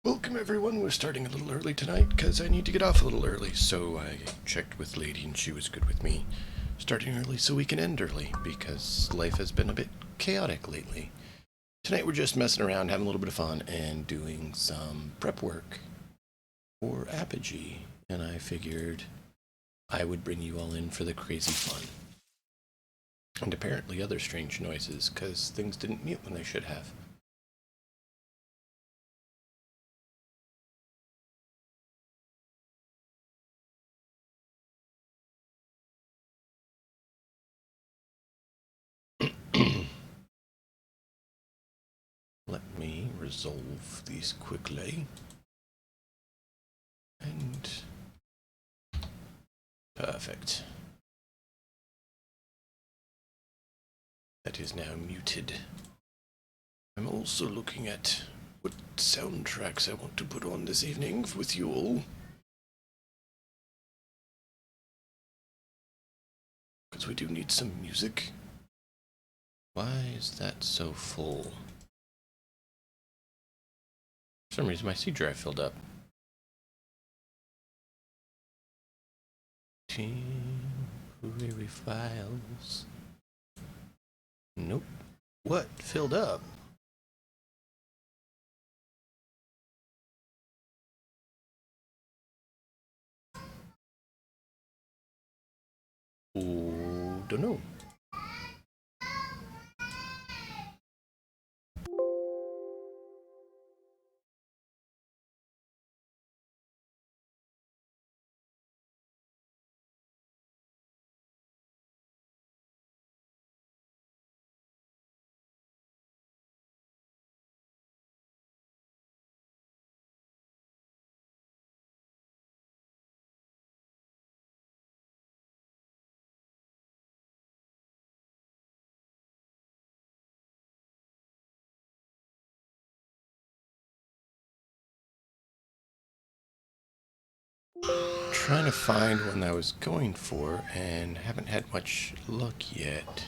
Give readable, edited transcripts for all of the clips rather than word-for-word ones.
Welcome everyone, we're starting a little early tonight because I need to get off a little early, so I checked with Lady and she was good with me starting early so we can end early because life has been a bit chaotic lately. Tonight we're just messing around, having a little bit of fun, and doing some prep work for Apogee, and I figured I would bring you all in for the crazy fun. And apparently other strange noises, because things didn't mute when they should have. Let me resolve these quickly. And perfect. That is now muted. I'm also looking at what soundtracks I want to put on this evening with you all. Because we do need some music. Why is that so full? For some reason my C drive filled up. Temporary files. Nope. What filled up? Oh, don't know. Trying to find one I was going for and haven't had much luck yet.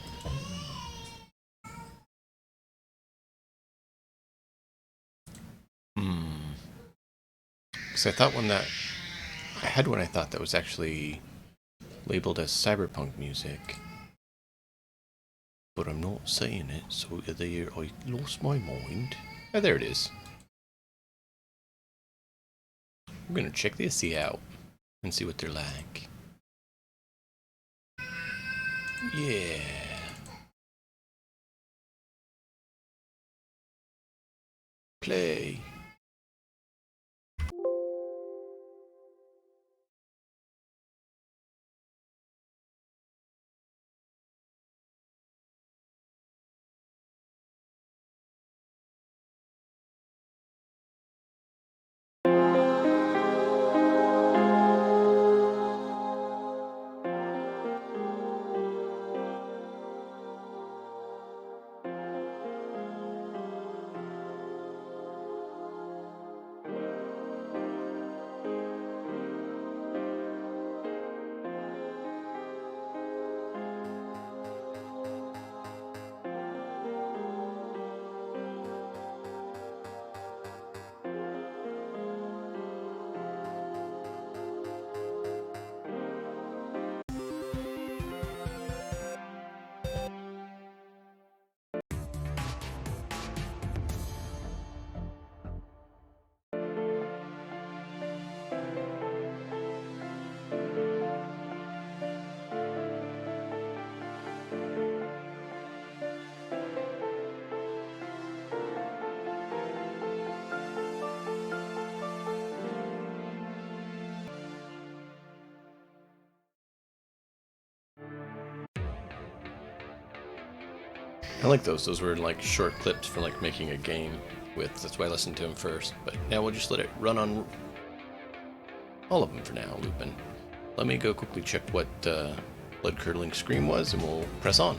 Because I thought I had one I thought that was actually labeled as Cyberpunk music. But I'm not saying it, so there I lost my mind. Oh, there it is. I'm gonna check this out and see what they're like. Yeah. Play. I like those. Those were like short clips for like making a game with. That's why I listened to them first. But now we'll just let it run on all of them for now, looping. Let me go quickly check what blood curdling scream was, and we'll press on.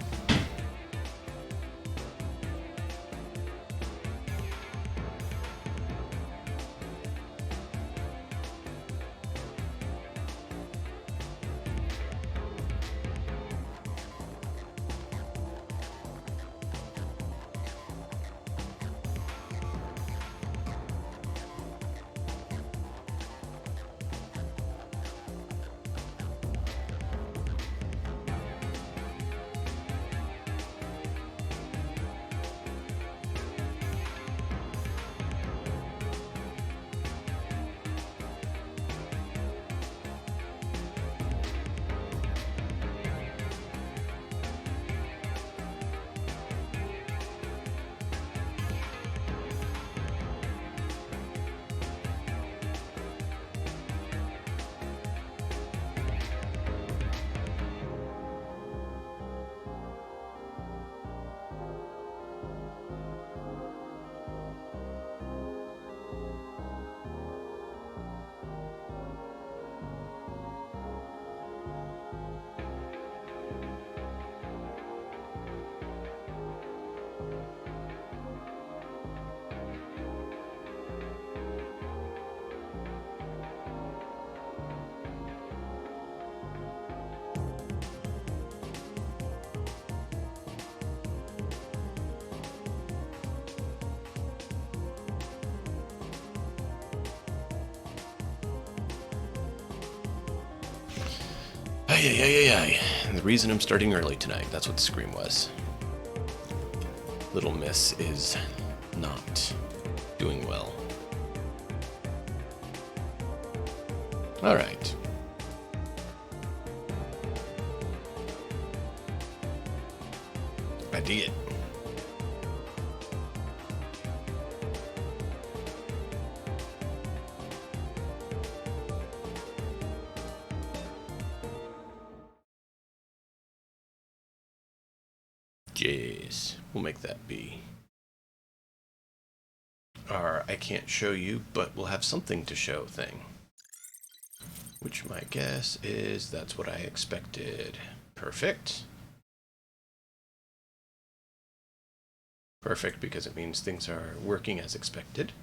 Ay, ay, ay, ay, ay. The reason I'm starting early tonight, that's what the scream was. Little Miss is not doing well. Alright. I did. Jeez, we'll make that be. Our I can't show you, but we'll have something to show thing. Which my guess is that's what I expected. Perfect. Perfect, because it means things are working as expected.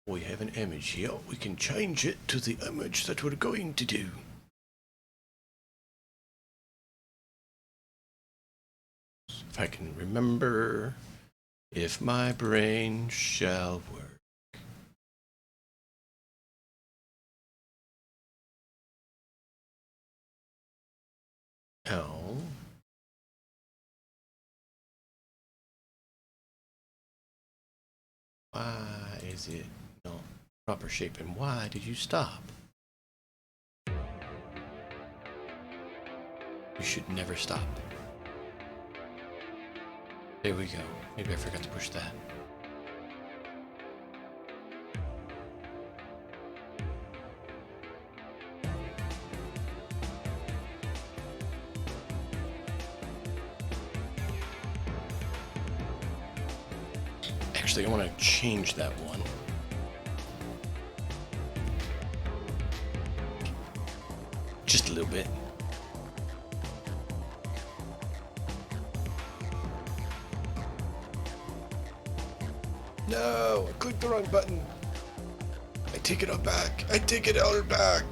We have an image here. We can change it to the image that we're going to do. If I can remember, if my brain shall work. Oh. Why is it not proper shape, and why did you stop? You should never stop. There we go. Maybe I forgot to push that. Actually, I want to change that one. Just a little bit. No, I clicked the wrong button. I take it all back. I take it all back.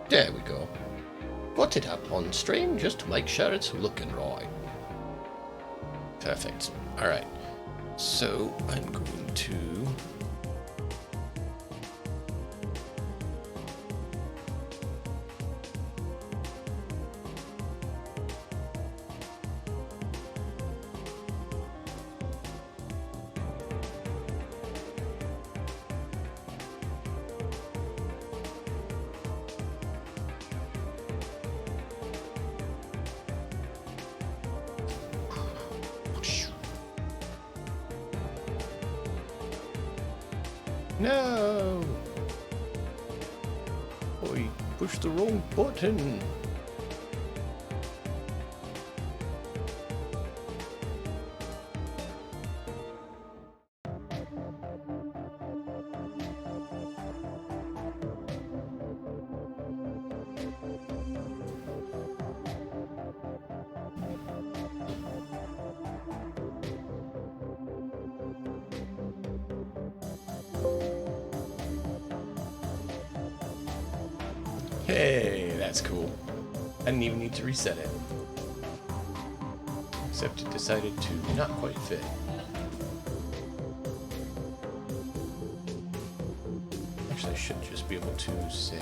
There we go. Put it up on stream just to make sure it's looking right. Perfect. Alright. So I'm going to... No! I pushed the wrong button. Hey, that's cool. I didn't even need to reset it. Except it decided to not quite fit. Actually, I should just be able to say...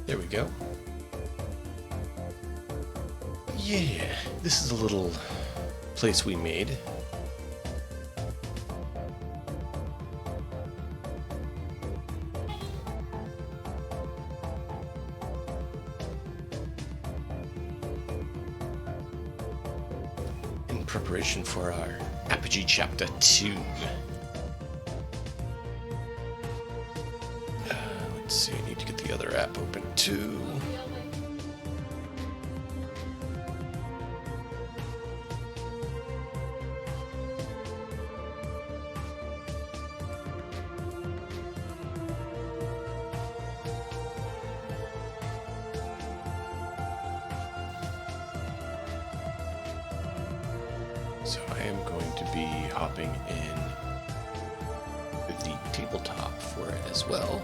There we go. Yeah, this is a little place we made. preparation for our Apogee Chapter 2. Let's see, I need to get the other app open too. So I am going to be hopping in with the tabletop for it as well.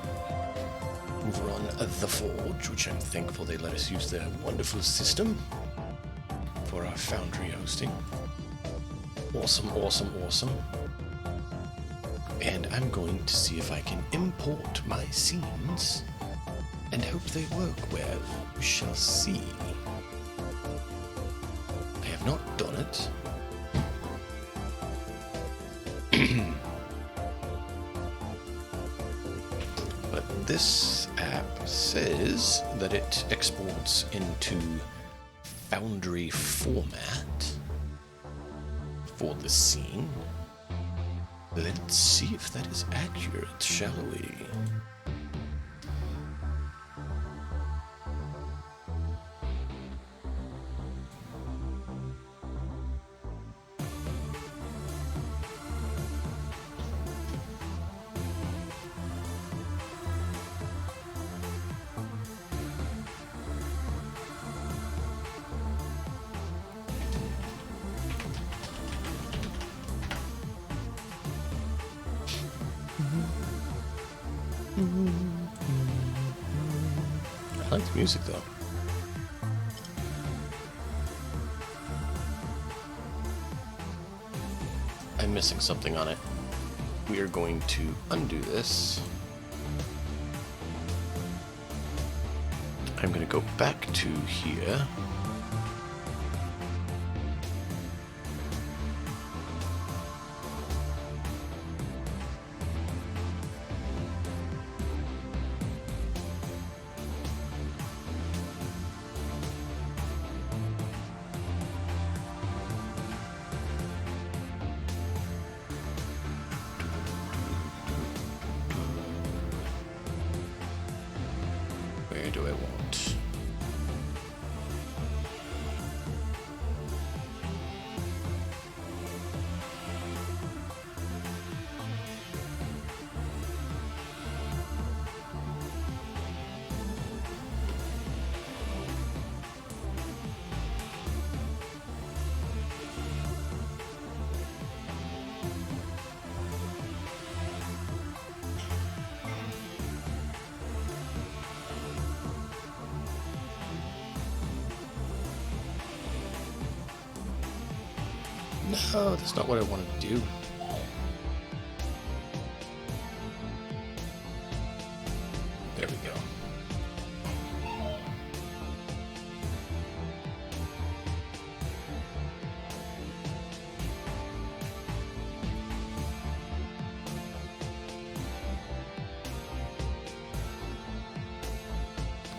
Over on The Forge, which I'm thankful they let us use their wonderful system for our Foundry hosting. Awesome, awesome, awesome. And I'm going to see if I can import my scenes and hope they work well. We shall see. I have not done it. But this app says that it exports into Foundry format for the scene. Let's see if that is accurate, shall we? I like the music though. I'm missing something on it. We are going to undo this. I'm going to go back to here. Where do I want? No, that's not what I wanted to do. There we go.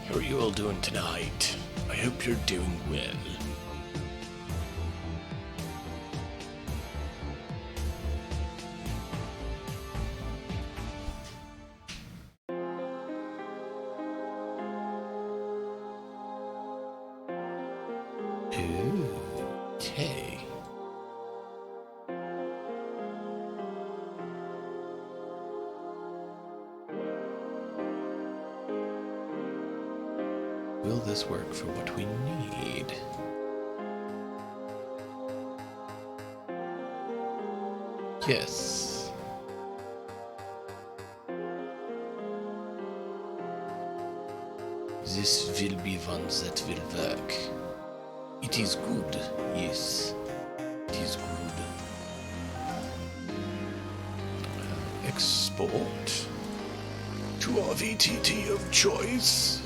How are you all doing tonight? I hope you're doing well. Okay. Will this work for what we need? Yes. This will be one that will work. It is good, yes. It is good. Export to our VTT of choice.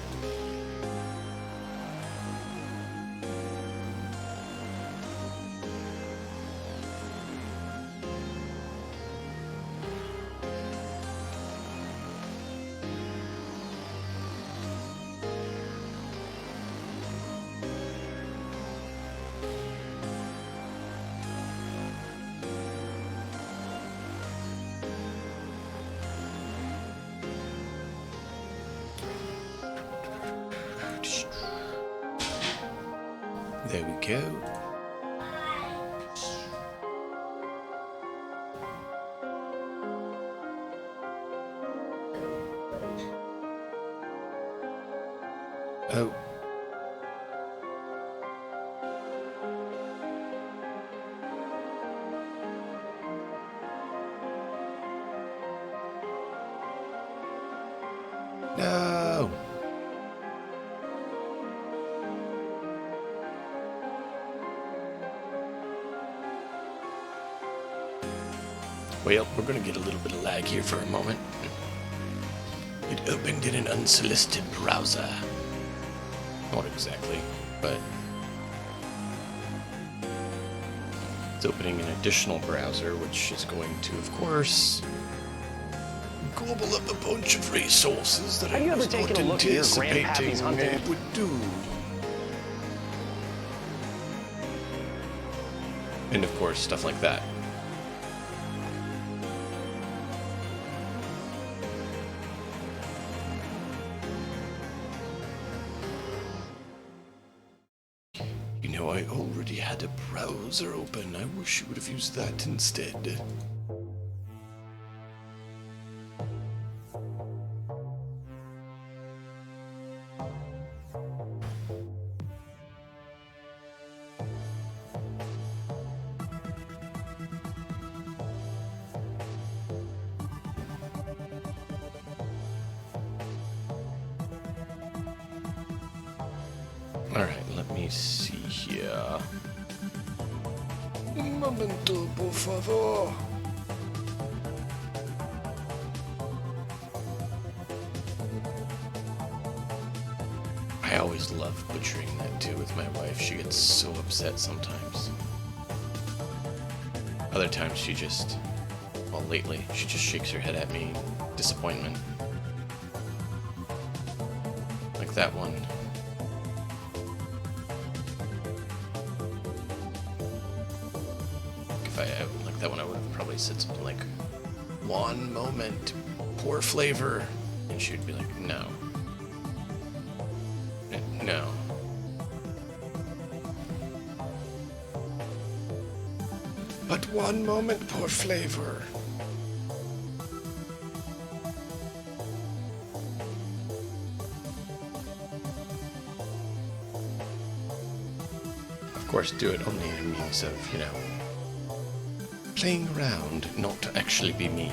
There we go. Oh. No. Well, we're gonna get a little bit of lag here for a moment. It opened in an unsolicited browser. Not exactly, but it's opening an additional browser, which is going to, of course, gobble up a bunch of resources that I was not anticipating it would do. And of course, stuff like that. You know, I already had a browser open. I wish you would have used that instead. Alright, let me see here. Un momento, por favor. I always love butchering that too with my wife. She gets so upset sometimes. Other times she just, well, lately, she just shakes her head at me in disappointment. Like that one. If I like that one, I would have probably said something like, "One moment, poor flavor," and she'd be like, "No, no." But one moment, poor flavor. Of course, do it only in means of, you know, playing around, not to actually be mean.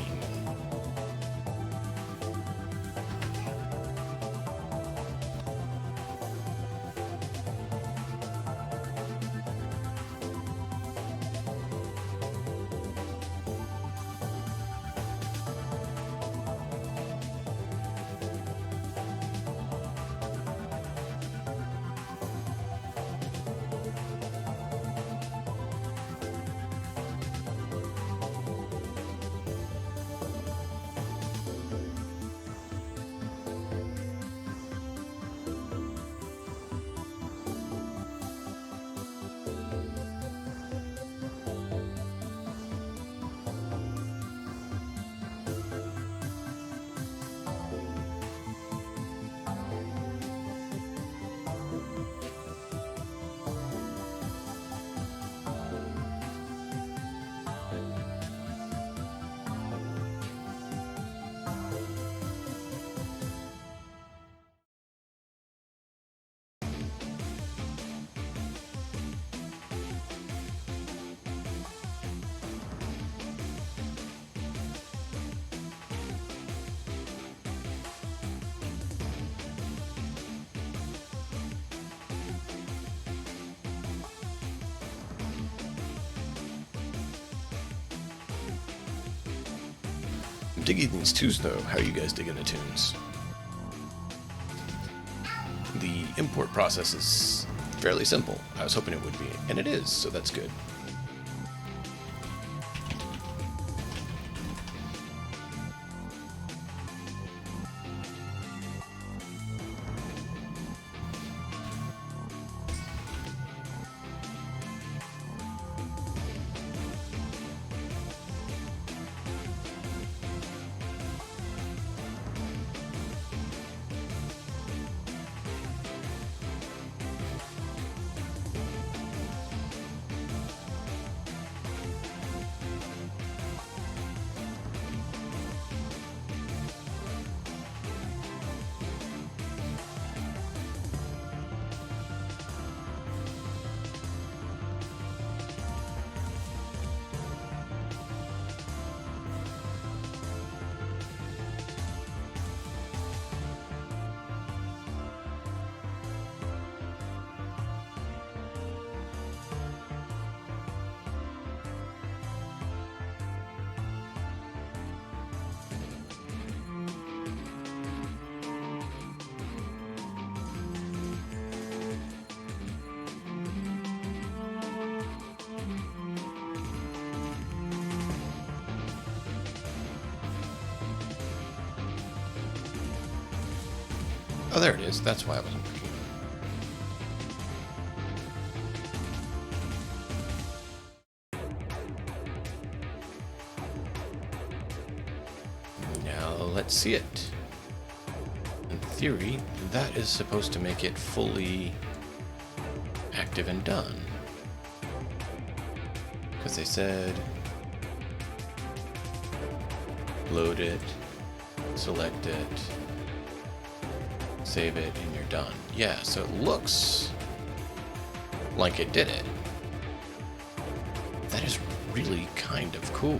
I'm digging these tunes though. How are you guys digging the tunes? The import process is fairly simple. I was hoping it would be, and it is, so that's good. Oh, there it is. That's why I wasn't working. Now let's see it. In theory, that is supposed to make it fully active and done. Because they said load it, select it, save it, and you're done. Yeah, so it looks like it did it. That is really kind of cool.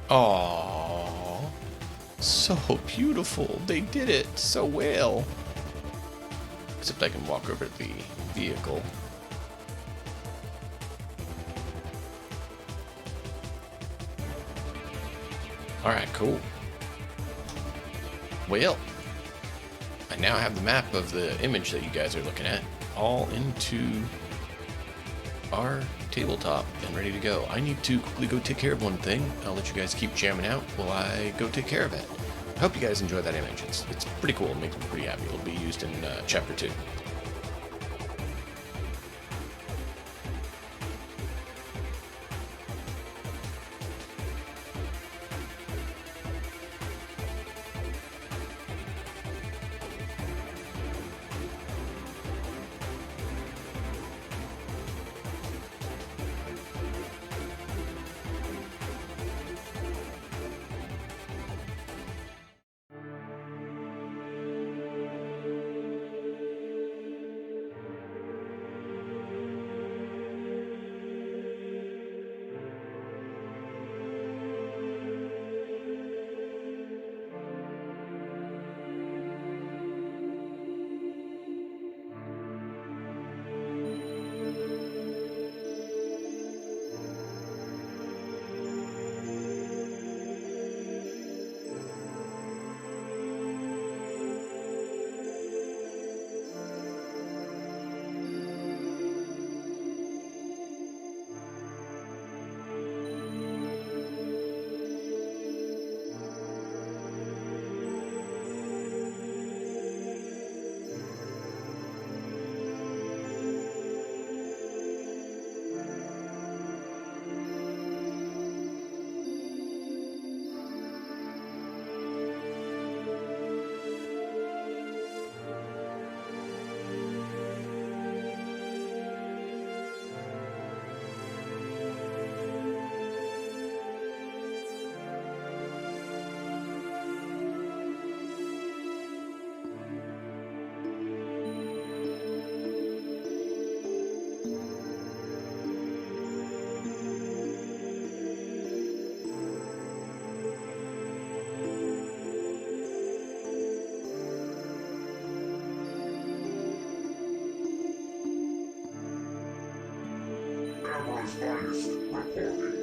Aww, so beautiful. They did it so well. Except I can walk over to the vehicle. Alright, cool. Well, I now have the map of the image that you guys are looking at all into our tabletop and ready to go. I need to quickly go take care of one thing. I'll let you guys keep jamming out while I go take care of it. I hope you guys enjoy that image. It's pretty cool. It makes me pretty happy. It'll be used in Chapter 2. Finest reporting.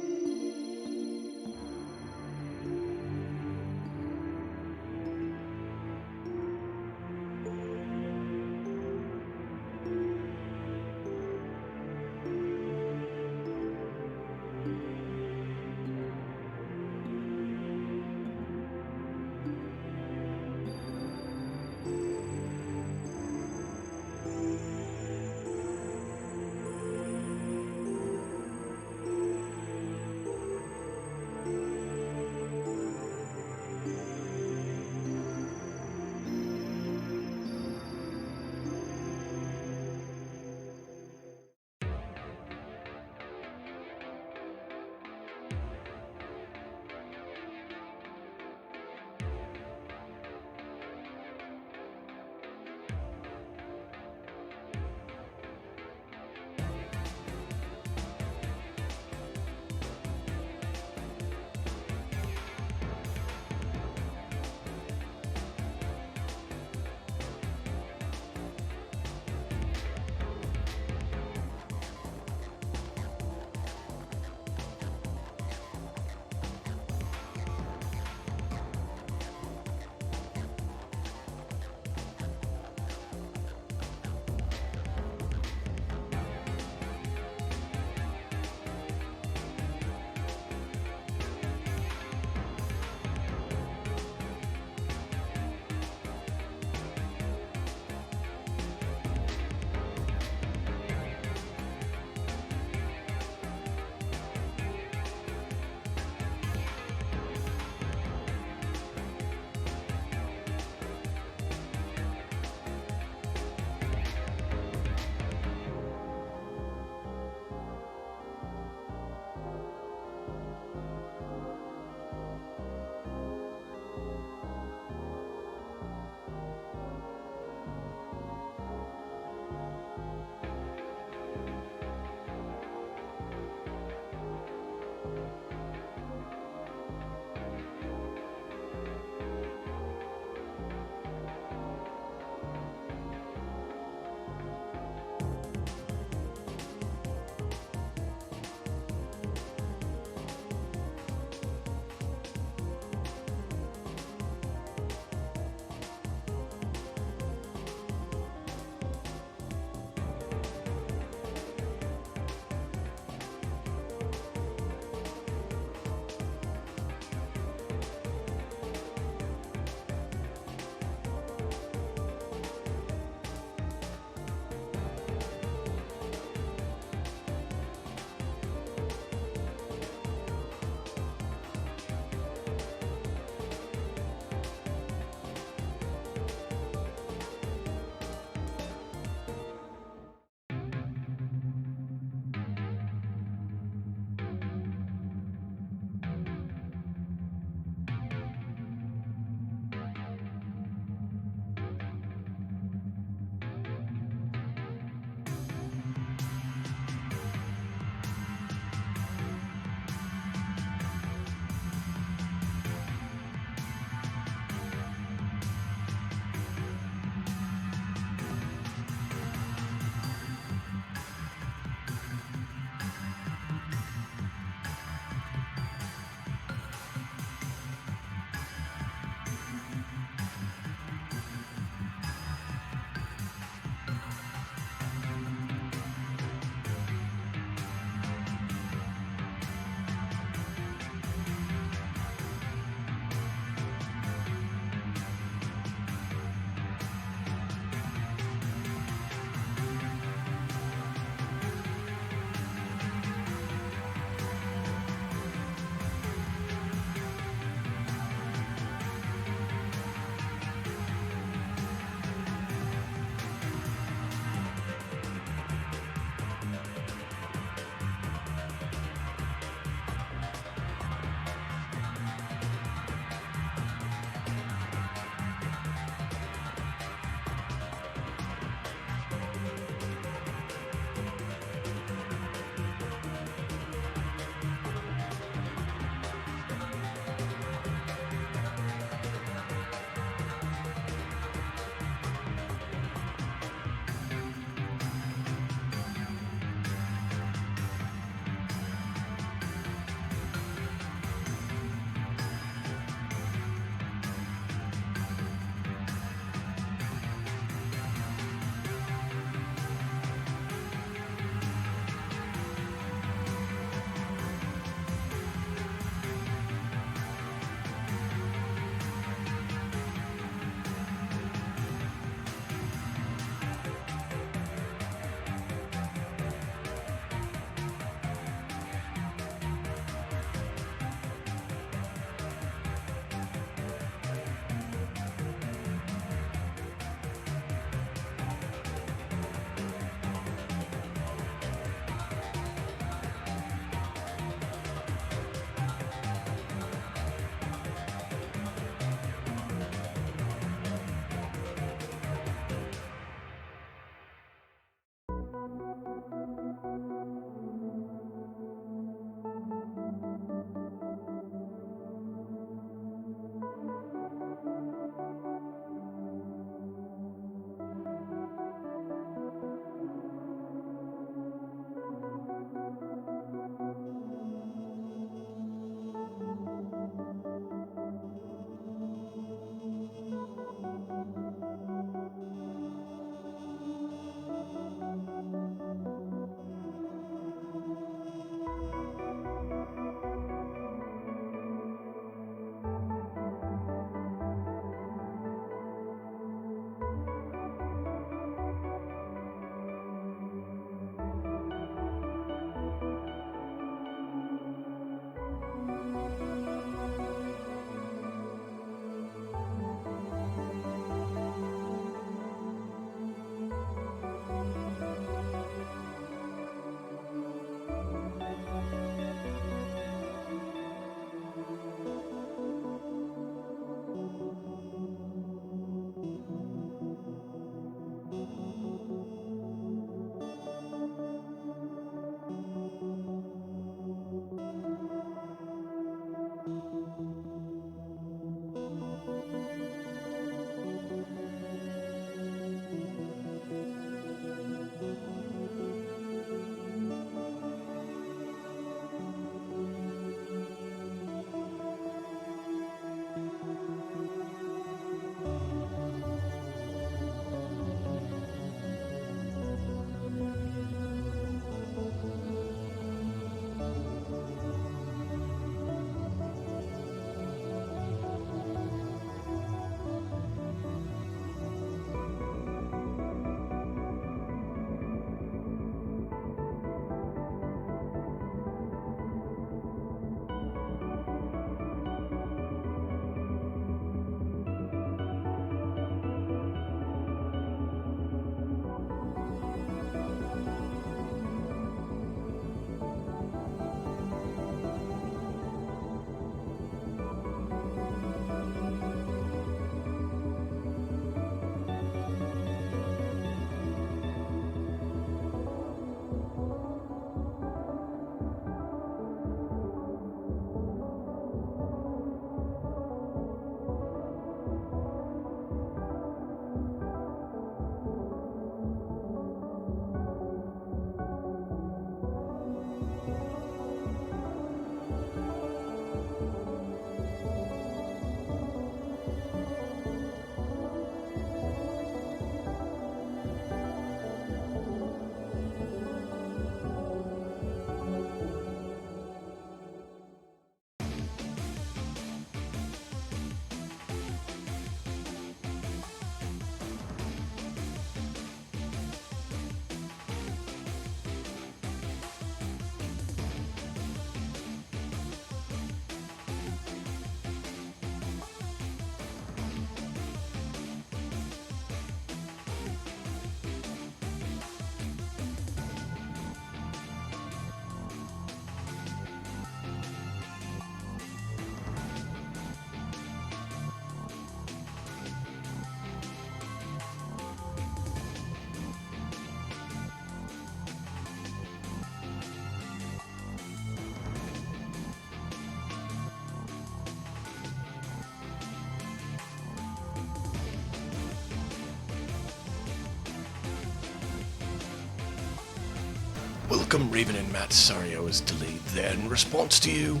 Welcome, Raven and Matt. Sorry I was delayed there. In response to you,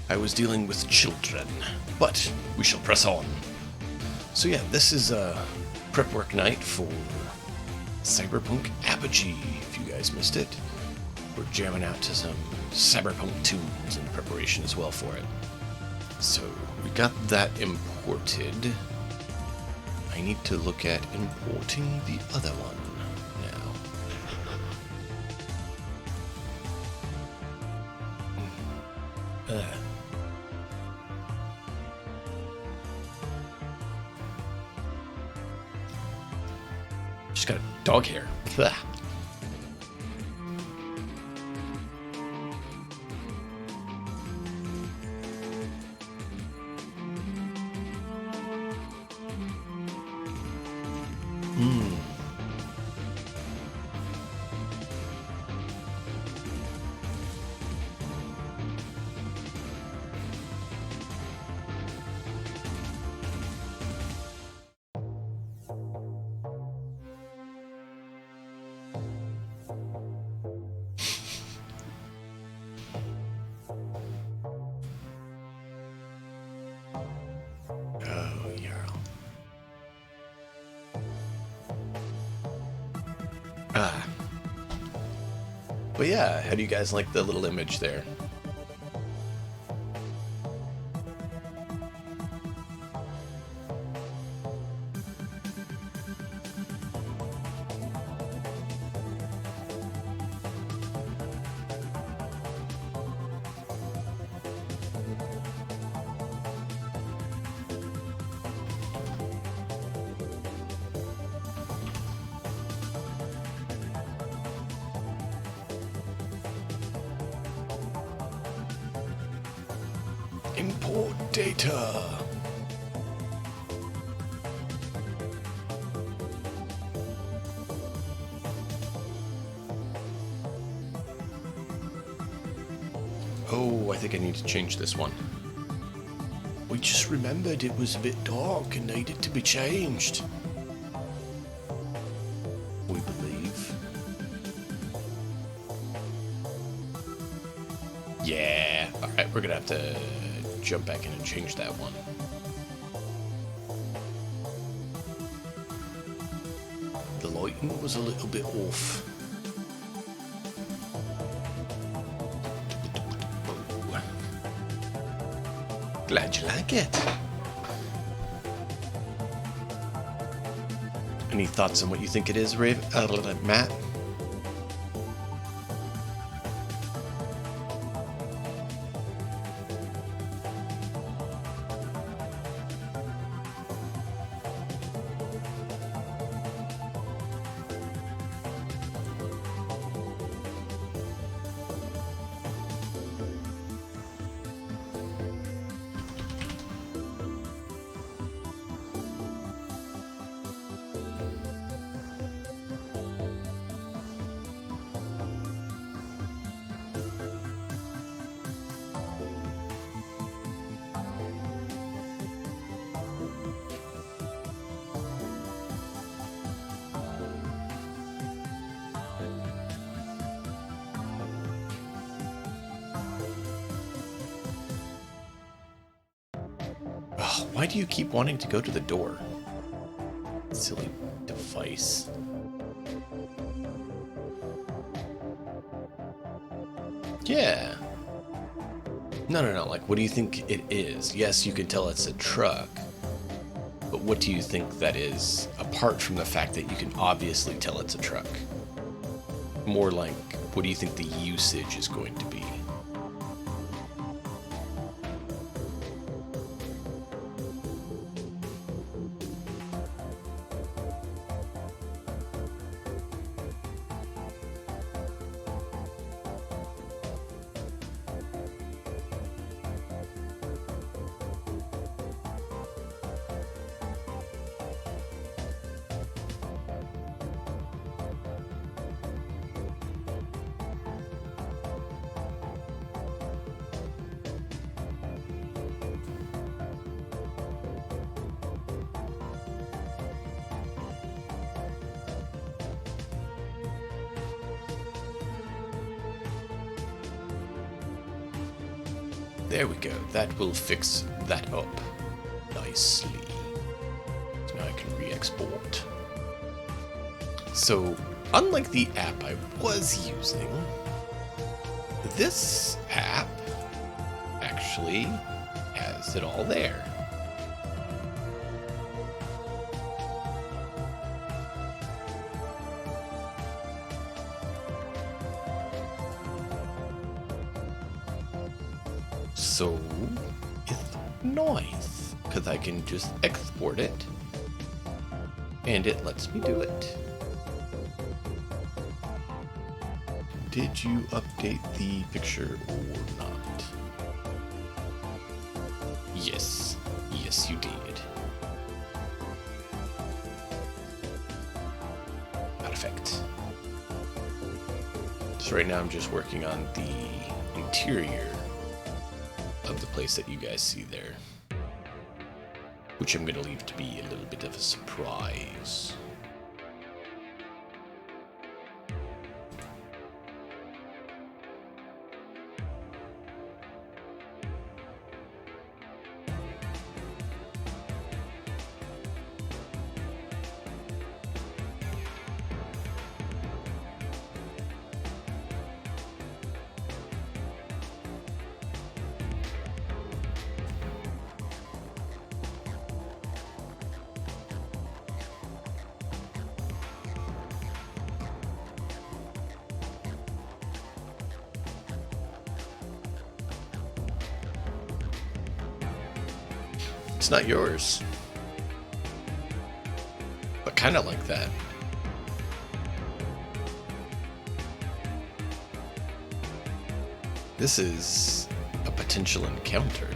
I was dealing with children. But we shall press on. So yeah, this is a prep work night for Cyberpunk Apogee, if you guys missed it. We're jamming out to some Cyberpunk tunes in preparation as well for it. So we got that imported. I need to look at importing the other one now. Just got a dog hair. Blah. But yeah, how do you guys like the little image there? Import data. Oh, I think I need to change this one. We just remembered it was a bit dark and needed to be changed. We believe. Yeah. Alright, we're gonna have to jump back in and change that one. The lighting was a little bit off. Glad you like it. Any thoughts on what you think it is, Matt? Oh, why do you keep wanting to go to the door? Silly device. Yeah. No. Like, what do you think it is? Yes, you can tell it's a truck. But what do you think that is, apart from the fact that you can obviously tell it's a truck? More like, what do you think the usage is going to be? There we go. That will fix that up nicely. So now I can re-export. So, unlike the app I was using, this app actually has it all there. So, it's nice, because I can just export it, and it lets me do it. Did you update the picture or not? Yes. Yes, you did. Perfect. So right now I'm just working on the interior of the place that you guys see there, which I'm going to leave to be a little bit of a surprise. It's not yours. But kind of like that. This is a potential encounter.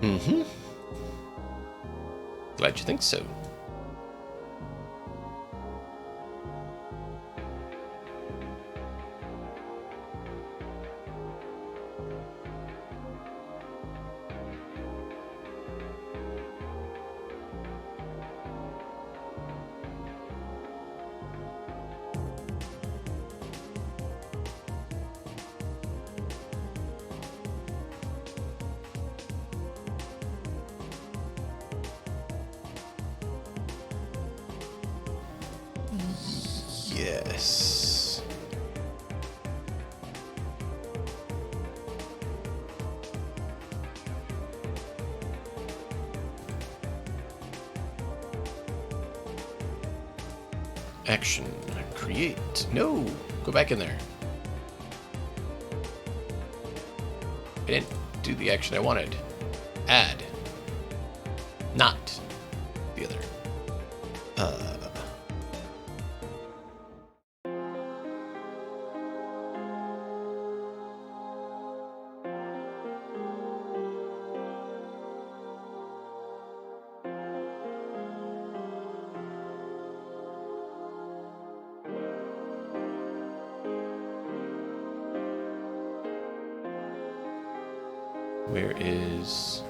Mm-hmm. Glad you think so. Yes. Action. Create. No. Go back in there. I didn't do the action I wanted. Add. Not the other. Where is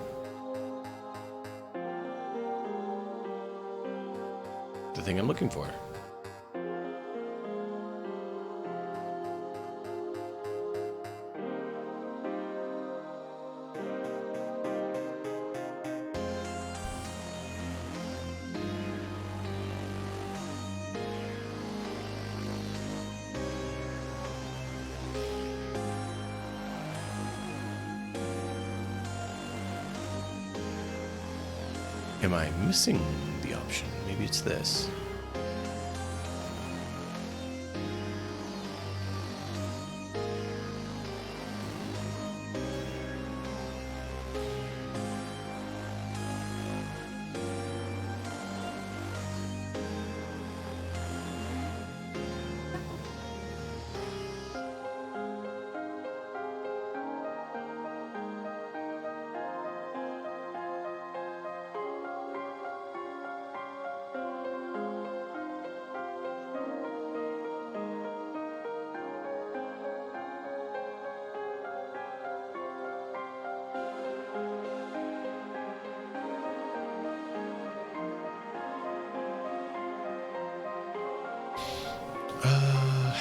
the thing I'm looking for? Am I missing the option? Maybe it's this.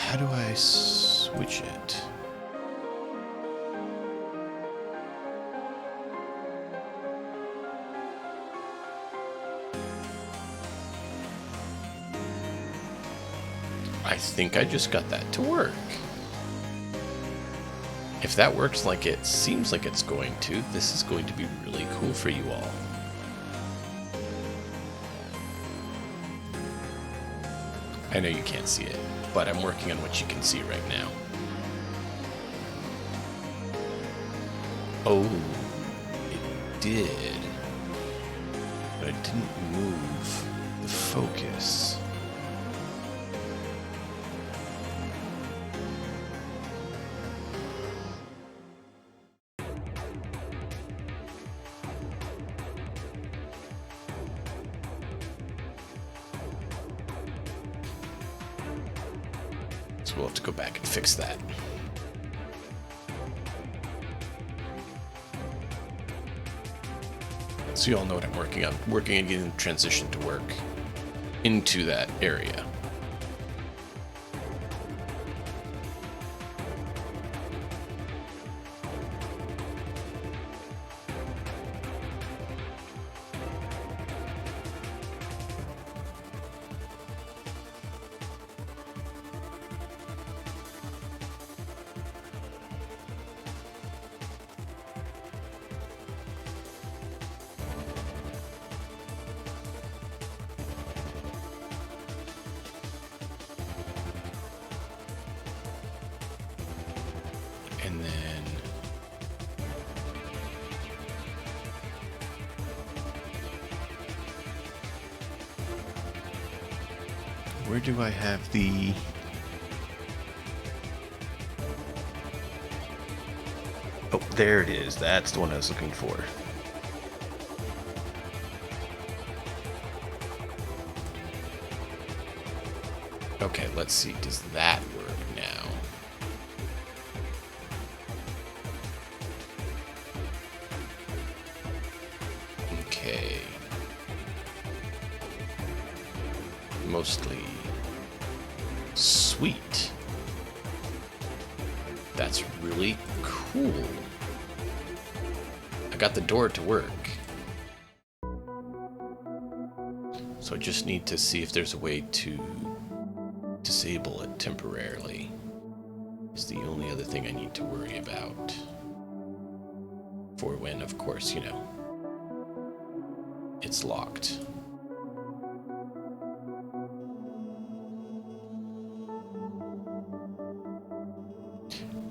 how do I switch it? I think I just got that to work. If that works like it seems like it's going to, this is going to be really cool for you all. I know you can't see it, but I'm working on what you can see right now. Oh, it did. But it didn't move the focus. So we'll have to go back and fix that. So you all know what I'm working on. Working on getting the transition to work into that area. And then where do I have the... Oh, there it is. That's the one I was looking for. Okay, let's see. Does that work now? Okay. Mostly sweet. That's really cool. I got the door to work. So I just need to see if there's a way to disable it temporarily. It's the only other thing I need to worry about. For when, of course, you know, it's locked.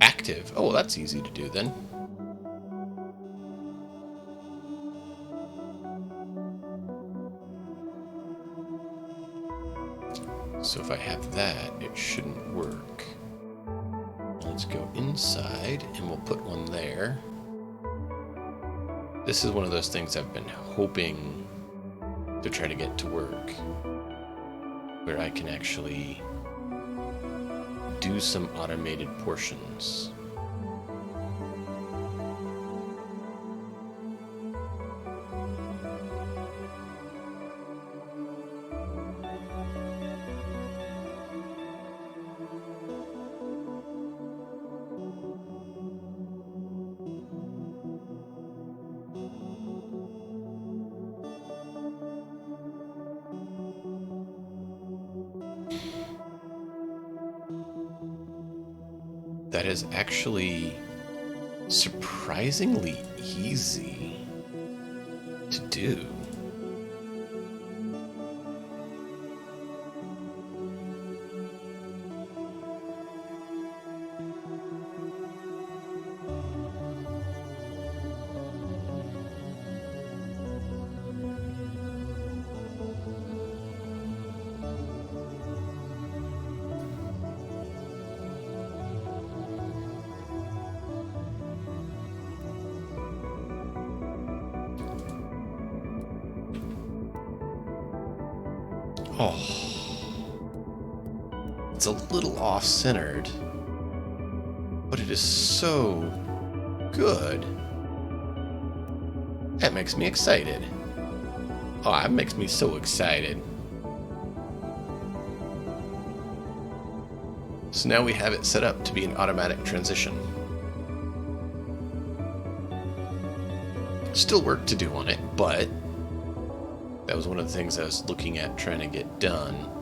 Active. Oh, well, that's easy to do then. So if I have that, it shouldn't work. Let's go inside and we'll put one there. This is one of those things I've been hoping to try to get to work, where I can actually do some automated portions. That is actually surprisingly easy to do. Oh, it's a little off-centered, but it is so good. That makes me excited. Oh, that makes me so excited. So now we have it set up to be an automatic transition. Still work to do on it, but that was one of the things I was looking at trying to get done.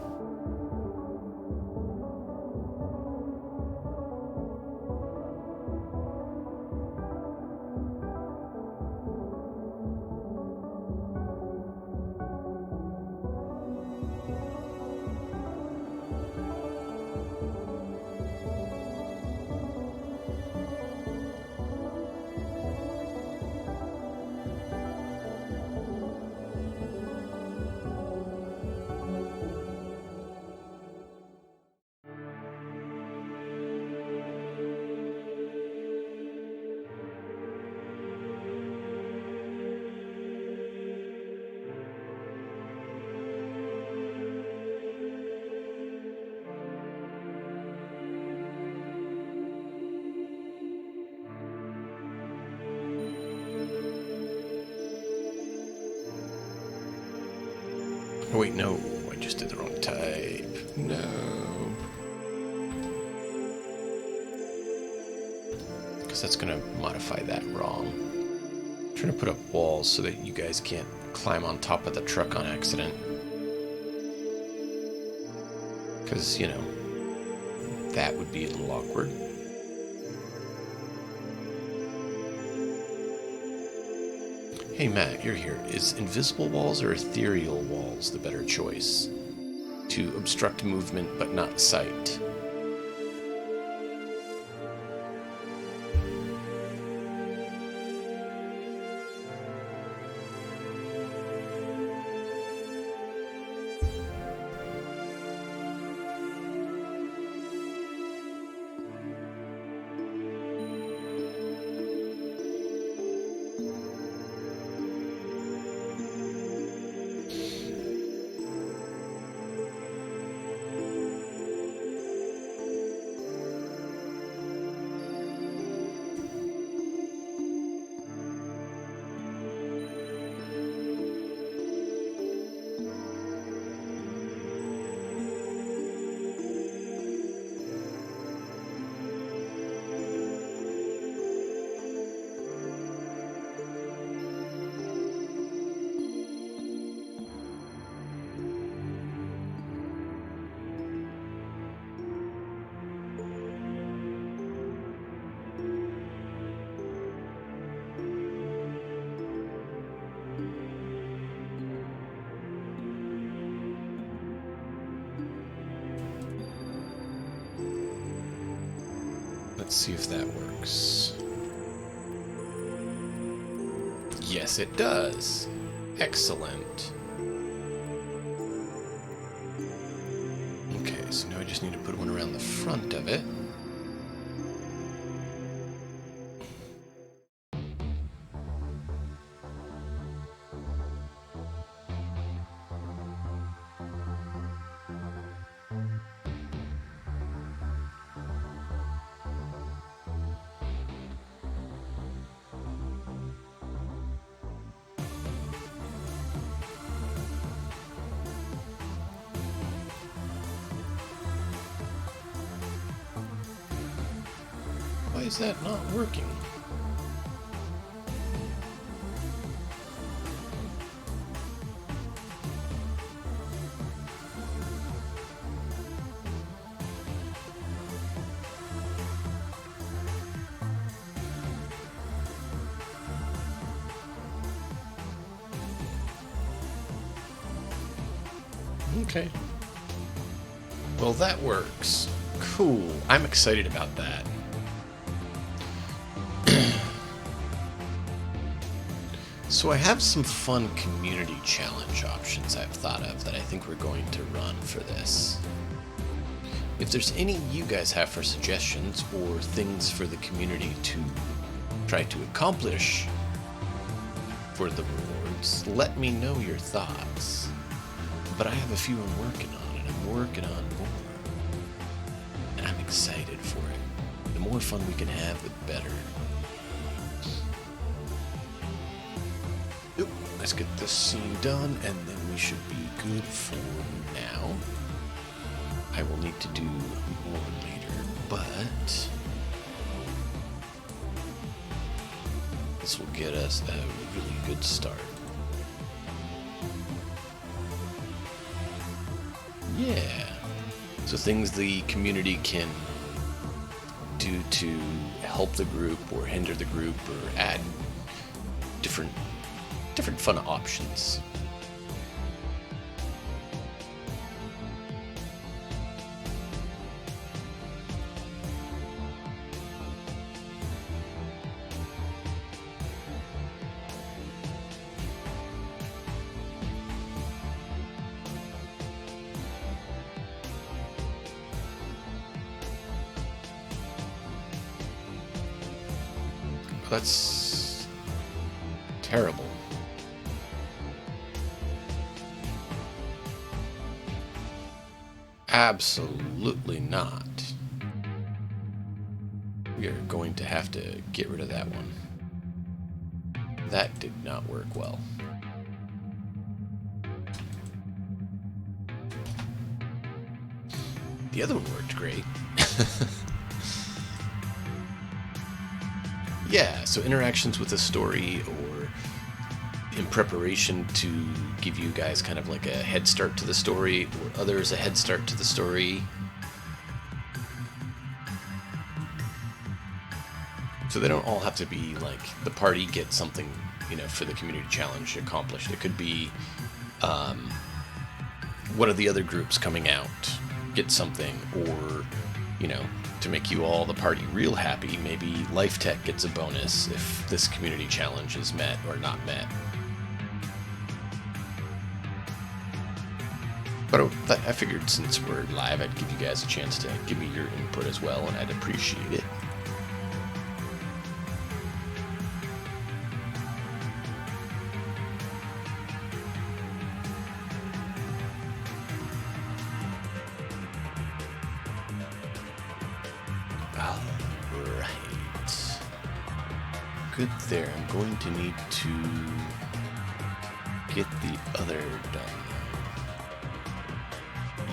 Oh wait, no, I just did the wrong type. No. Because that's going to modify that wrong. I'm trying to put up walls so that you guys can't climb on top of the truck on accident. Because, you know, that would be a little awkward. Hey Matt, you're here. Is invisible walls or ethereal walls the better choice? To obstruct movement but not sight. Let's see if that works. Yes, it does. Excellent. Okay, so now I just need to put one around the front of it. Why is that not working? Okay. Well, that works. Cool. I'm excited about that. So I have some fun community challenge options I've thought of that I think we're going to run for this. If there's any you guys have for suggestions or things for the community to try to accomplish for the rewards, let me know your thoughts. But I have a few I'm working on, and I'm working on more. And I'm excited for it. The more fun we can have, the better. Oop, let's get this scene done, and then we should be good for now. I will need to do more later, but this will get us a really good start. Yeah. So things the community can do to help the group or hinder the group or add different fun options. That's terrible. Absolutely not. We are going to have to get rid of that one. That did not work well. The other one worked great. Yeah, so interactions with a story or in preparation to give you guys kind of like a head start to the story or others a head start to the story. So they don't all have to be like the party gets something, you know, for the community challenge accomplished. It could be one of the other groups coming out get something, or, you know, to make you all the party real happy, maybe Life Tech gets a bonus if this community challenge is met or not met. But I figured since we're live, I'd give you guys a chance to give me your input as well, and I'd appreciate it. Good there. I'm going to need to get the other done.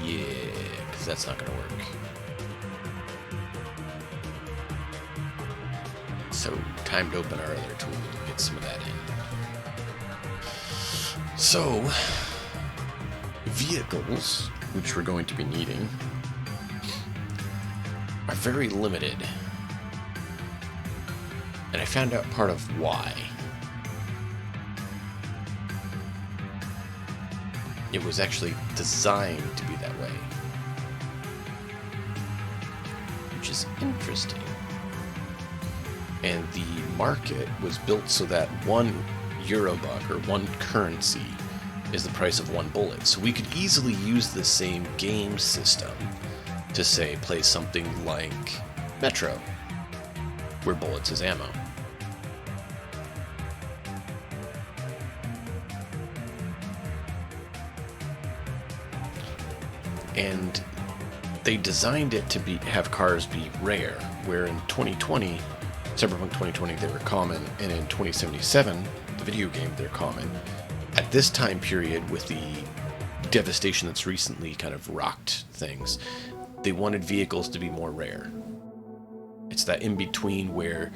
Yeah, because that's not going to work. So, time to open our other tool and get some of that in. So, vehicles, which we're going to be needing, are very limited. And I found out part of why. It was actually designed to be that way. Which is interesting. And the market was built so that one Eurobuck, or one currency, is the price of one bullet. So we could easily use the same game system to, say, play something like Metro, where bullets is ammo. And they designed it to have cars be rare, where in 2020, Cyberpunk 2020, they were common, and in 2077, the video game, they're common. At this time period, with the devastation that's recently kind of rocked things, they wanted vehicles to be more rare. It's that in-between where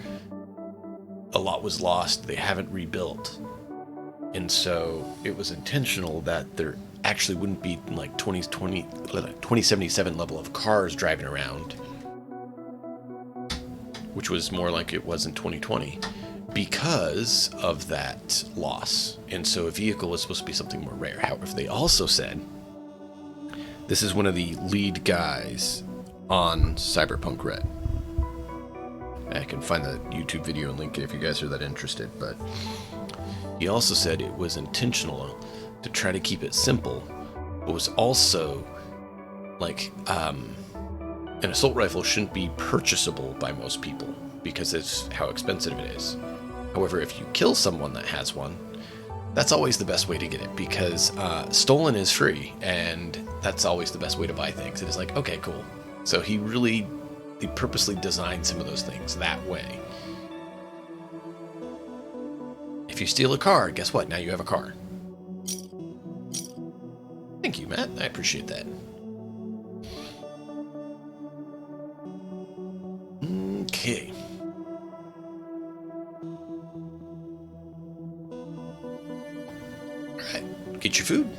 a lot was lost, they haven't rebuilt. And so it was intentional that there actually wouldn't be like 2077 level of cars driving around, which was more like it was in 2020, because of that loss. And so a vehicle was supposed to be something more rare. However, they also said, this is one of the lead guys on Cyberpunk Red. I can find the YouTube video and link it if you guys are that interested, but he also said it was intentional to try to keep it simple, but was also like an assault rifle shouldn't be purchasable by most people because it's how expensive it is. However, if you kill someone that has one, that's always the best way to get it, because stolen is free, and that's always the best way to buy things. It is like, okay, cool. So he purposely designed some of those things that way. If you steal a car, guess what? Now you have a car. Thank you, Matt. I appreciate that. Alright, get your food.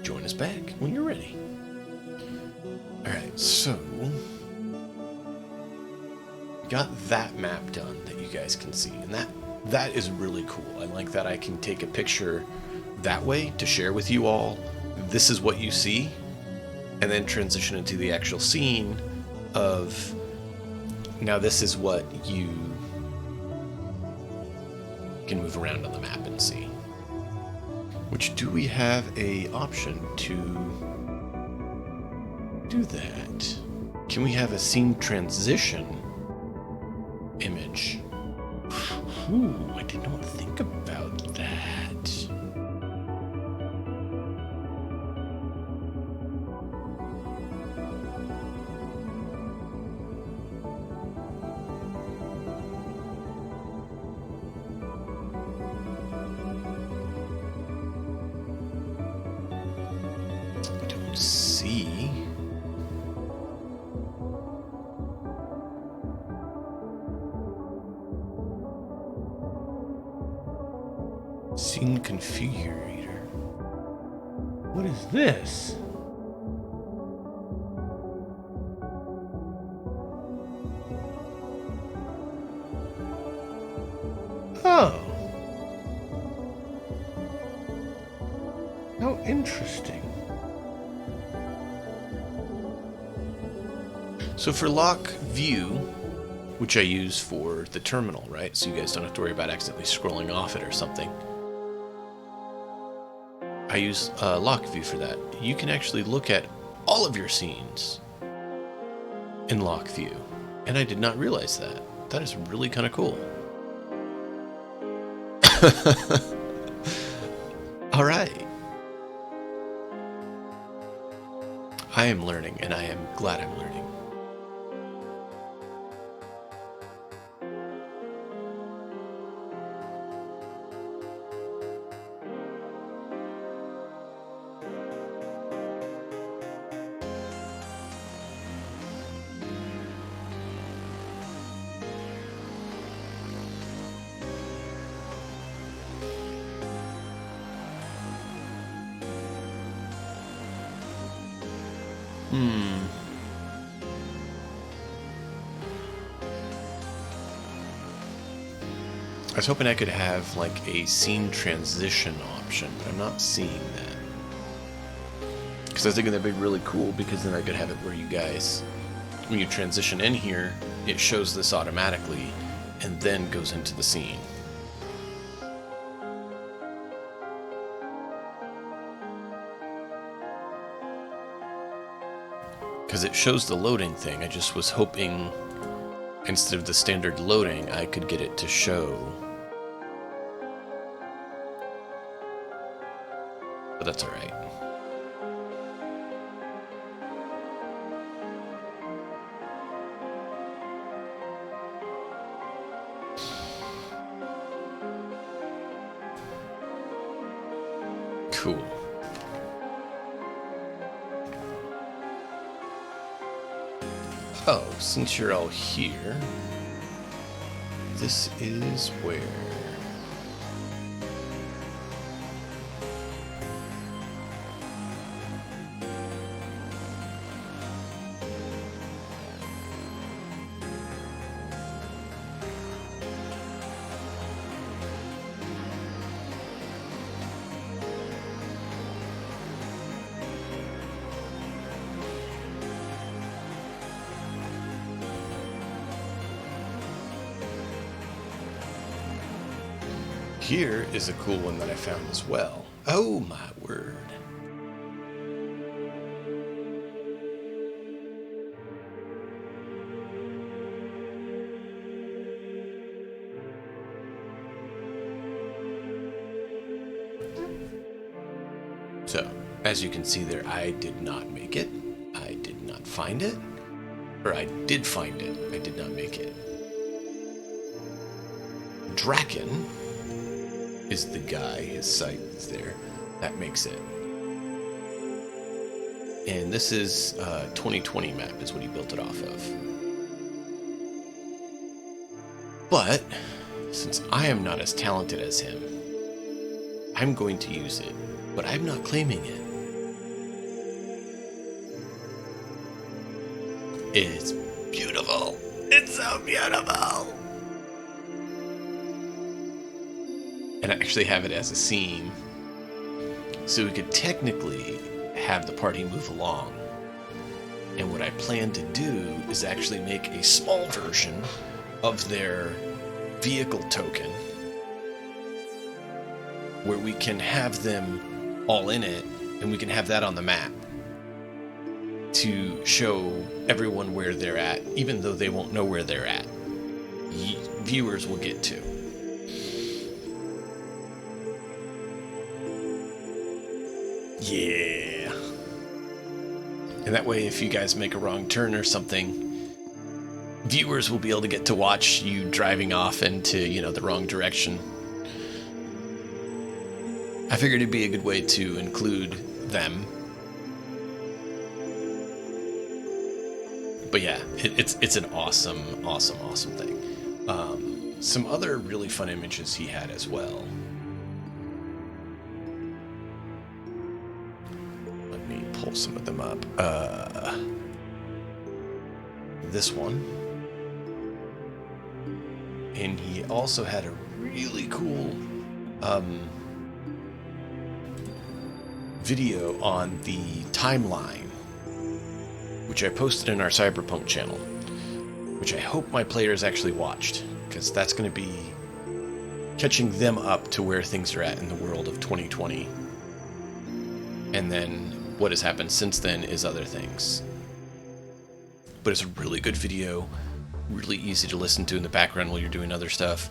Join us back when you're ready. Alright, so got that map done that you guys can see, and that is really cool. I like that I can take a picture that way to share with you all. This is what you see, and then transition into the actual scene of now this is what you can move around on the map and see. Which, do we have a option to do that? Can we have a scene transition image? Ooh, I did not think about that. I don't see. Scene configurator. What is this? Oh. How interesting. So for lock view, which I use for the terminal, right? So you guys don't have to worry about accidentally scrolling off it or something. I use lock view for that. You can actually look at all of your scenes in lock view. And I did not realize that. That is really kind of cool. All right. I am learning, and I am glad I'm learning. I was hoping I could have like a scene transition option, but I'm not seeing that. Because I was thinking that'd be really cool, because then I could have it where you guys, when you transition in here, it shows this automatically and then goes into the scene. Because it shows the loading thing. I just was hoping instead of the standard loading, I could get it to show. But that's alright. Cool. Oh, since you're all here, this is where... Here is a cool one that I found as well. Oh my word. So, as you can see there, I did not make it. I did not find it. Or I did find it. I did not make it. Draken is the guy, his site is there. That makes it. And this is 2020 map is what he built it off of. But, since I am not as talented as him, I'm going to use it but I'm not claiming it. It's beautiful. It's so beautiful. And I actually have it as a scene, so we could technically have the party move along. And what I plan to do is actually make a small version of their vehicle token where we can have them all in it, and we can have that on the map to show everyone where they're at, even though they won't know where they're at. Viewers will get to. Yeah. And that way, if you guys make a wrong turn or something, viewers will be able to get to watch you driving off into, the wrong direction. I figured it'd be a good way to include them. But yeah, it's an awesome thing. Some other really fun images he had as well. Let me pull some of them up. This one. And he also had a really cool video on the timeline, which I posted in our Cyberpunk channel, which I hope my players actually watched, because that's going to be catching them up to where things are at in the world of 2020. And then what has happened since then is other things. But it's a really good video, really easy to listen to in the background while you're doing other stuff,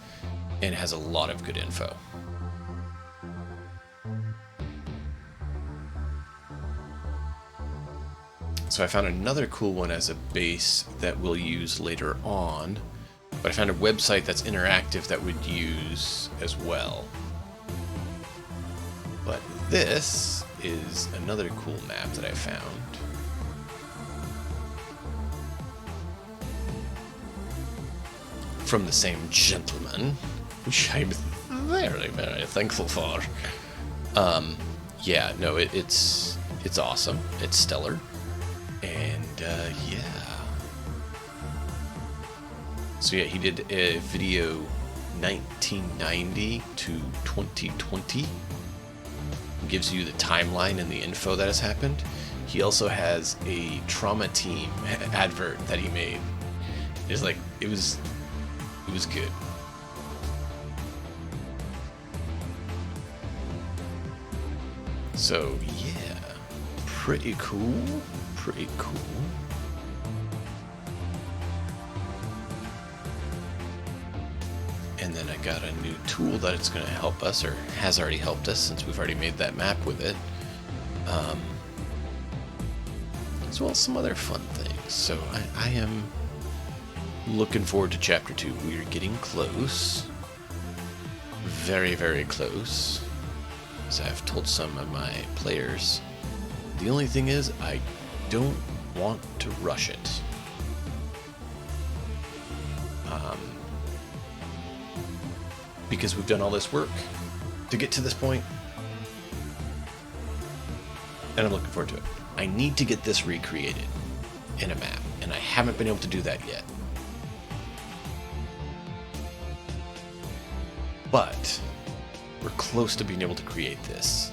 and it has a lot of good info. So I found another cool one as a base that we'll use later on, but I found a website that's interactive that we'd use as well. But this is another cool map that I found. From the same gentleman, which I'm very, very thankful for. Yeah, no, it's awesome. It's stellar. And, yeah. So yeah, he did a video 1990 to 2020. Gives you the timeline and the info that has happened. He also has a Trauma Team advert that he made. It's like, it was good. So yeah, pretty cool. Pretty cool. And then I got a new tool that it's going to help us, or has already helped us since we've already made that map with it. As well as some other fun things. So I am looking forward to Chapter 2. We are getting close. Very, very close. As I've told some of my players. The only thing is, I don't want to rush it. Because we've done all this work to get to this point, and I'm looking forward to it. I need to get this recreated in a map, and I haven't been able to do that yet. But we're close to being able to create this.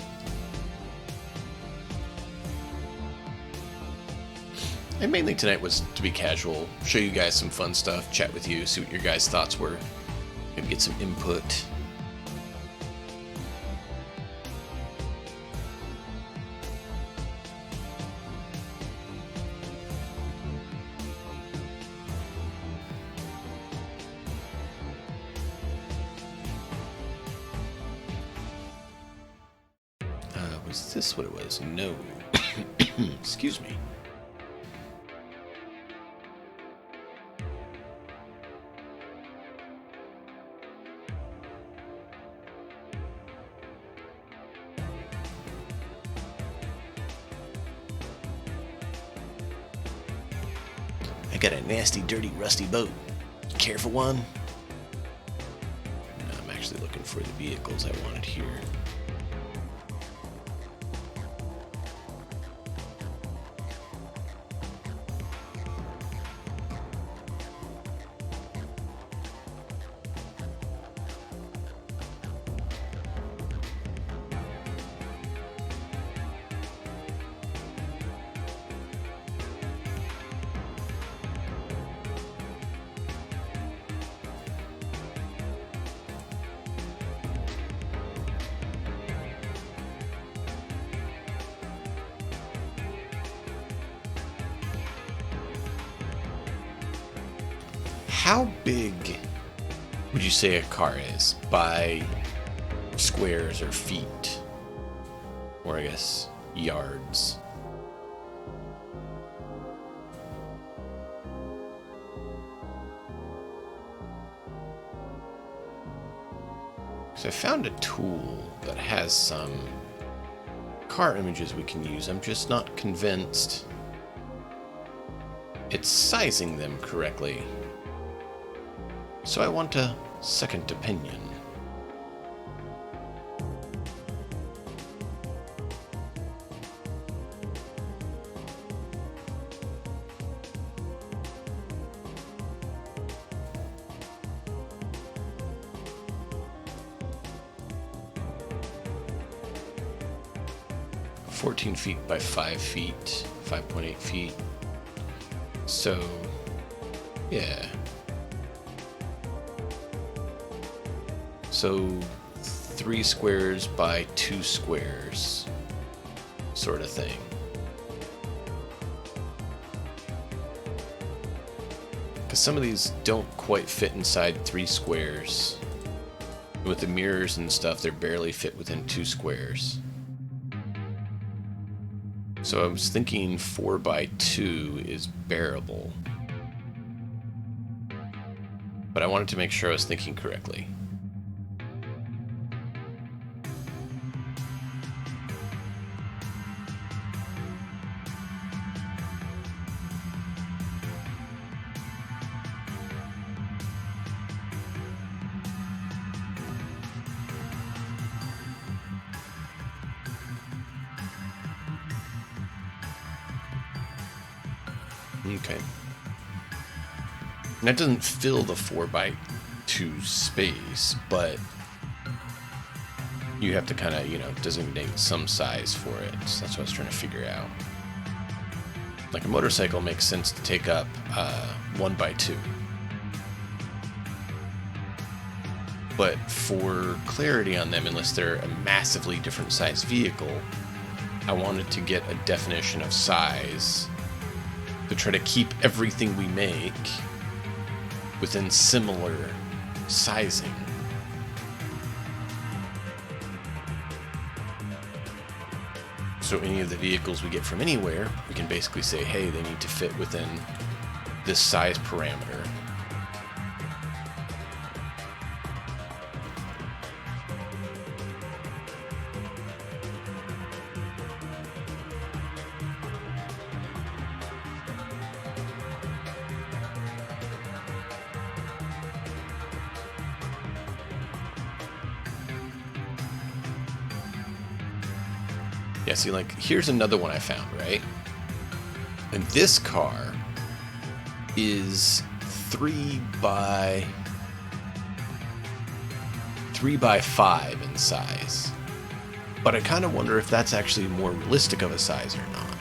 And mainly tonight was to be casual, show you guys some fun stuff, chat with you, see what your guys' thoughts were, maybe get some input. Was this what it was? No. Excuse me. I got a nasty, dirty, rusty boat. Care for one? No, I'm actually looking for the vehicles I wanted here. how big would you say a car is by squares or feet? Or I guess yards. So I found a tool that has some car images we can use. I'm just not convinced it's sizing them correctly. So I want a second opinion. .8 by 5 feet, 5.8 feet. So, yeah. So, 3 squares by 2 squares, sort of thing. Because some of these don't quite fit inside 3 squares. With the mirrors and stuff, they're barely fit within 2 squares. So I was thinking 4 by 2 is bearable. But I wanted to make sure I was thinking correctly. Okay. That doesn't fill the 4 by 2 space, but you have to kind of, designate some size for it. So that's what I was trying to figure out. Like a motorcycle makes sense to take up 1 by 2. But for clarity on them, unless they're a massively different size vehicle, I wanted to get a definition of size to try to keep everything we make within similar sizing. So any of the vehicles we get from anywhere, we can basically say, hey, they need to fit within this size parameter. Yeah, see, like, here's another one I found, right? And this car is 3 by 5 in size. But I kind of wonder if that's actually more realistic of a size or not.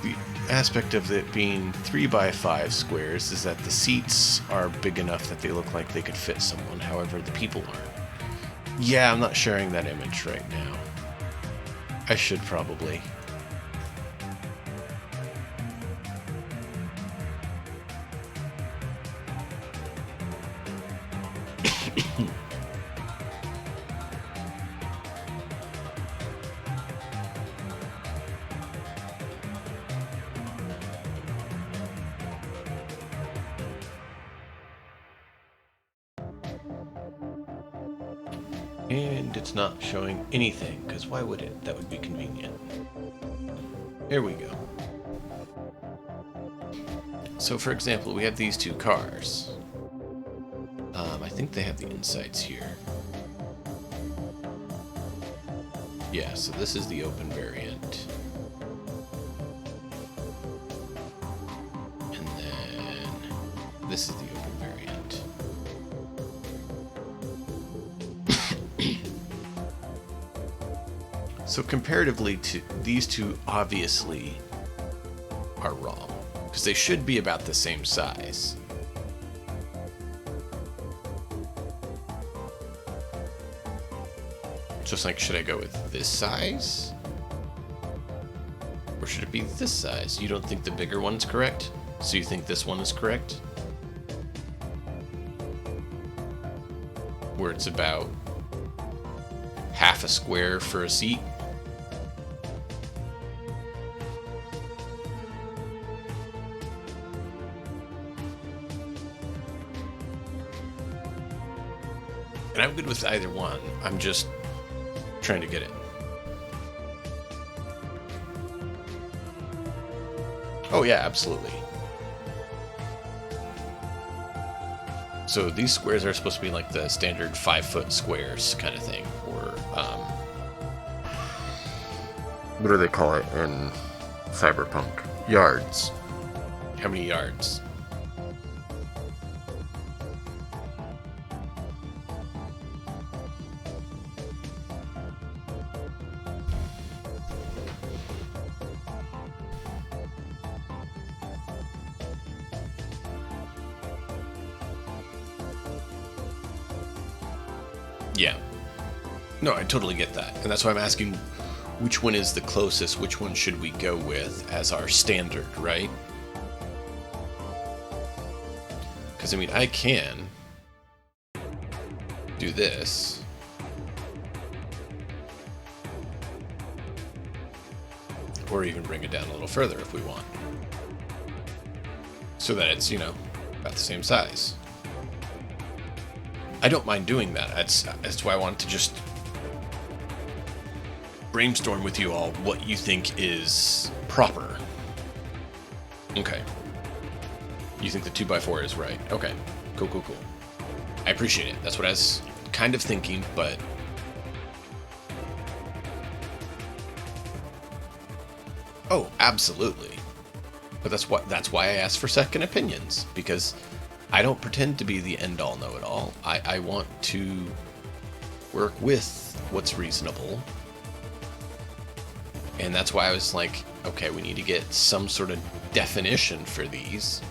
The aspect of it being 3 by 5 squares is that the seats are big enough that they look like they could fit someone, however the people aren't. Yeah, I'm not sharing that image right now. I should probably. And it's not showing anything, because why would it? That would be convenient. Here we go. So for example, we have these two cars. I think they have the insides here. Yeah, so this is the open variant. And then this is the open variant. So comparatively to these two, obviously are wrong, because they should be about the same size. Just like, should I go with this size? Or should it be this size? You don't think the bigger one's correct? So you think this one is correct? Where it's about half a square for a seat? And I'm good with either one. I'm just trying to get it. Oh yeah, absolutely. So these squares are supposed to be like the standard 5-foot squares kind of thing, or what do they call it in Cyberpunk? Yards. How many yards? Yeah. No, I totally get that. And that's why I'm asking which one is the closest, which one should we go with as our standard, right? Because, I mean, I can do this. Or even bring it down a little further if we want. So that it's, about the same size. I don't mind doing that. That's why I wanted to just brainstorm with you all what you think is proper. Okay. You think the 2x4 is right. Okay. Cool. I appreciate it. That's what I was kind of thinking, but... Oh, absolutely. But that's why I asked for second opinions, because I don't pretend to be the end-all know-it-all. I want to work with what's reasonable. And that's why I was like, okay, we need to get some sort of definition for these.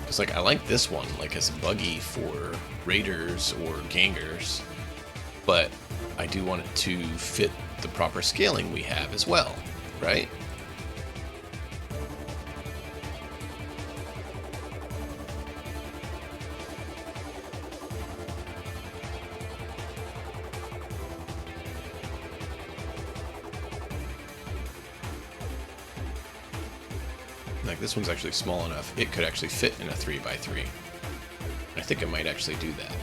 Because, I like this one, as a buggy for raiders or gangers. But I do want it to fit the proper scaling we have as well, right? This one's actually small enough, it could actually fit in a 3x3. I think it might actually do that.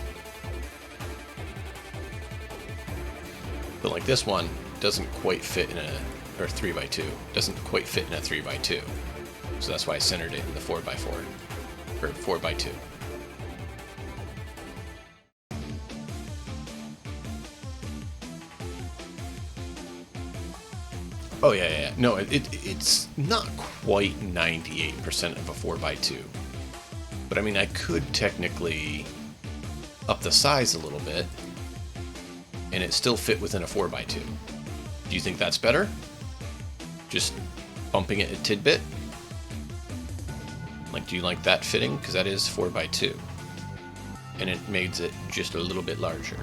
But this one doesn't quite fit in or 3x2, doesn't quite fit in a 3x2. So that's why I centered it in the 4x4, or 4x2. Oh, yeah. No, it's not quite 98% of a 4x2. But, I mean, I could technically up the size a little bit, and it still fit within a 4x2. Do you think that's better? Just bumping it a tidbit? Do you like that fitting? Because that is 4x2. And it makes it just a little bit larger.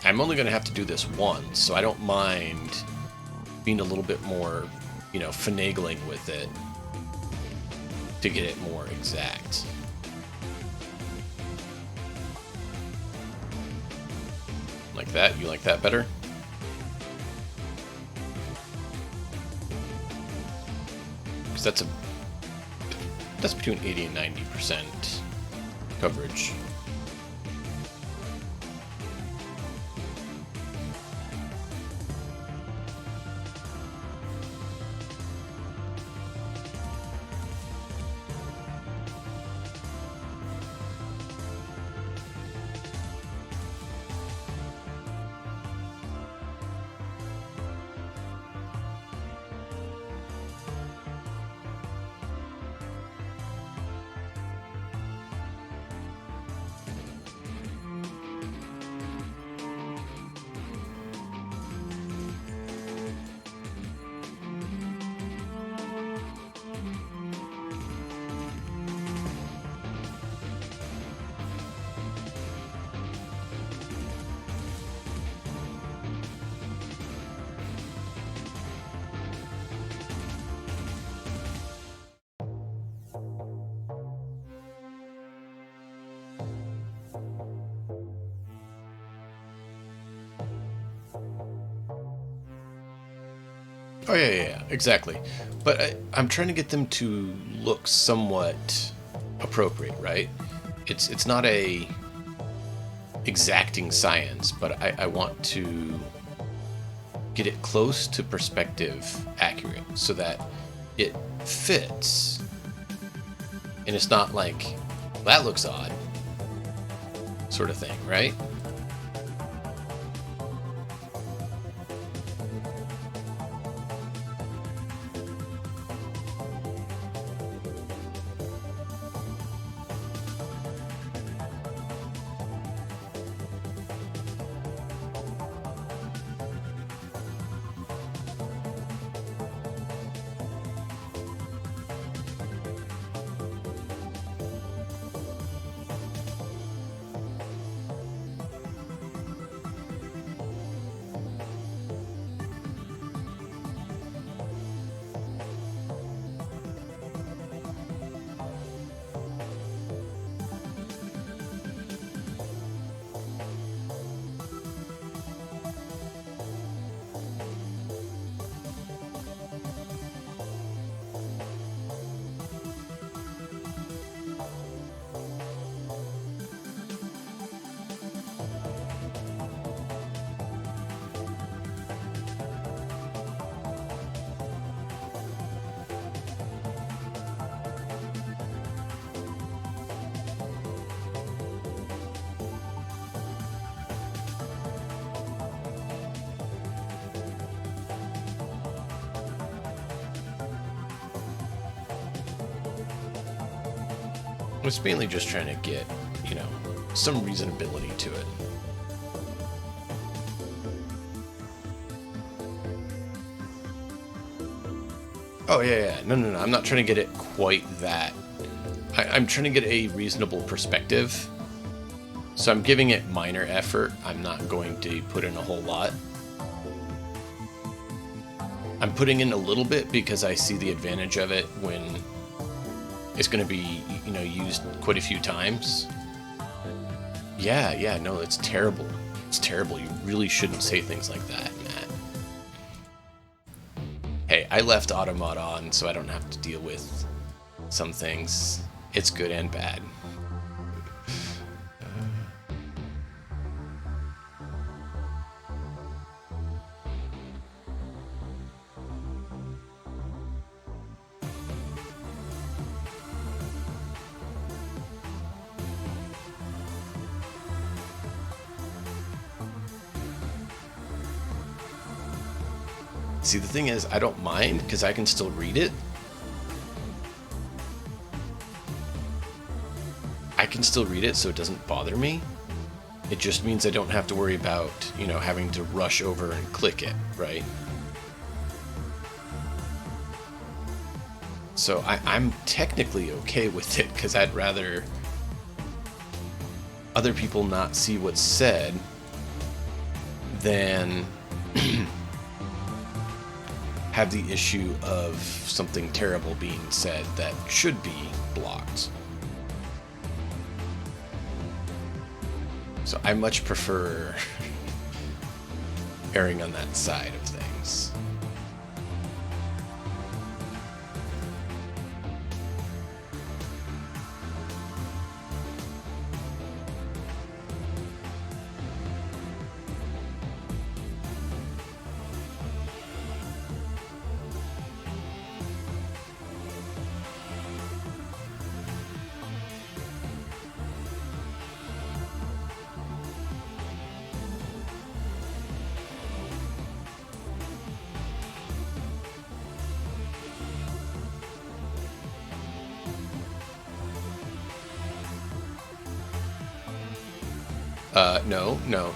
I'm only going to have to do this once, so I don't mind being a little bit more, finagling with it to get it more exact. Like that? You like that better? Because that's between 80 and 90% coverage. Oh yeah, exactly. But I'm trying to get them to look somewhat appropriate, right? It's not a exacting science, but I want to get it close to perspective accurate so that it fits, and it's not like that looks odd sort of thing, right? I was mainly just trying to get, some reasonability to it. Oh yeah. No. I'm not trying to get it quite that. I'm trying to get a reasonable perspective. So I'm giving it minor effort. I'm not going to put in a whole lot. I'm putting in a little bit because I see the advantage of it when it's going to be, used quite a few times. Yeah, no, it's terrible. It's terrible. You really shouldn't say things like that, Matt. Hey, I left Automata on so I don't have to deal with some things. It's good and bad. See, the thing is, I don't mind because I can still read it. I can still read it, so it doesn't bother me. It just means I don't have to worry about, having to rush over and click it, right? So I'm technically okay with it because I'd rather other people not see what's said than have the issue of something terrible being said that should be blocked. So I much prefer erring on that side of things.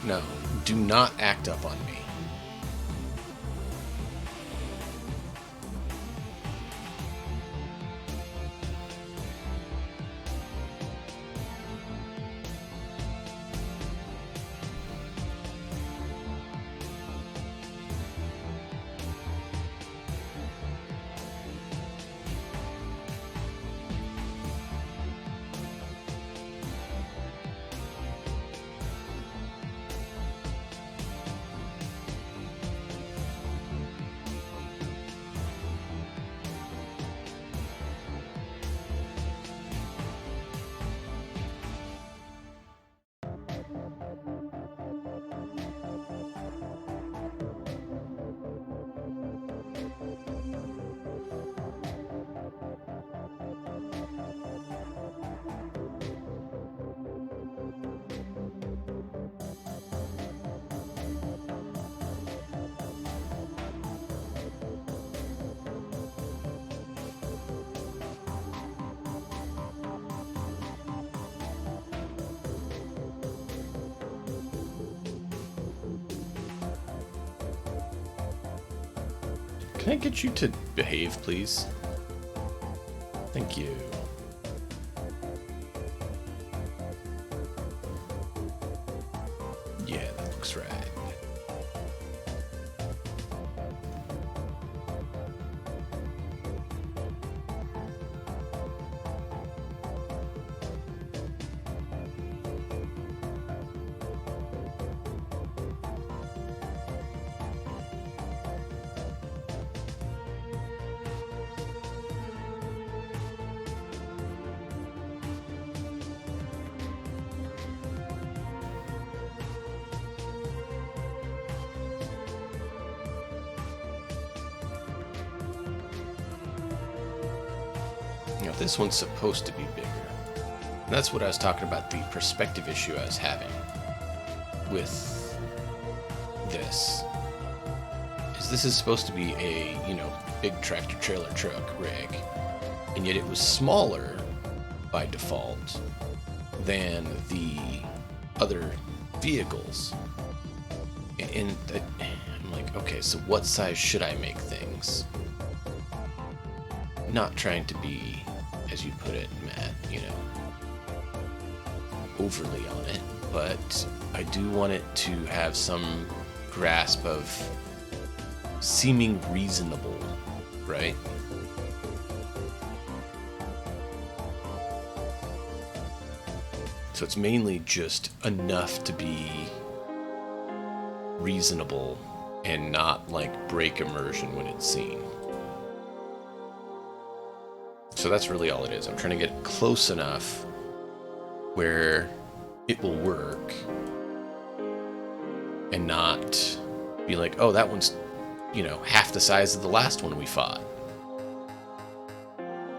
No. Do not act up on me. Can I get you to behave, please? Thank you. Yeah, that looks right. Now, this one's supposed to be bigger. And that's what I was talking about, the perspective issue I was having with this. This is supposed to be a, big tractor trailer truck rig. And yet it was smaller by default than the other vehicles. And I'm like, okay, so what size should I make things? Not trying to be, as you put it, Matt, overly on it, but I do want it to have some grasp of seeming reasonable, right? So it's mainly just enough to be reasonable and not like break immersion when it's seen. So that's really all it is. I'm trying to get close enough where it will work and not be like, oh, that one's, half the size of the last one we fought.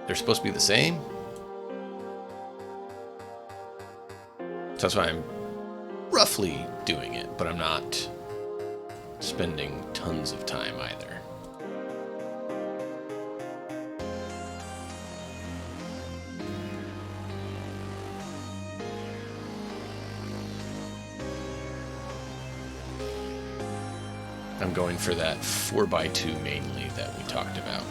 They're supposed to be the same. So that's why I'm roughly doing it, but I'm not spending tons of time either. I'm going for that 4x2 mainly that we talked about.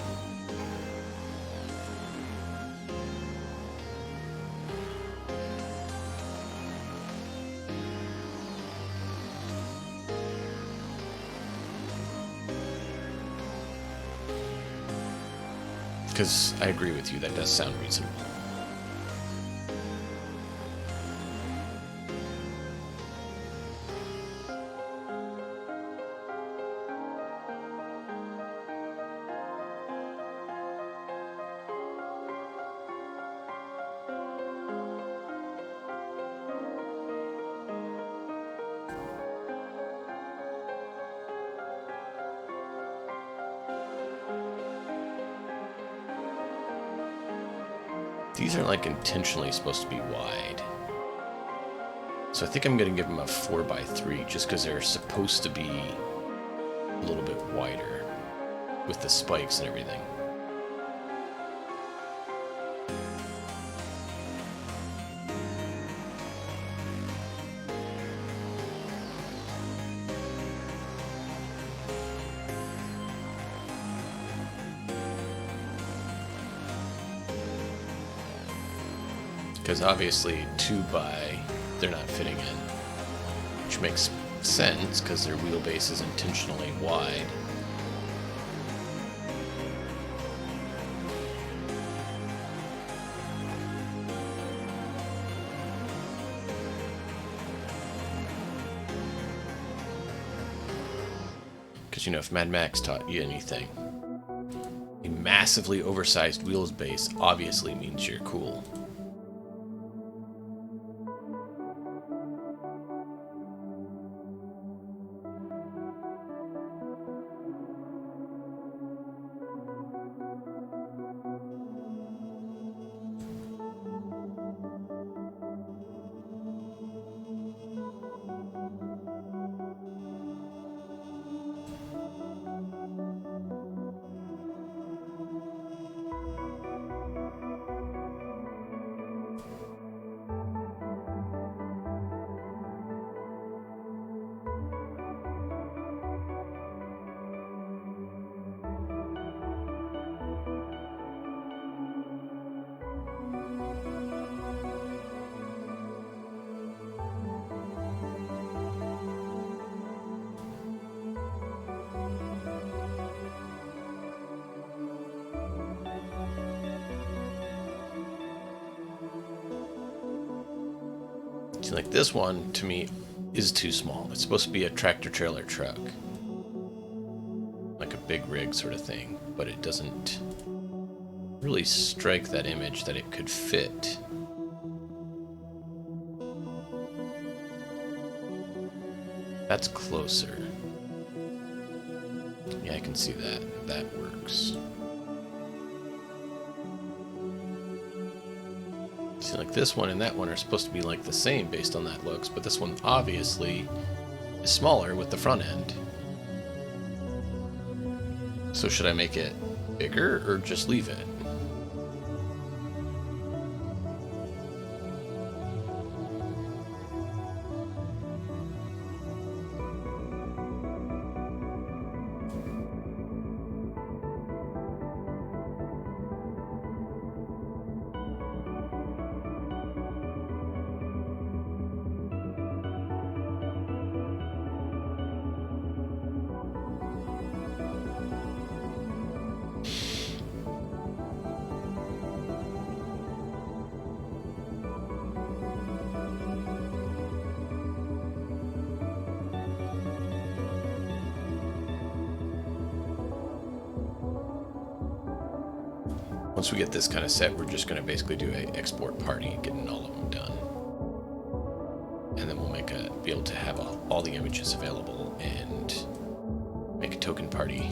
Because I agree with you, that does sound reasonable. These are like intentionally supposed to be wide. So I think I'm going to give them a 4x3 just because they're supposed to be a little bit wider with the spikes and everything. Because obviously 2x, they're not fitting in. Which makes sense because their wheelbase is intentionally wide. Because, if Mad Max taught you anything, a massively oversized wheelbase obviously means you're cool. So like this one, to me, is too small. It's supposed to be a tractor-trailer truck. Like a big rig sort of thing. But it doesn't really strike that image that it could fit. That's closer. Yeah, I can see that. That works. See, like this one and that one are supposed to be like the same based on that looks, but this one obviously is smaller with the front end. So should I make it bigger or just leave it? Once we get this kind of set, we're just going to basically do a export party, getting all of them done. And then we'll be able to have all the images available and make a token party.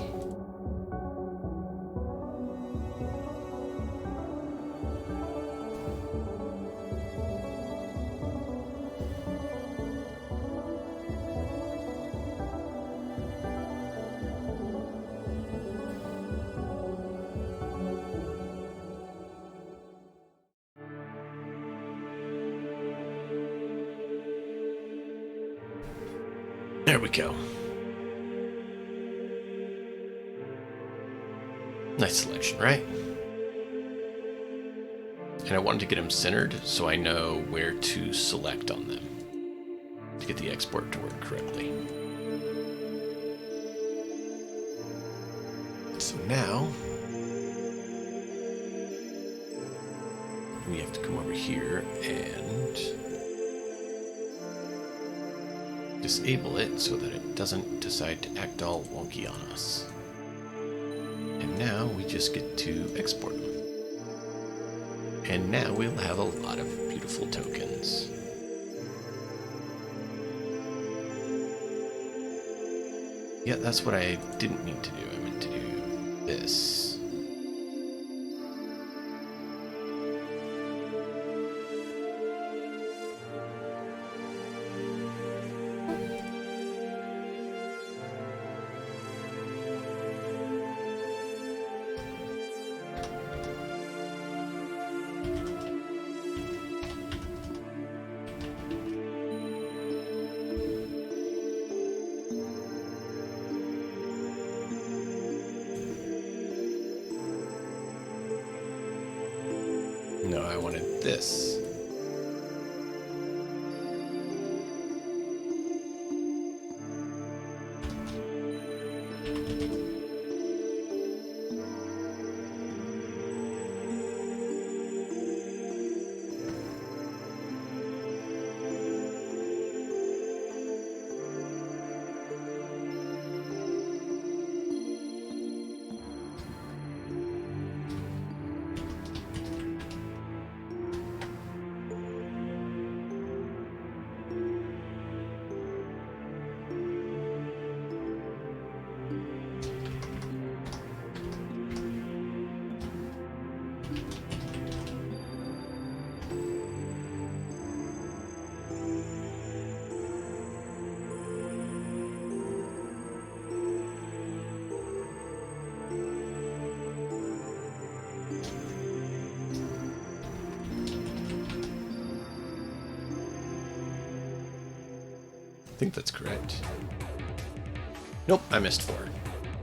There we go. Nice selection, right? And I wanted to get them centered so I know where to select on them to get the export to work correctly. So now we have to come over here and disable it so that it doesn't decide to act all wonky on us. And now we just get to export them. And now we'll have a lot of beautiful tokens. Yeah, that's what I didn't mean to do. I meant to do this. No, I wanted this. I think that's correct. Nope, I missed 4.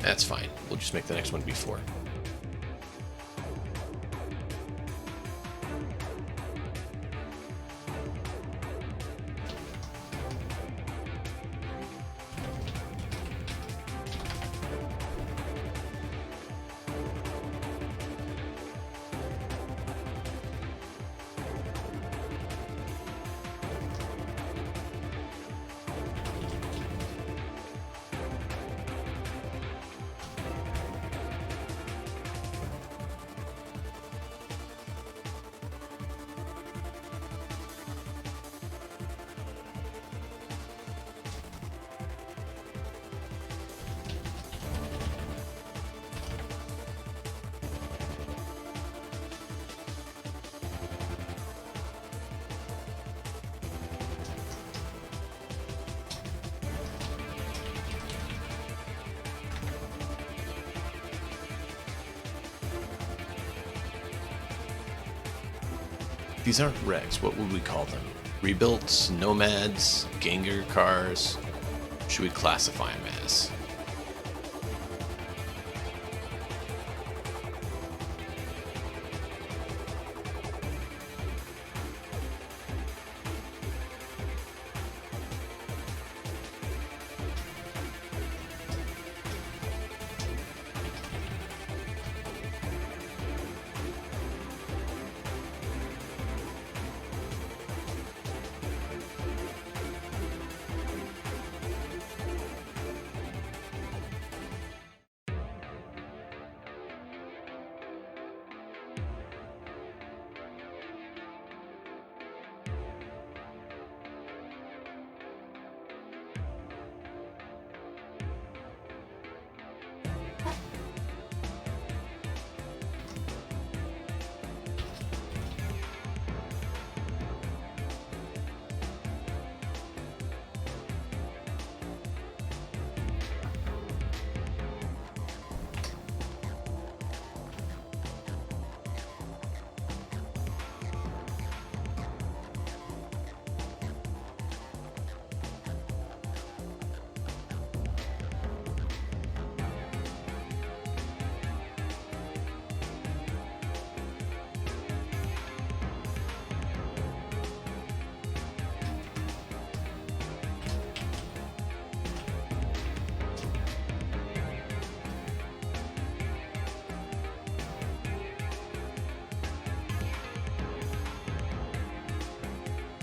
That's fine. We'll just make the next one be 4. These aren't wrecks. What would we call them? Rebuilts, nomads, Gengar cars? What should we classify them as?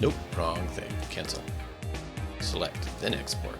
Nope, wrong thing. Cancel. Select, then export.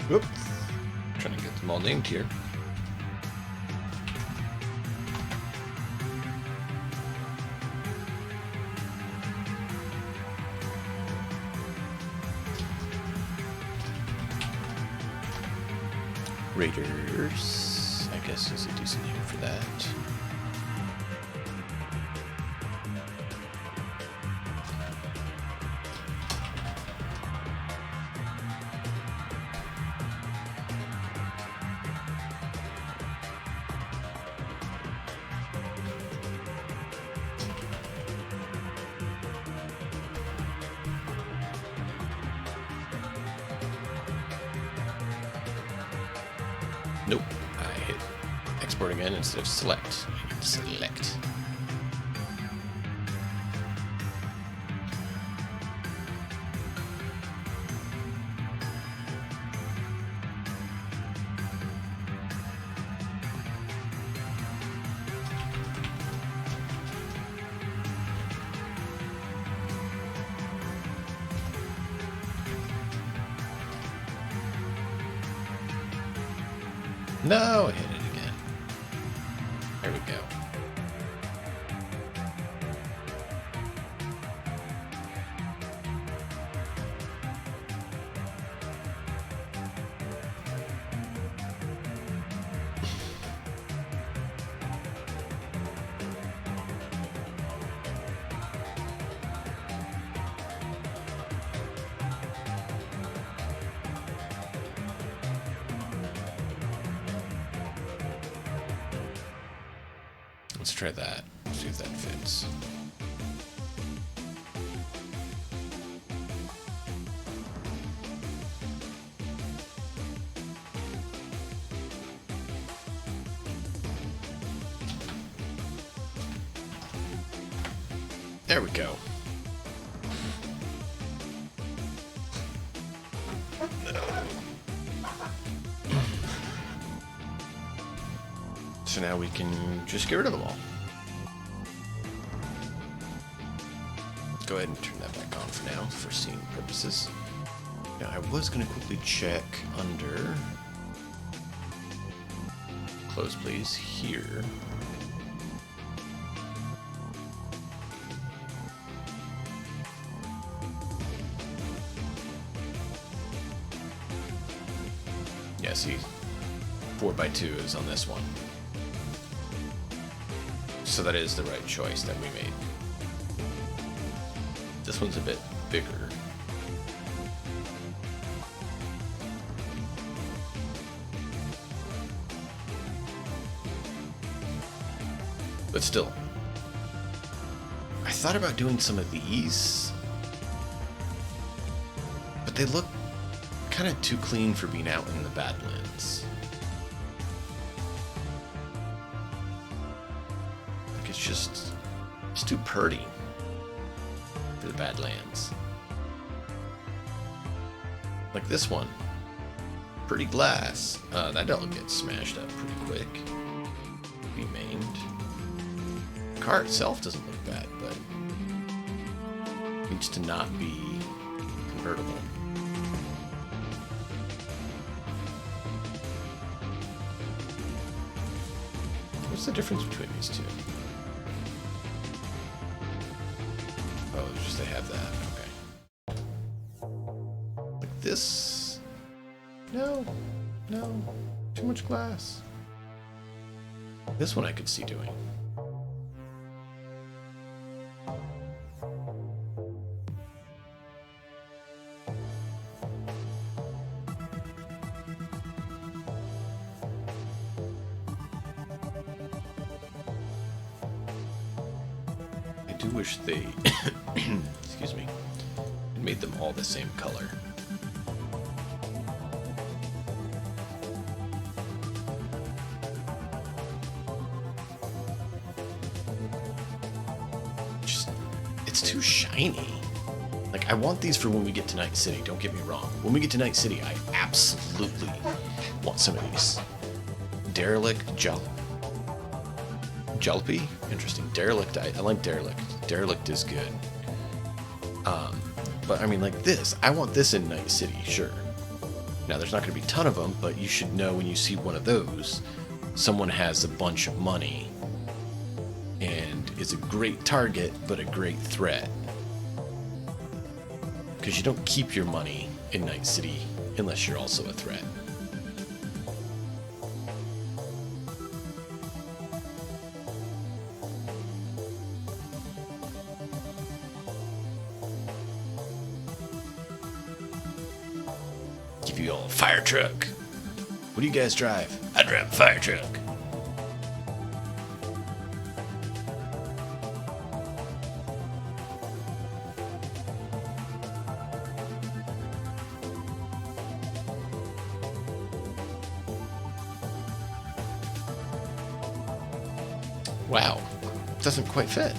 Whoops. Trying to get them all named here. Raiders, I guess, is a decent name for that. Nope, I hit export again instead of select. I need to select. No, I hit it again. There we go. Let's try that. See if that fits. There we go. So now we can just get rid of them all. Go ahead and turn that back on for now, for scene purposes. Now I was going to quickly check under, close please, here. Yeah, see, 4x2 is on this one. So that is the right choice that we made. This one's a bit bigger. But still, I thought about doing some of these, but they look kind of too clean for being out in the Badlands. Like it's too purty for the Badlands. Like this one, pretty glass. That'll get smashed up pretty quick. Be mained. The car itself doesn't look bad, but needs to not be convertible. What's the difference between these two? Oh, it's just they have that. Okay. Like this? No. No. Too much glass. This one I could see doing. I do wish they, excuse me, made them all the same color. Just, it's too shiny. Like, I want these for when we get to Night City, don't get me wrong. When we get to Night City, I absolutely want some of these. Derelict, Jalopy? Interesting. Derelict, I like Derelict. Derelict is good. But I mean, like this, I want this in Night City, sure. Now, there's not going to be a ton of them, but you should know when you see one of those, someone has a bunch of money and is a great target, but a great threat. Because you don't keep your money in Night City unless you're also a threat. Give you all a fire truck. What do you guys drive? I drive a fire truck. Wow, doesn't quite fit.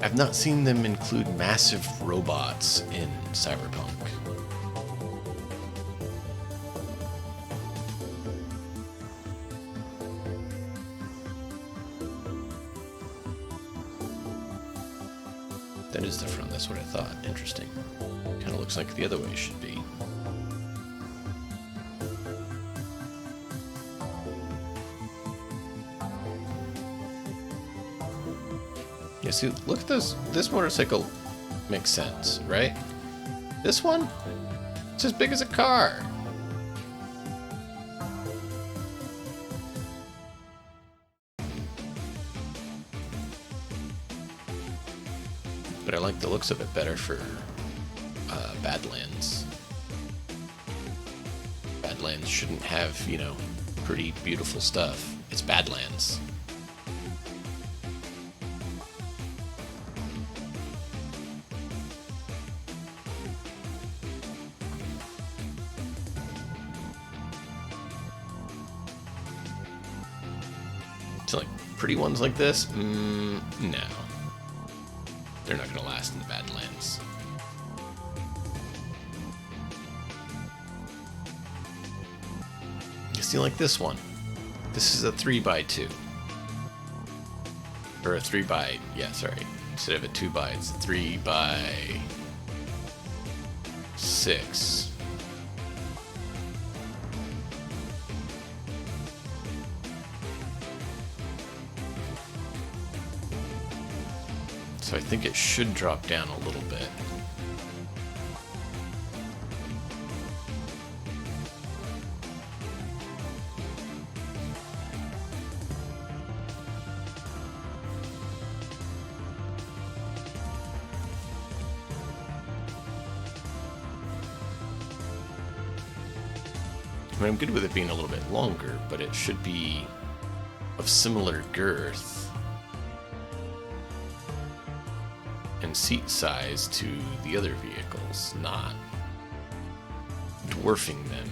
I've not seen them include massive robots in Cyberpunk. That is the front, that's what I thought. Interesting. Kind of looks like the other way it should be. see, look at this. This motorcycle makes sense, right? This one? It's as big as a car. But I like the looks of it better for Badlands. Badlands shouldn't have, you know, pretty beautiful stuff. It's Badlands. So like pretty ones like this? No. They're not gonna last in the Badlands. You see, like this one. This is a 3x2. Or a 3x, yeah, sorry. Instead of a 2x, it's a 3x6. So I think it should drop down a little bit. I mean, I'm good with it being a little bit longer, but it should be of similar girth and seat size to the other vehicles, not dwarfing them.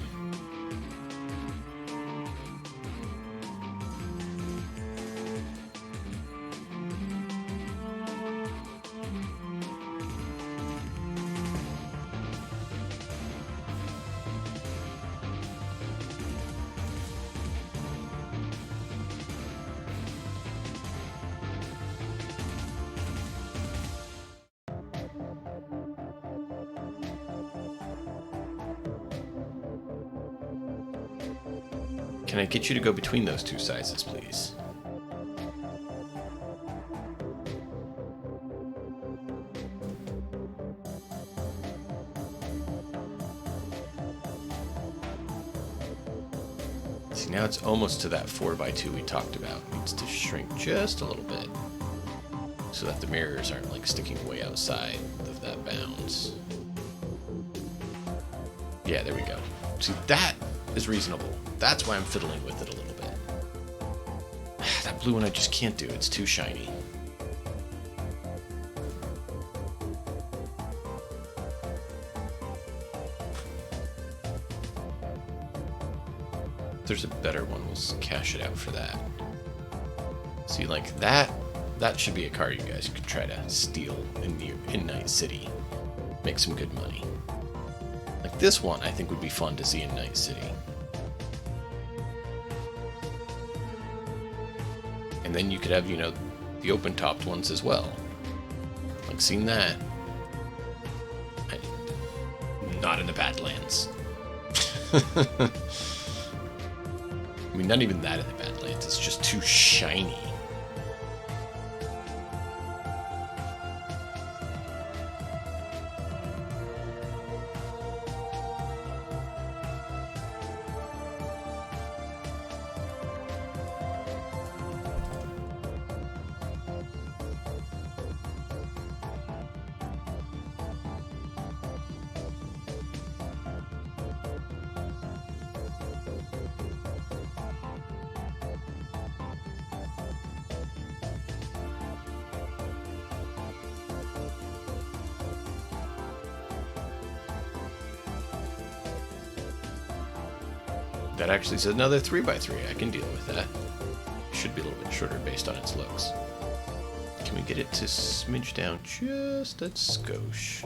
Can I get you to go between those two sizes, please? See, now it's almost to that 4x2 we talked about. It needs to shrink just a little bit so that the mirrors aren't like sticking way outside of that bounds. Yeah, there we go. See, that is reasonable. That's why I'm fiddling with it a little bit. That blue one I just can't do. It's too shiny. If there's a better one, we'll cash it out for that. See, like that should be a car you guys could try to steal in Night City. Make some good money. Like this one, I think would be fun to see in Night City. And then you could have, you know, the open-topped ones as well. Like, seeing that. Not in the Badlands. I mean, not even that in the Badlands. It's just too shiny. That actually says another 3x3. I can deal with that. Should be a little bit shorter based on its looks. Can we get it to smidge down just a skosh?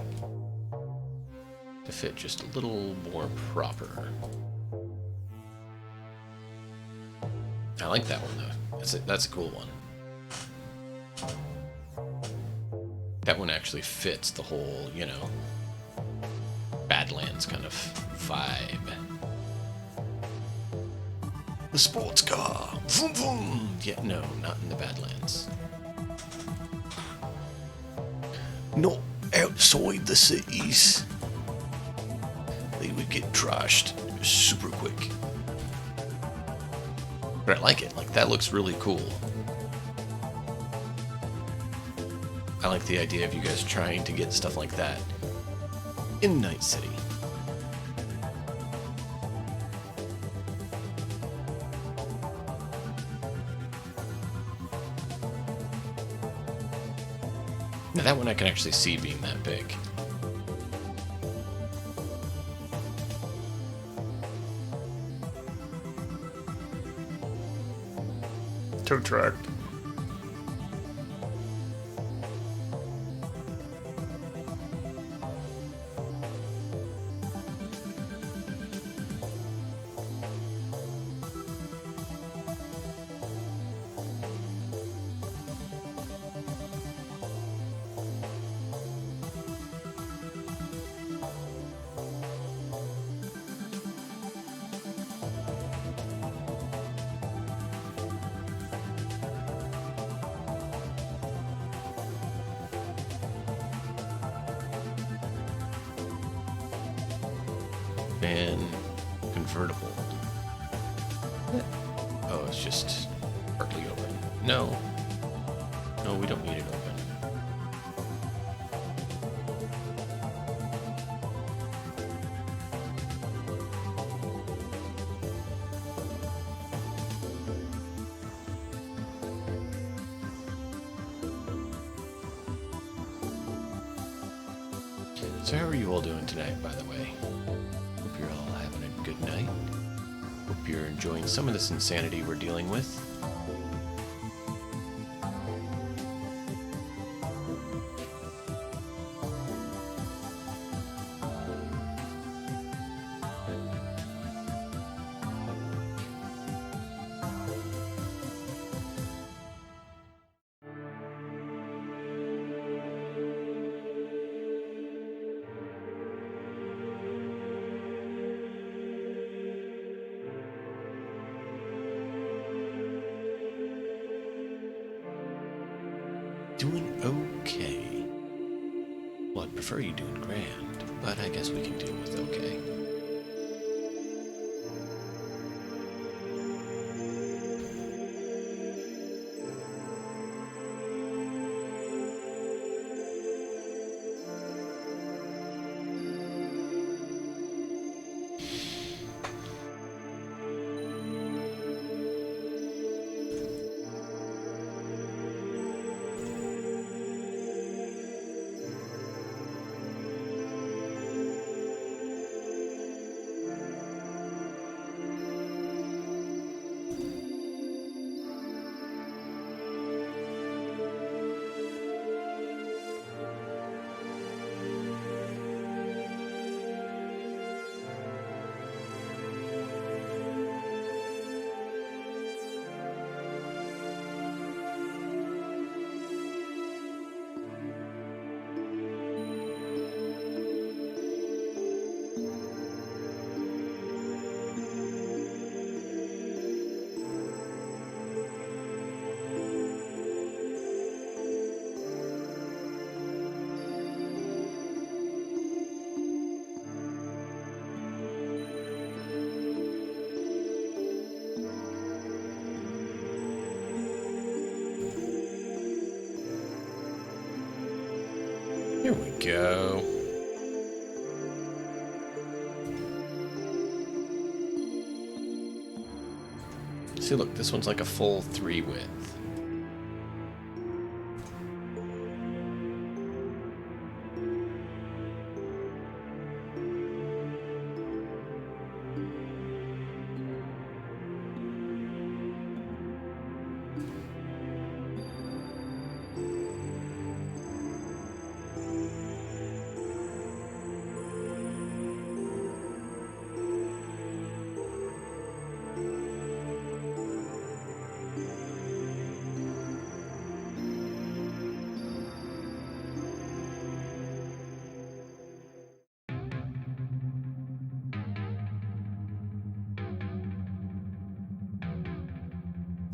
To fit just a little more proper. I like that one though. That's a cool one. That one actually fits the whole, you know, Badlands kind of vibe. The sports car. Vroom, vroom. Yeah, no, not in the Badlands. not outside the cities. They would get trashed super quick. But I like it. Like, that looks really cool. I like the idea of you guys trying to get stuff like that in Night City. Now that one I can actually see being that big. Tow truck. And convertible. Oh, it's just partly open. No. No, we don't need it open. So how are you all doing tonight, by the way? Hope you're all having a good night. Hope you're enjoying some of this insanity we're dealing with. Doing okay. Well, I'd prefer you doing grand, but I guess we can deal with okay. Here we go. See, look, this one's like a full 3 width.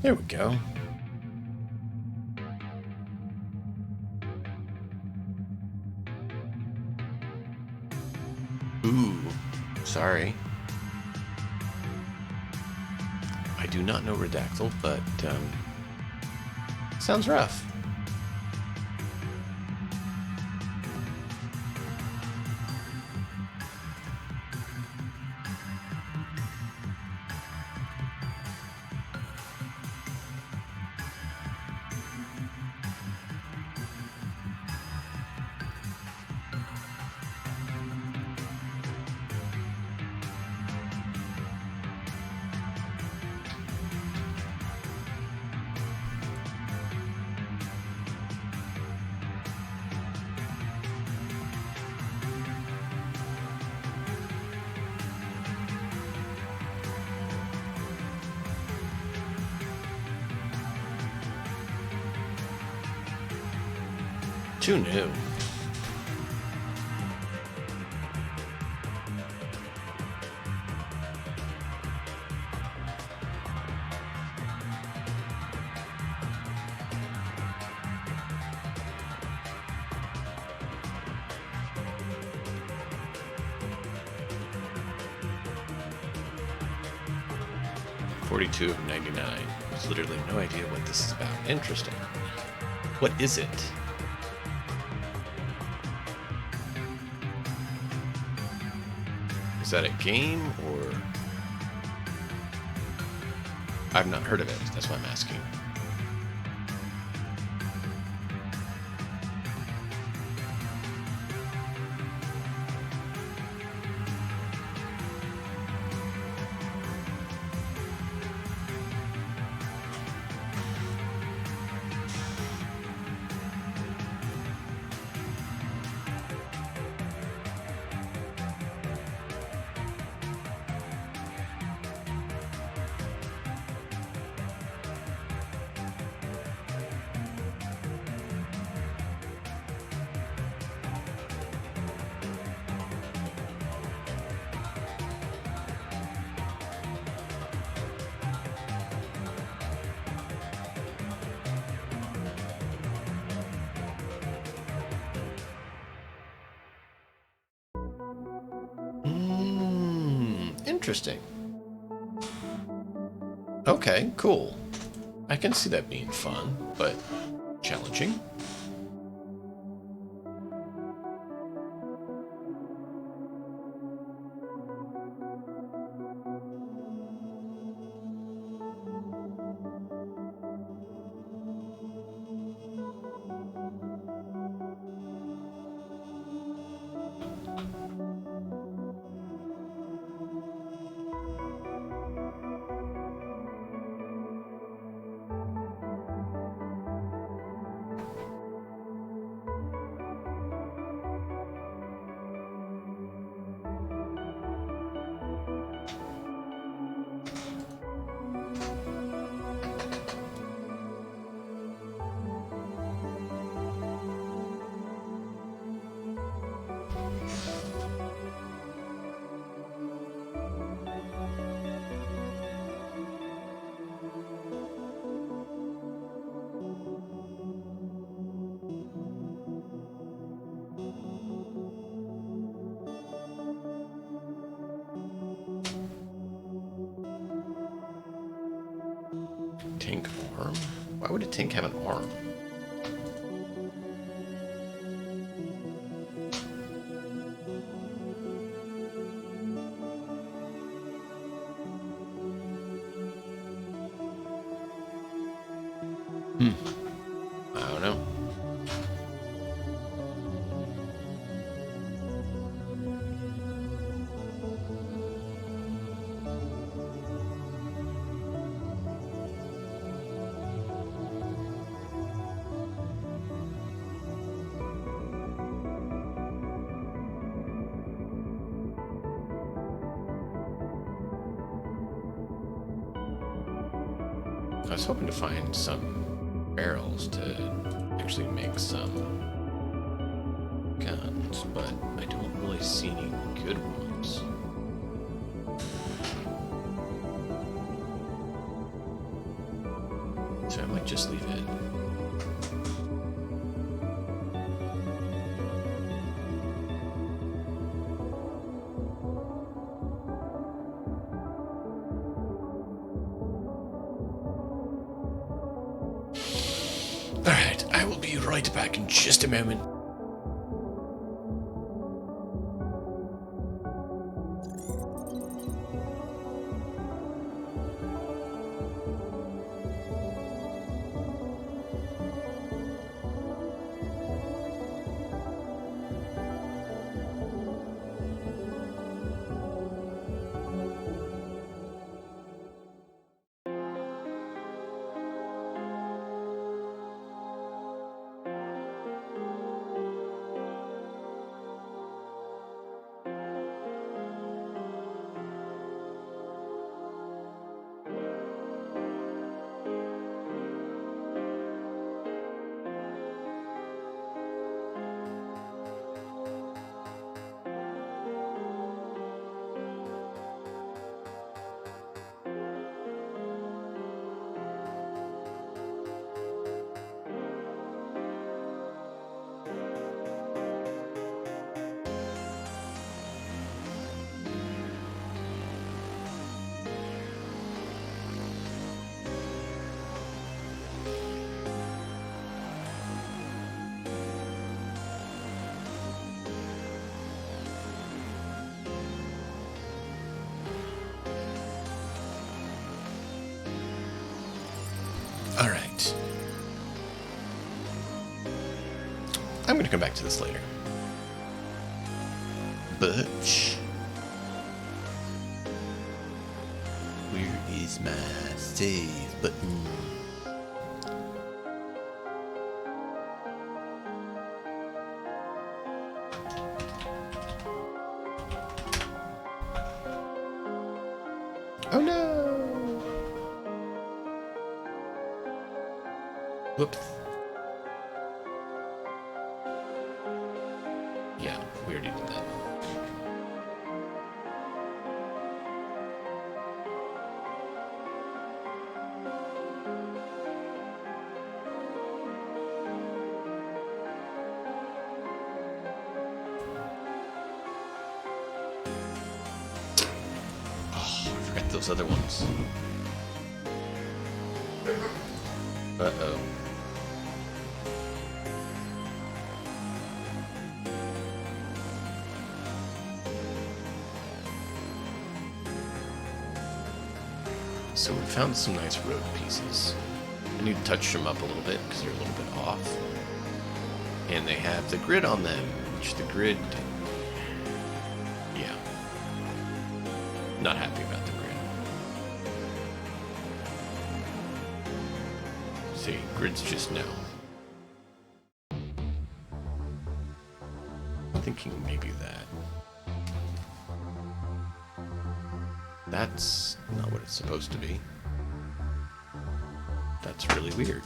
There we go. sorry. I do not know Redactyl, but sounds rough. Too new. $42 of 99. There's literally no idea what this is about. Interesting. What is it? Is that a game, or... I've not heard of it, that's why I'm asking. Interesting. Okay, cool. I can see that being fun, but challenging. Tank arm? Why would a tank have an arm? I don't know. I was hoping to find some barrels to actually make some guns, but I don't really see any good ones. So I might just leave it. right back in just a moment. All right. I'm going to come back to this later. Butch. Where is my save button? Oh no! Whoops. Yeah, we already did that. Oh, I forgot those other ones. Uh-oh. So we found some nice road pieces. I need to touch them up a little bit because they're a little bit off. And they have the grid on them, which the grid... Yeah. Not happy about the grid. See, grid's just no. I'm thinking maybe that. That's not what it's supposed to be. That's really weird.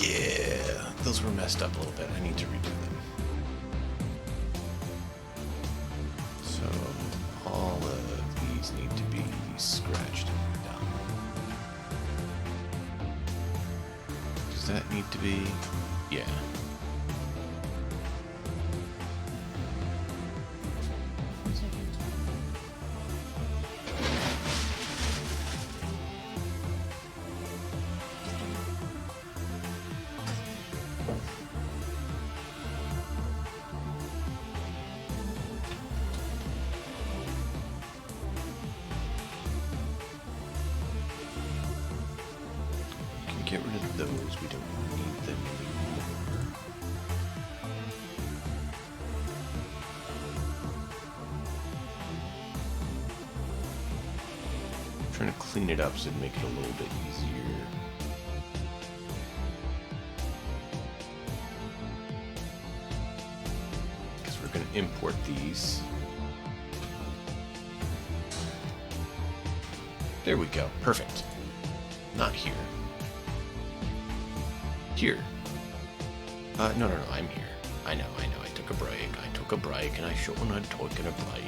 Yeah, those were messed up a little bit. I need to redo them. So all of these need to be scratched and done. Does that need to be? Yeah. Get rid of those, we don't need them anymore. trying to clean it up so it'd make it a little bit easier. Because we're going to import these. There we go. Perfect. Not here. Here. No, I'm here. I know. I took a break. And I showed when I'm taking a break.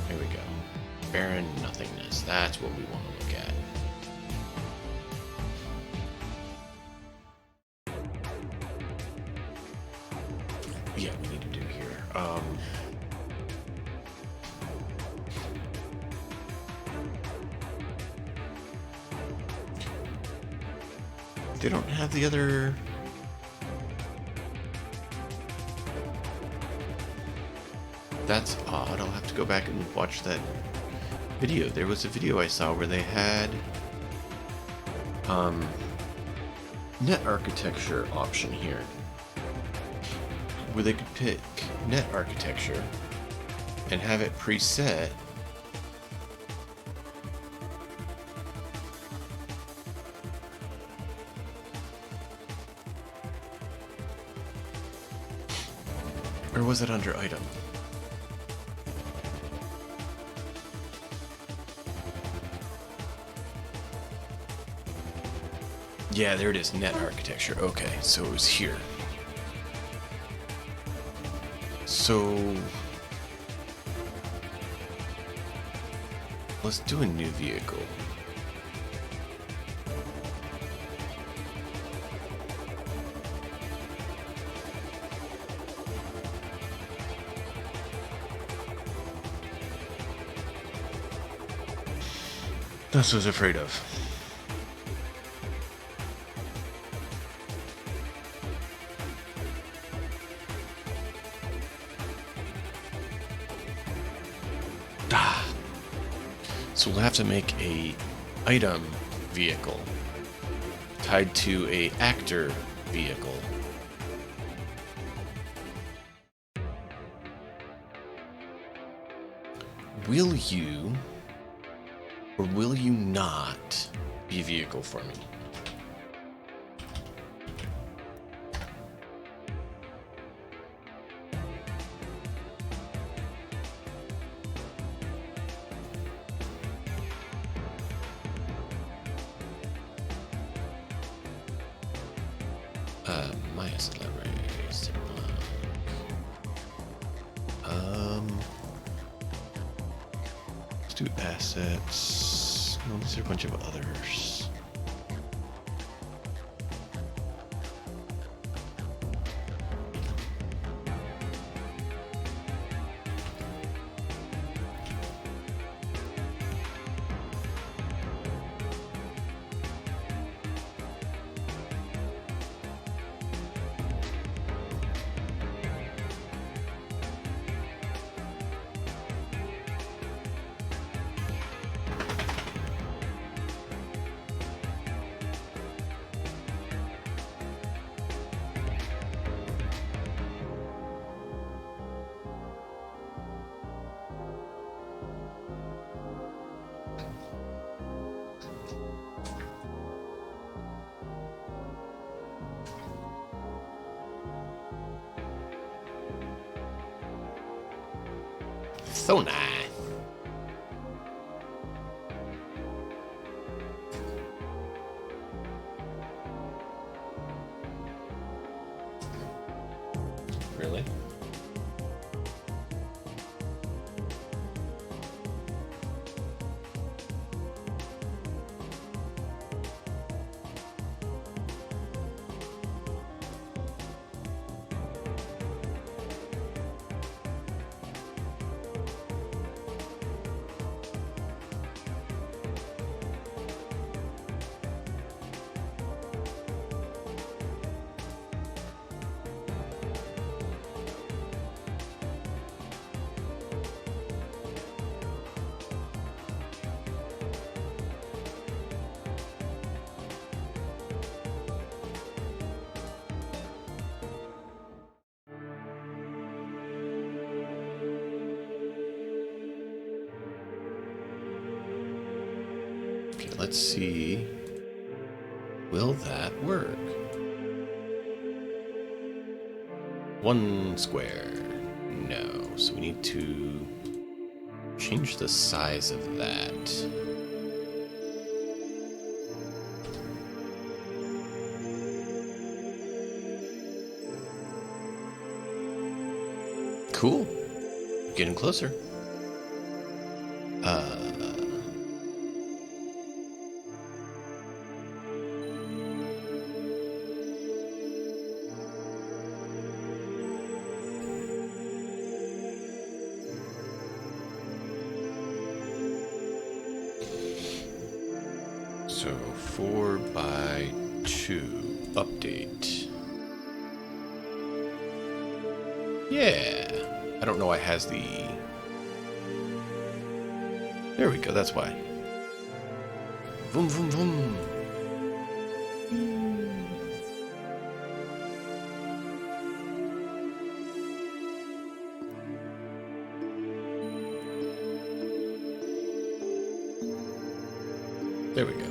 Here we go. Barren nothingness. That's what we want to look at. Yeah, we need to do here. They don't have the other... That's odd. I'll have to go back and watch that video. There was a video I saw where they had net architecture option here, where they could pick net architecture and have it preset. Or was it under item? Yeah, there it is, net architecture. Okay, so it was here. So let's do a new vehicle. That's what I was afraid of. So we'll have to make a item vehicle tied to a actor vehicle. Will you or will you not be a vehicle for me? My asset library. Let's do assets. No, these are a bunch of others. So nice. Really? let's see. Will that work? 1 square. No. So we need to change the size of that. Cool. Getting closer. So 4 by 2 update. Yeah. I don't know why it has the... There we go, that's why. Vroom, vroom, vroom. There we go.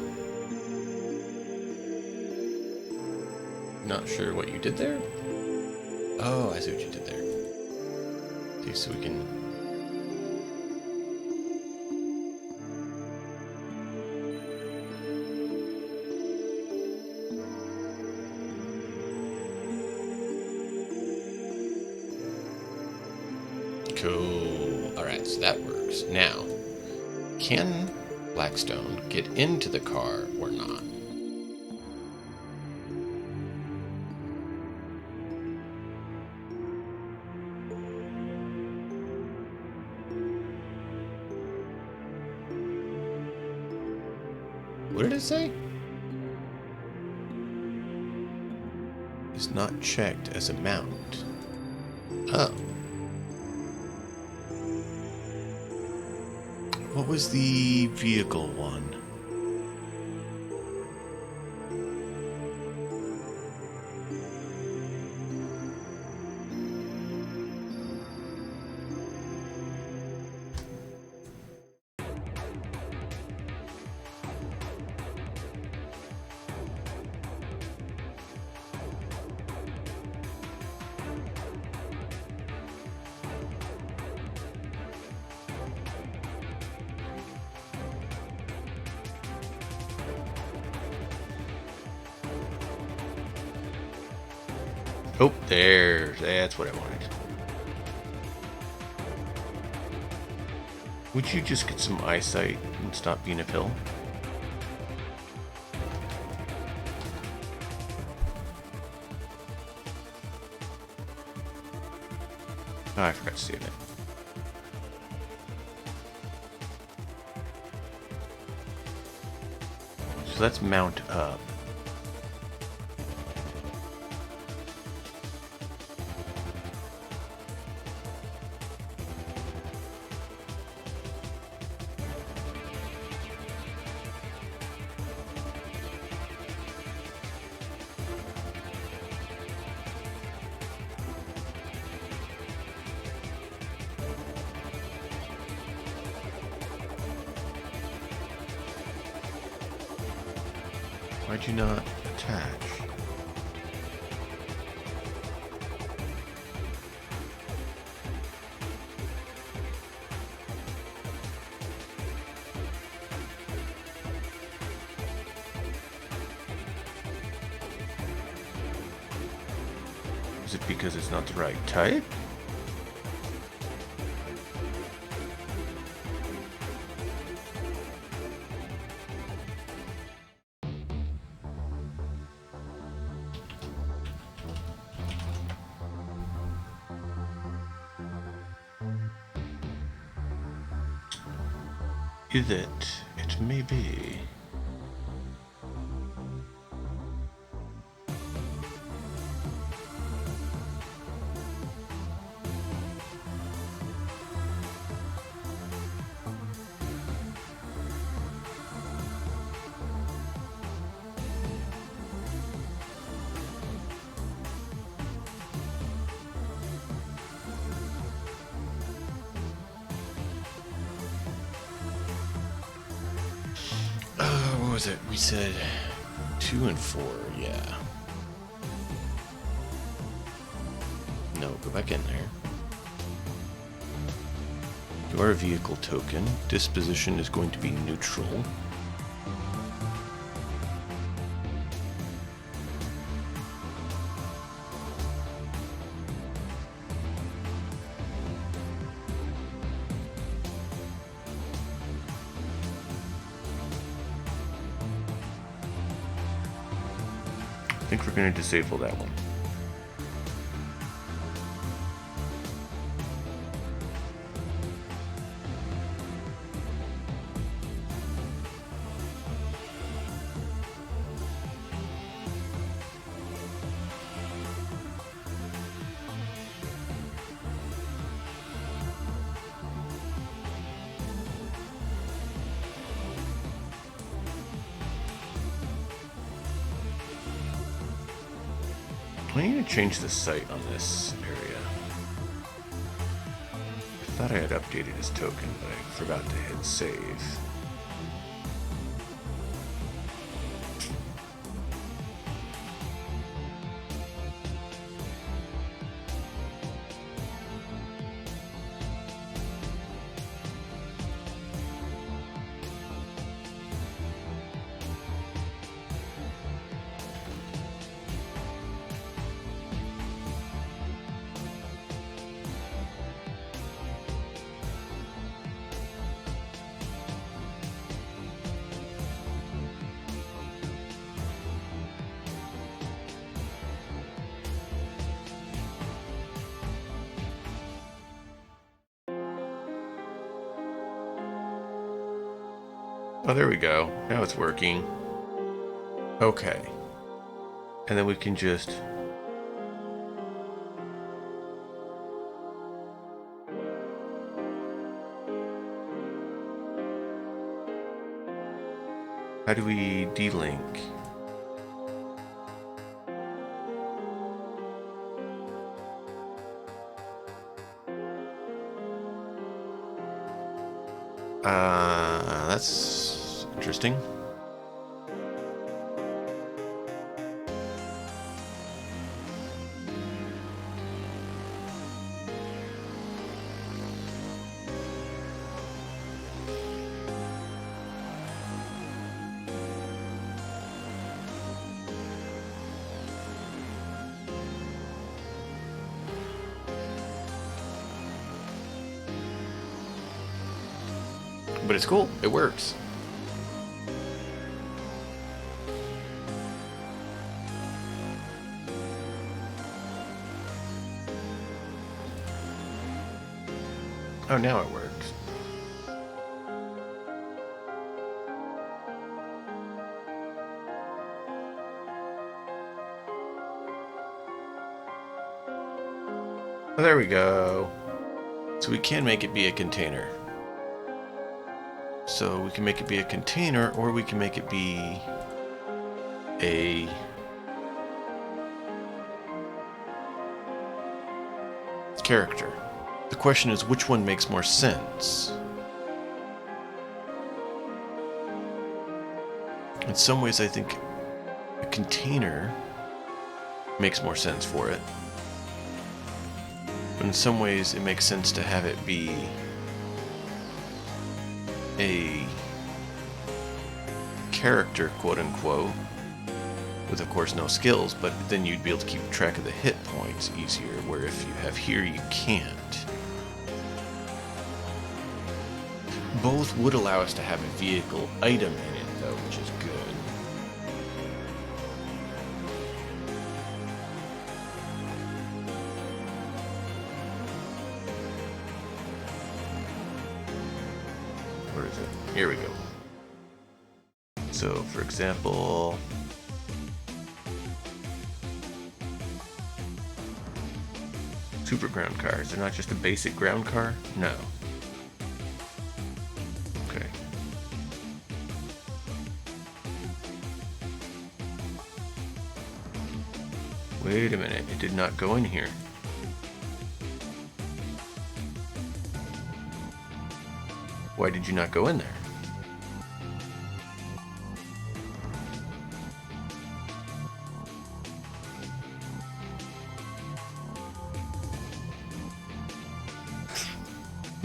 Not sure what you did there? Oh, I see what you did there. See, so we can... Cool. Alright, so that works. Now, can Blackstone get into the car or not? What did it say? It's not checked as a mount. Oh. What was the vehicle one? Oh, that's what I wanted. Would you just get some eyesight and stop being a pill? Oh, I forgot to save it. So let's mount up. Why'd you not attach? Is it because it's not the right type? Is it? It may be. was it? We said 2 and 4, yeah. No, go back in there. You are a vehicle token. Disposition is going to be neutral. I think we're going to disable that one. I need to change the site on this area. I thought I had updated his token, but I forgot to hit save. Oh, there we go. Now it's working. Okay. And then we can just... How do we delink? That's interesting. But it's cool. It works. Oh, now it works. Oh, there we go. So we can make it be a container. So we can make it be a container, or we can make it be a character. The question is, which one makes more sense? In some ways, I think a container makes more sense for it. But in some ways, it makes sense to have it be a character, quote unquote, with of course no skills, but then you'd be able to keep track of the hit points easier, where if you have here, you can't. Both would allow us to have a vehicle item in it, though, which is good. Where is it? Here we go. So, for example, super ground cars. They're not just a basic ground car? No. Okay. Wait a minute, it did not go in here. Why did you not go in there?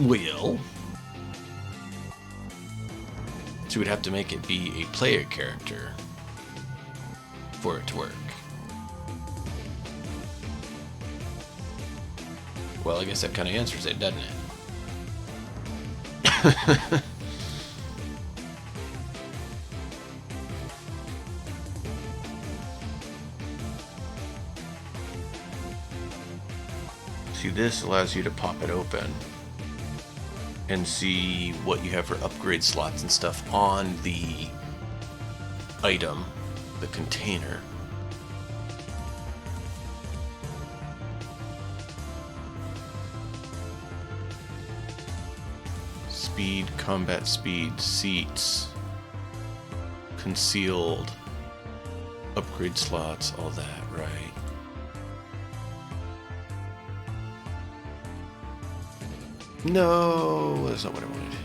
Well, so we'd have to make it be a player character for it to work. Well, I guess that kind of answers it, doesn't it? See, this allows you to pop it open and see what you have for upgrade slots and stuff on the item, the container. Speed, combat speed, seats, concealed, upgrade slots, all that, right? No, that's not what I wanted.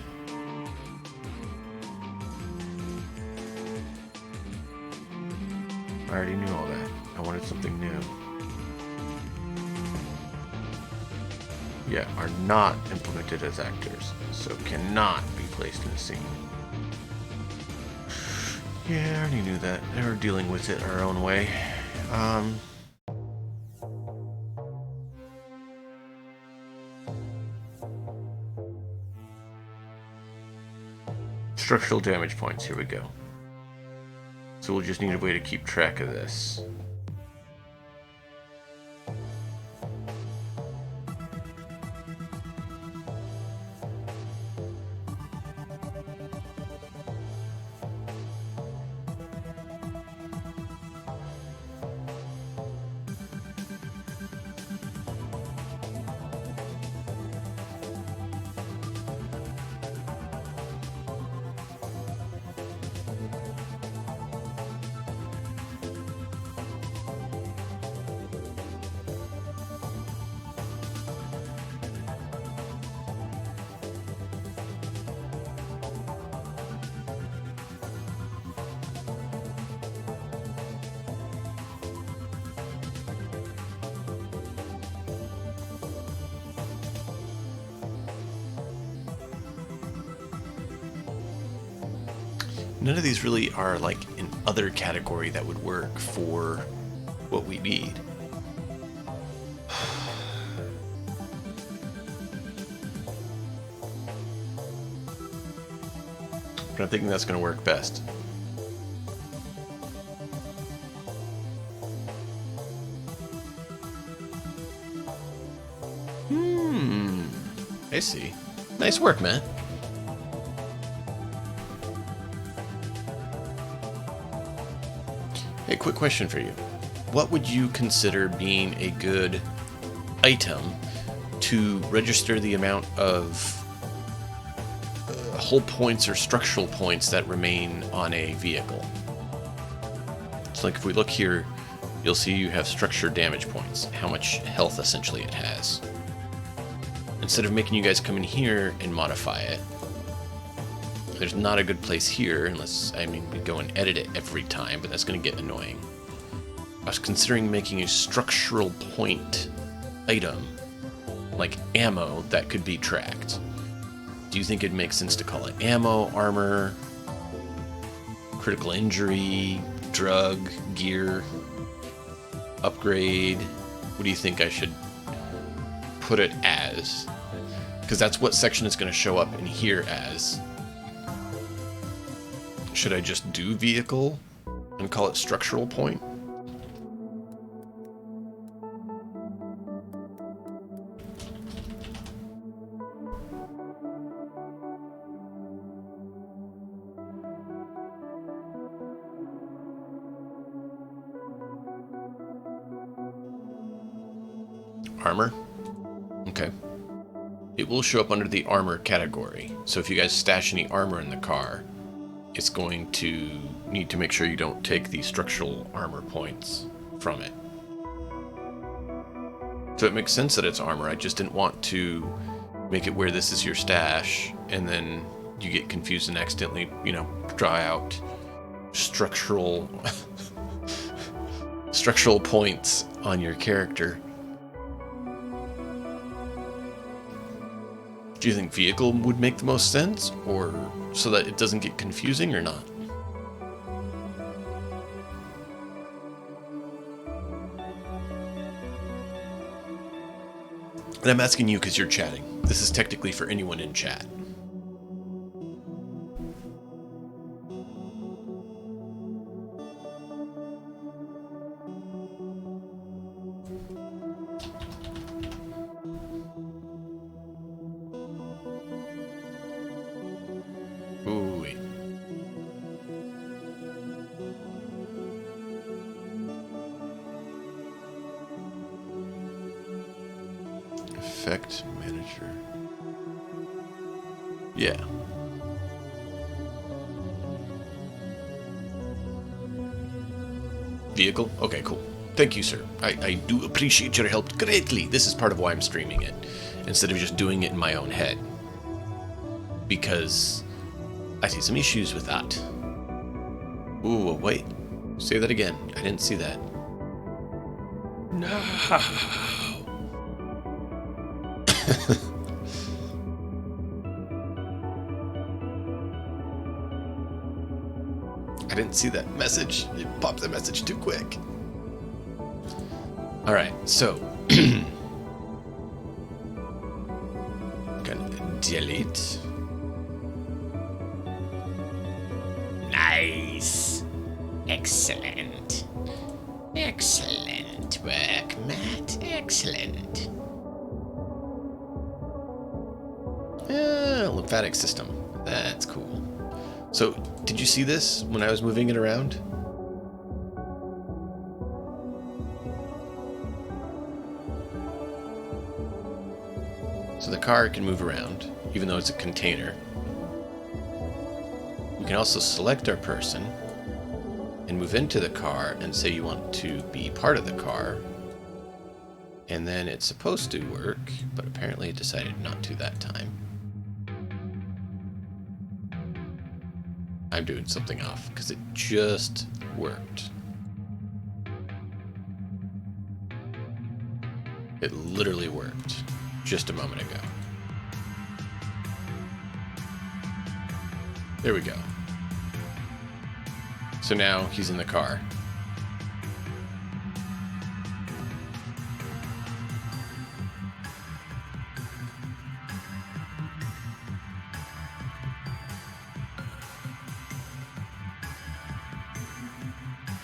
I already knew all that. I wanted something new. Yeah, are not implemented as actors, so cannot be placed in a scene. Yeah, I already knew that. We're dealing with it our own way. Structural damage points, here we go. So we'll just need a way to keep track of this. None of these really are like an other category that would work for what we need. But I'm thinking that's going to work best. I see. Nice work, man. Hey, quick question for you. What would you consider being a good item to register the amount of hull points or structural points that remain on a vehicle? So like if we look here, you'll see you have structure damage points, how much health essentially it has. Instead of making you guys come in here and modify it, there's not a good place here unless, I mean, we go and edit it every time, but that's going to get annoying. I was considering making a structural point item, like ammo, that could be tracked. Do you think it makes sense to call it ammo, armor, critical injury, drug, gear, upgrade? What do you think I should put it as? Because that's what section it's going to show up in here as. Should I just do vehicle and call it structural point? Armor? Okay. It will show up under the armor category. So if you guys stash any armor in the car, it's going to need to make sure you don't take the structural armor points from it. So it makes sense that it's armor. I just didn't want to make it where this is your stash and then you get confused and accidentally, draw out structural structural points on your character. Do you think vehicle would make the most sense, or so that it doesn't get confusing, or not? And I'm asking you because you're chatting. This is technically for anyone in chat. Ooh, wait. Effect manager. Yeah. Vehicle? Okay, cool. Thank you, sir. I do appreciate your help greatly. This is part of why I'm streaming it, instead of just doing it in my own head. Because I see some issues with that. Ooh, wait. Say that again. I didn't see that. No. I didn't see that message. It popped the message too quick. Alright, so gonna delete. Nice. Excellent. Excellent work, Matt. Excellent. Yeah, lymphatic system. That's cool. So, did you see this when I was moving it around? So the car can move around, even though it's a container. We can also select our person and move into the car and say you want to be part of the car. And then it's supposed to work, but apparently it decided not to that time. I'm doing something off because it just worked. It literally worked just a moment ago. There we go. So now he's in the car.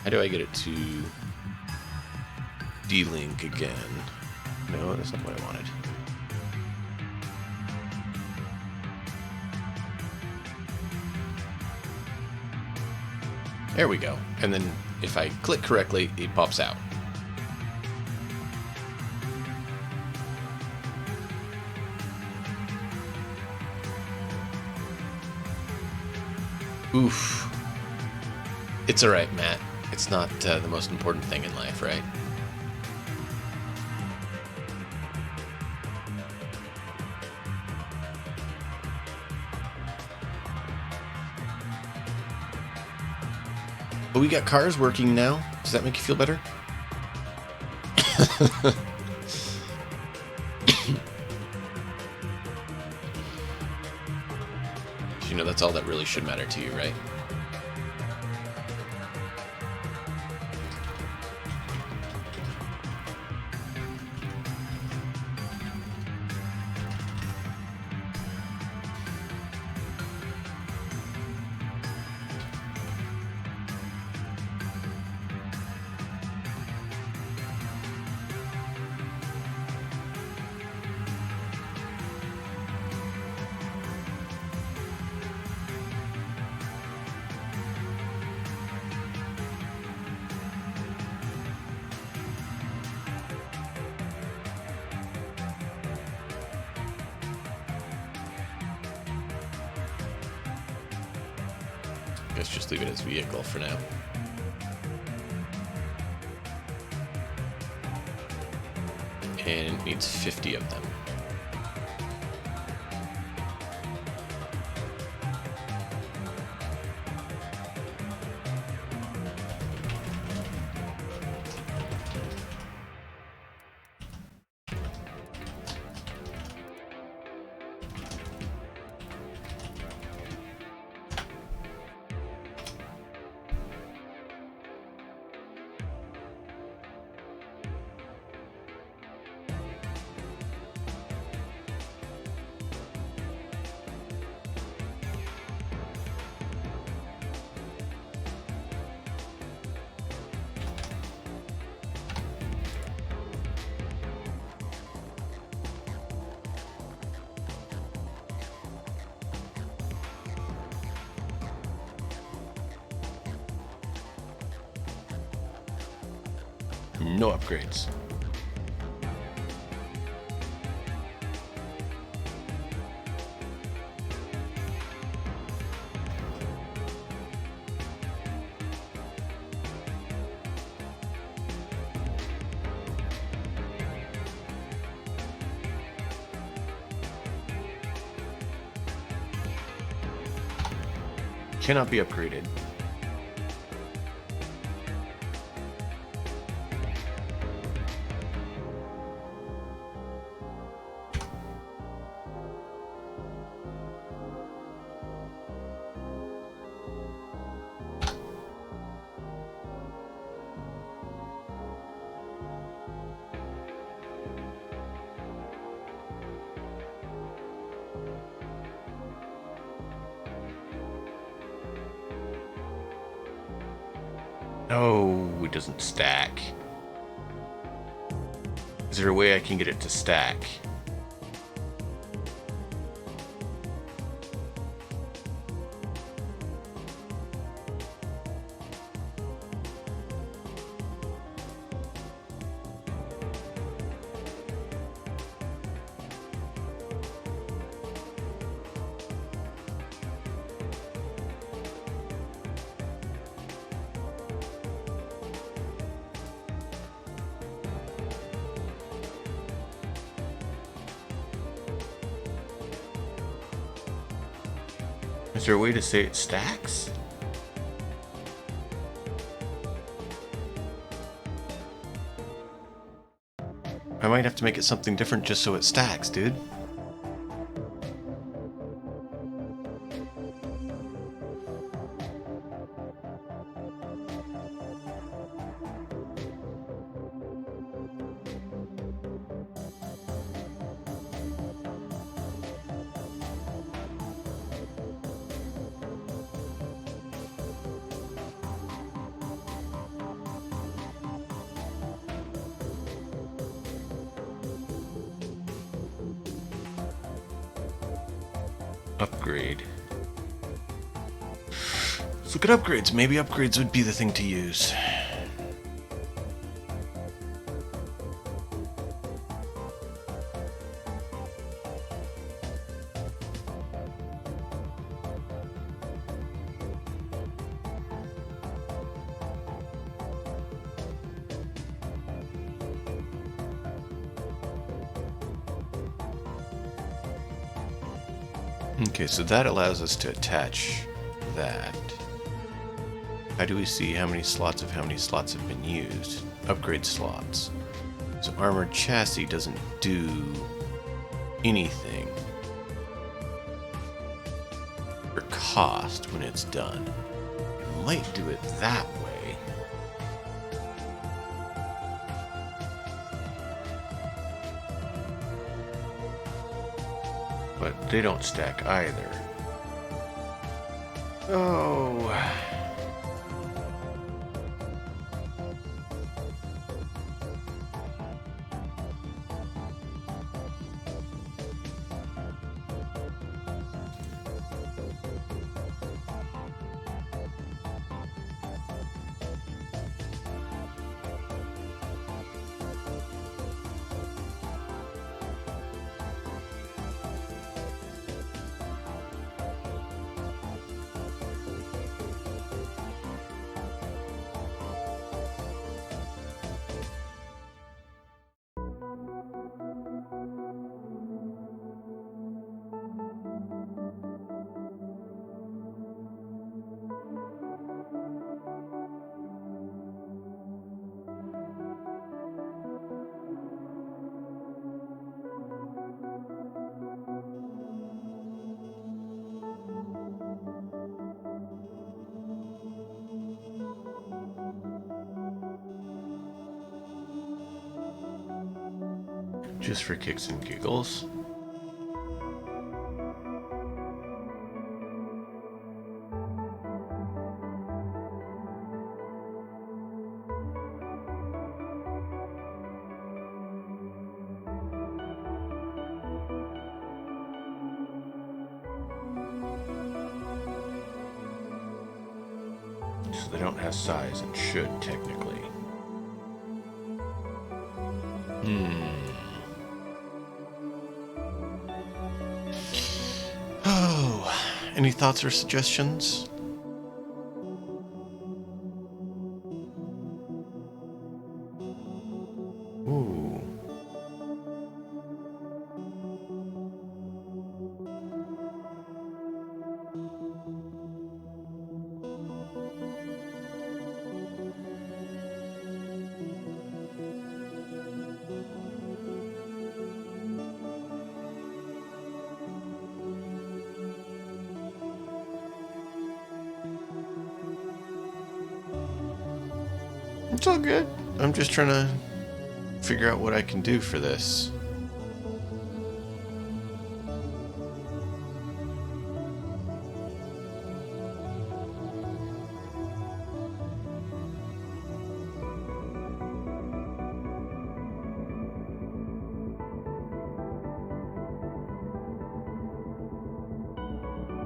How do I get it to delink again? No, that's not what I wanted. There we go. And then if I click correctly, it pops out. Oof. It's alright, Matt. It's not the most important thing in life, right? But we got cars working now. Does that make you feel better? You know, that's all that really should matter to you, right? Guess just leave it as vehicle for now. And it needs 50 of them. No upgrades. Cannot be upgraded. Oh, it doesn't stack. Is there a way I can get it to stack? Is there a way to say it stacks? I might have to make it something different just so it stacks, dude. Upgrade. Let's look at upgrades. Maybe upgrades would be the thing to use. Okay, so that allows us to attach that. How do we see how many slots have been used? Upgrade slots. So armored chassis doesn't do anything for cost when it's done. It might do it that way. But they don't stack either. Oh. Just for kicks and giggles. So they don't have size and should technically. Oh, any thoughts or suggestions? Ooh. It's all good. I'm just trying to figure out what I can do for this.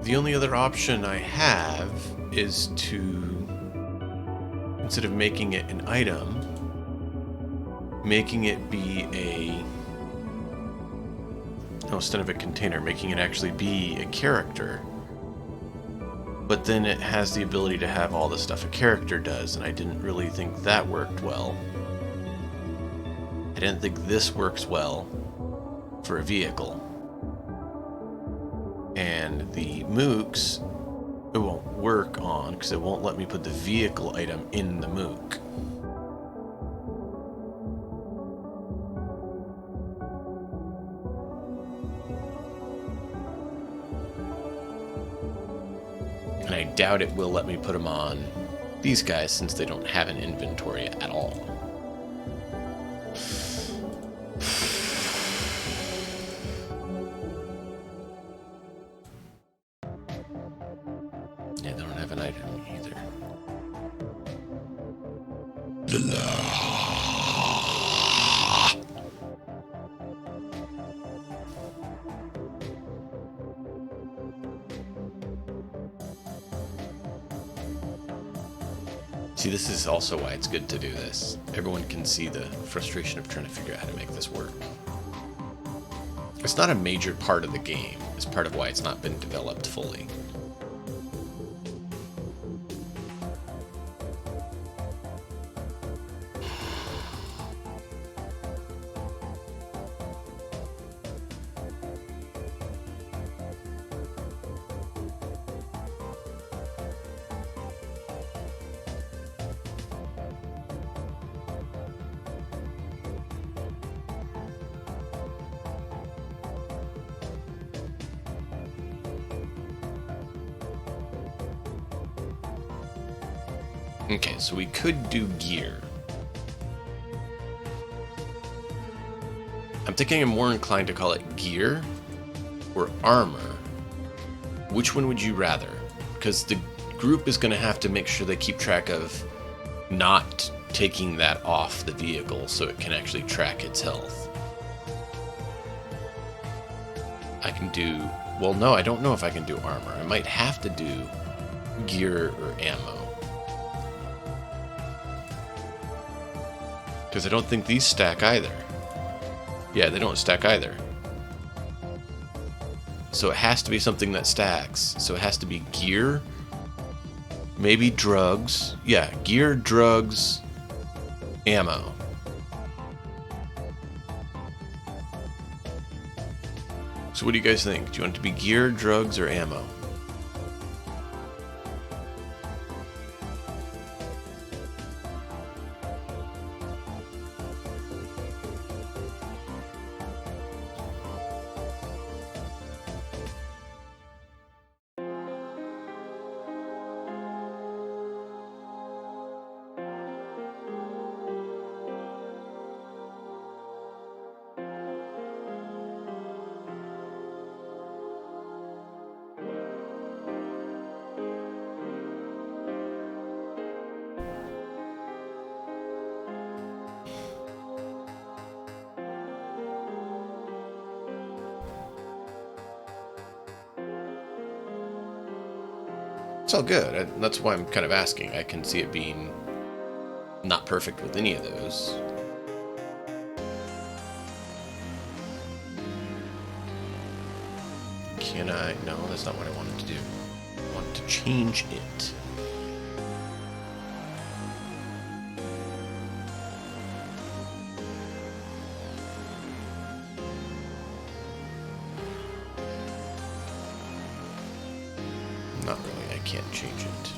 The only other option I have is to, instead of making it an item, making it be instead of a container, making it actually be a character. But then it has the ability to have all the stuff a character does, and I didn't really think that worked well. I didn't think this works well for a vehicle. And the mooks, it won't work on, because it won't let me put the vehicle item in the mook. And I doubt it will let me put them on these guys, since they don't have an inventory at all. Yeah, they don't have an item either. See, this is also why it's good to do this. Everyone can see the frustration of trying to figure out how to make this work. It's not a major part of the game. It's part of why it's not been developed fully. Okay, so we could do gear. I'm thinking I'm more inclined to call it gear or armor. Which one would you rather? Because the group is going to have to make sure they keep track of not taking that off the vehicle so it can actually track its health. I can do... Well, no, I don't know if I can do armor. I might have to do gear or ammo. Because I don't think these stack either. Yeah, they don't stack either. So it has to be something that stacks. So it has to be gear, maybe drugs. Yeah, gear, drugs, ammo. So what do you guys think? Do you want it to be gear, drugs, or ammo? It's all good. That's why I'm kind of asking. I can see it being not perfect with any of those. can I? No, that's not what I wanted to do. I wanted to change it. Not really, I can't change it.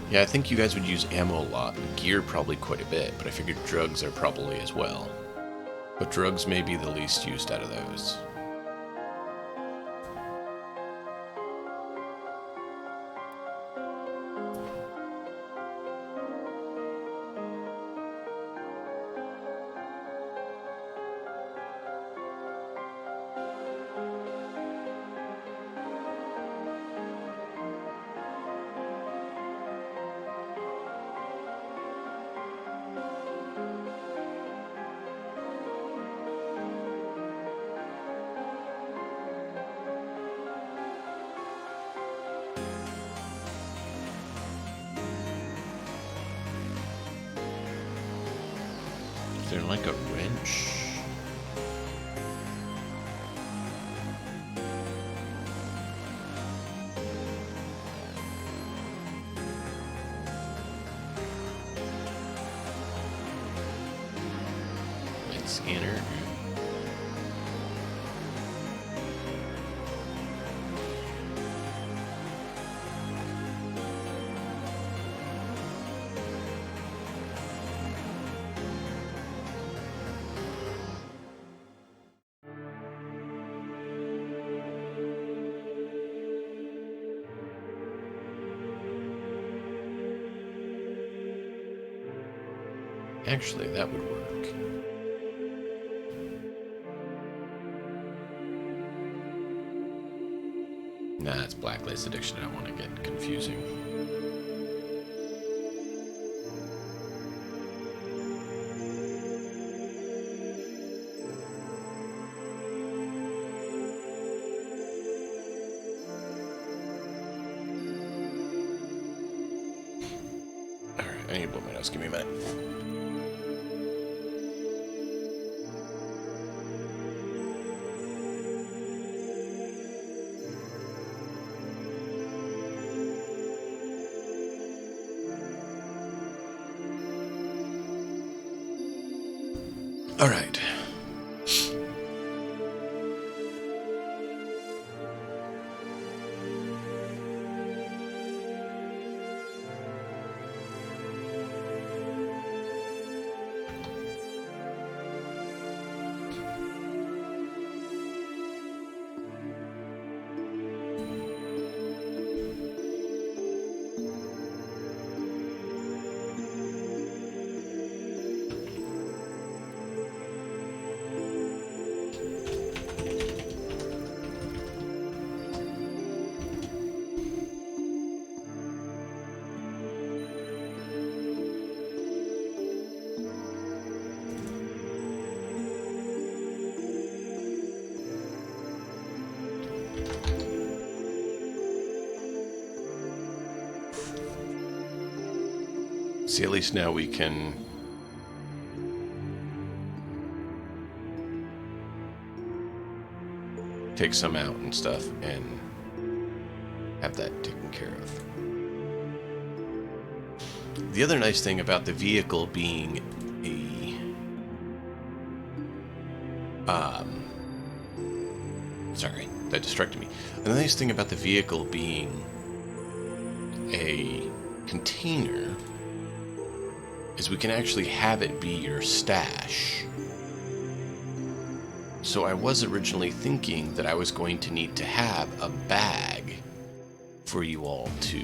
Yeah, I think you guys would use ammo a lot, and gear probably quite a bit, but I figured drugs are probably as well. But drugs may be the least used out of those. Is there like a wrench? Light scanner. Actually, that would work. Nah, it's Blacklist Addiction. I don't want to get confusing. Alright, I need to blow my nose. Give me a minute. All right. See, at least now we can take some out and stuff and have that taken care of. The other nice thing about the vehicle being sorry, that distracted me. The nice thing about the vehicle being a container is we can actually have it be your stash. So I was originally thinking that I was going to need to have a bag for you all to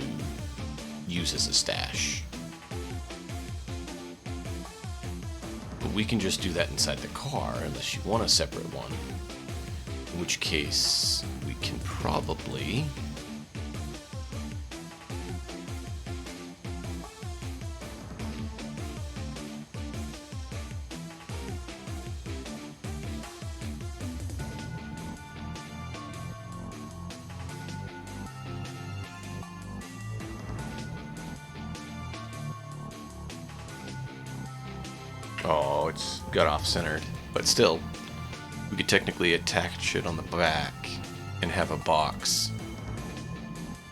use as a stash. But we can just do that inside the car unless you want a separate one. In which case, we can probably... Oh, it's got off-centered. But still, we could technically attach it on the back and have a box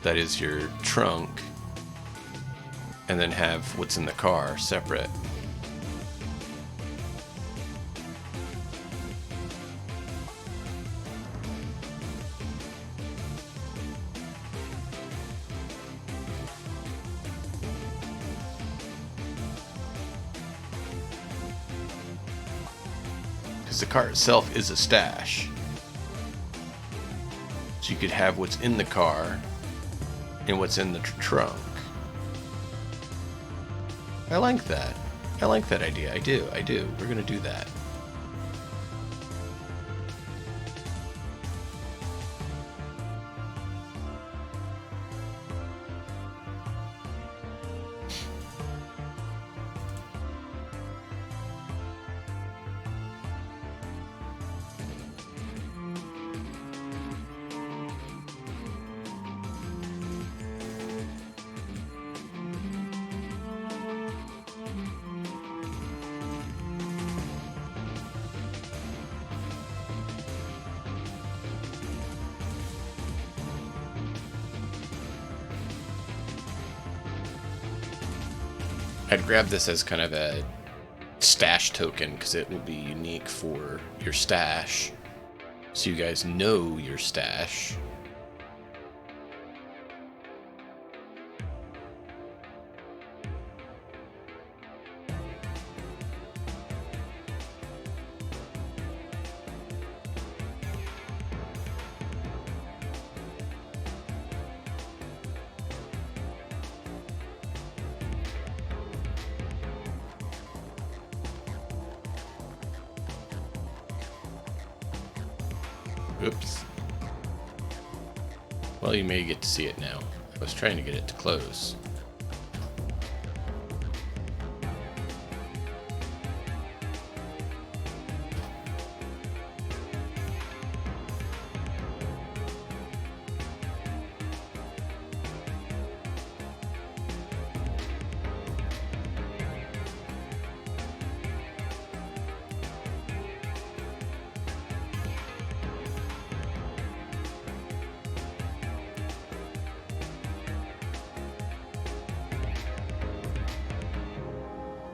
that is your trunk, and then have what's in the car separate. Because the car itself is a stash. So you could have what's in the car and what's in the trunk. I like that. I like that idea. I do. We're gonna do that. I'd grab this as kind of a stash token because it will be unique for your stash, so you guys know your stash. Oops. Well, you may get to see it now. I was trying to get it to close.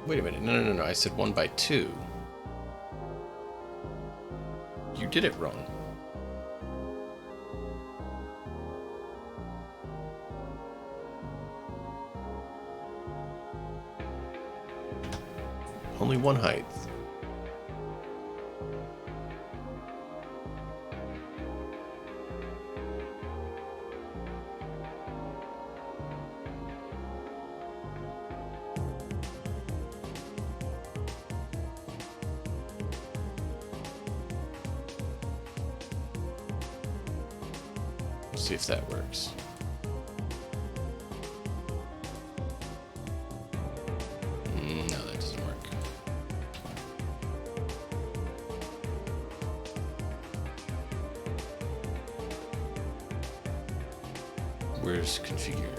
Wait a minute. No. I said 1 by 2. You did it wrong. Only one height. See if that works. No, that doesn't work. Where's configure?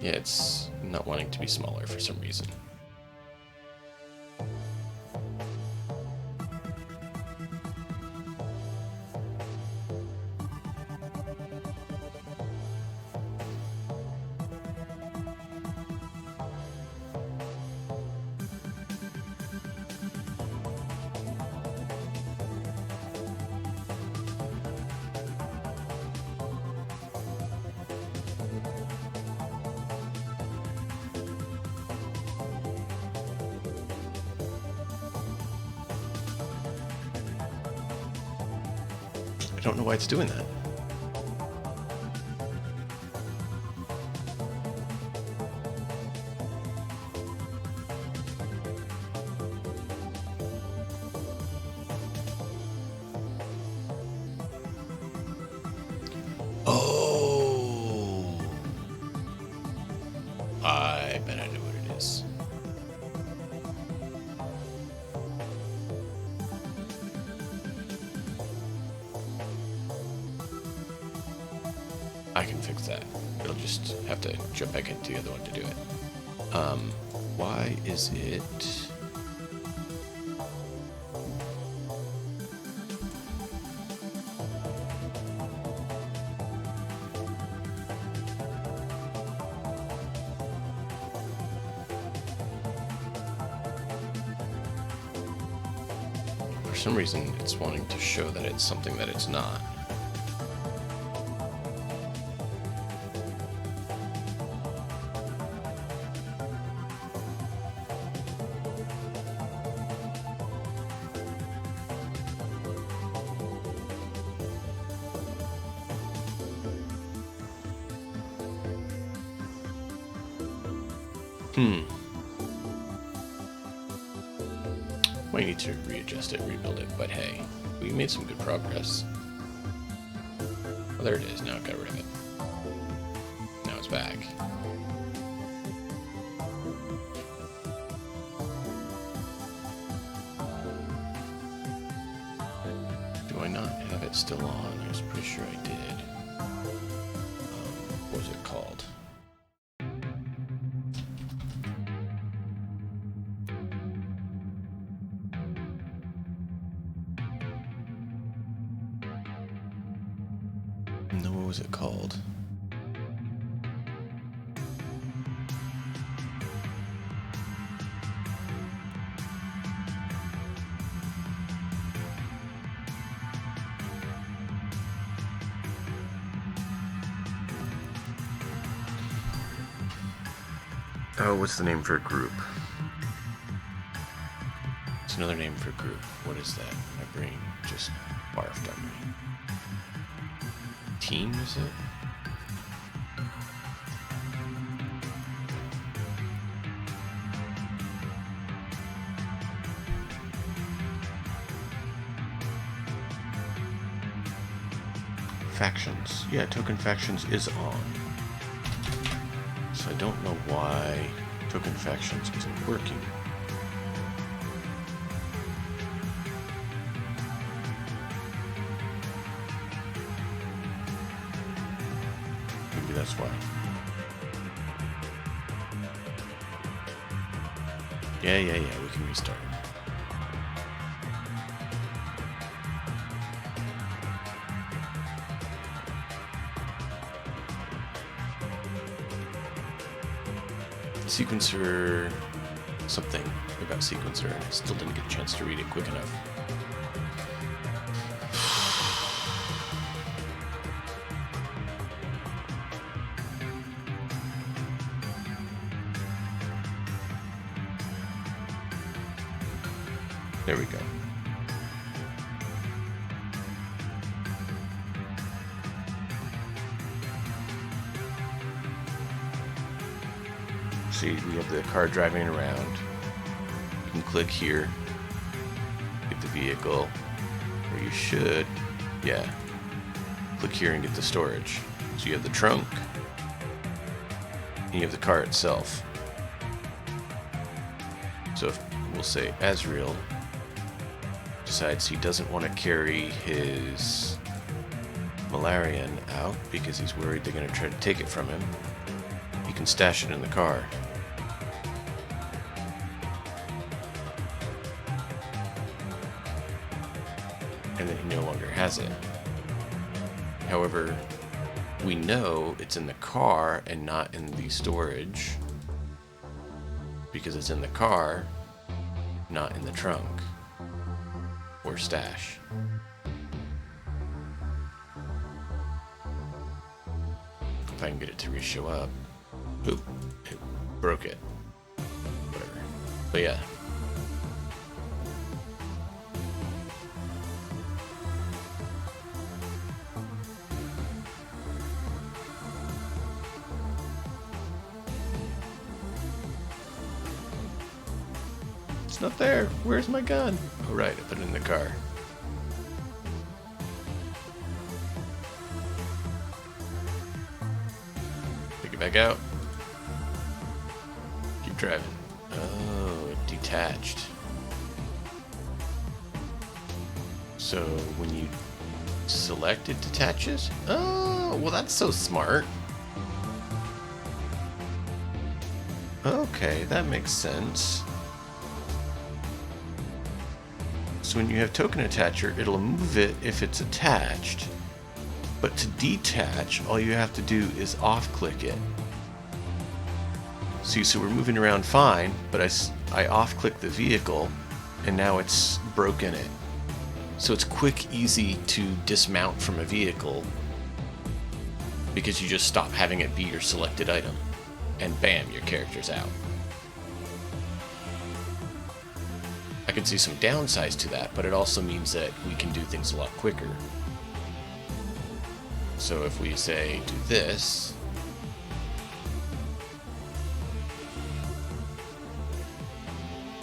Yeah, it's not wanting to be smaller for some reason. I don't know why it's doing that. I bet I know what it is. I can fix that. It'll just have to jump back into the other one to do it. Why is it... For some reason, it's wanting to show that it's something that it's not. Might need to readjust it, rebuild it, but hey, we made some good progress. Oh, there it is. Now I got rid of it. Now it's back. Do I not have it still on? I was pretty sure I did. What was it called? No, what was it called? Oh, what's the name for a group? It's another name for a group. What is that? My brain just barfed on me. Team, is it? Factions. Yeah, token factions is on. So I don't know why token factions isn't working. Maybe that's why. Yeah, we can restart. Sequencer, something about sequencer, and I still didn't get a chance to read it quick enough. There we go. See, we have the car driving around. You can click here, get the vehicle, or you should, yeah, click here and get the storage. So you have the trunk, and you have the car itself. So if we'll say Azrael decides he doesn't want to carry his Malarian out because he's worried they're going to try to take it from him, he can stash it in the car. And then he no longer has it. However, we know it's in the car and not in the storage because it's in the car, not in the trunk or stash. If I can get it to re-show up. Oop, it broke it. Whatever. But yeah. It's not there. Where's my gun? Oh right, I put it in the car. Take it back out. driving. Oh, detached. So when you select it detaches? Oh, well that's so smart. Okay, that makes sense. So when you have token attacher, it'll move it if it's attached. But to detach, all you have to do is off-click it. See, so we're moving around fine, but I off-click the vehicle, and now it's broken it. So it's quick, easy to dismount from a vehicle because you just stop having it be your selected item. And bam, your character's out. I can see some downsides to that, but it also means that we can do things a lot quicker. So if we say do this,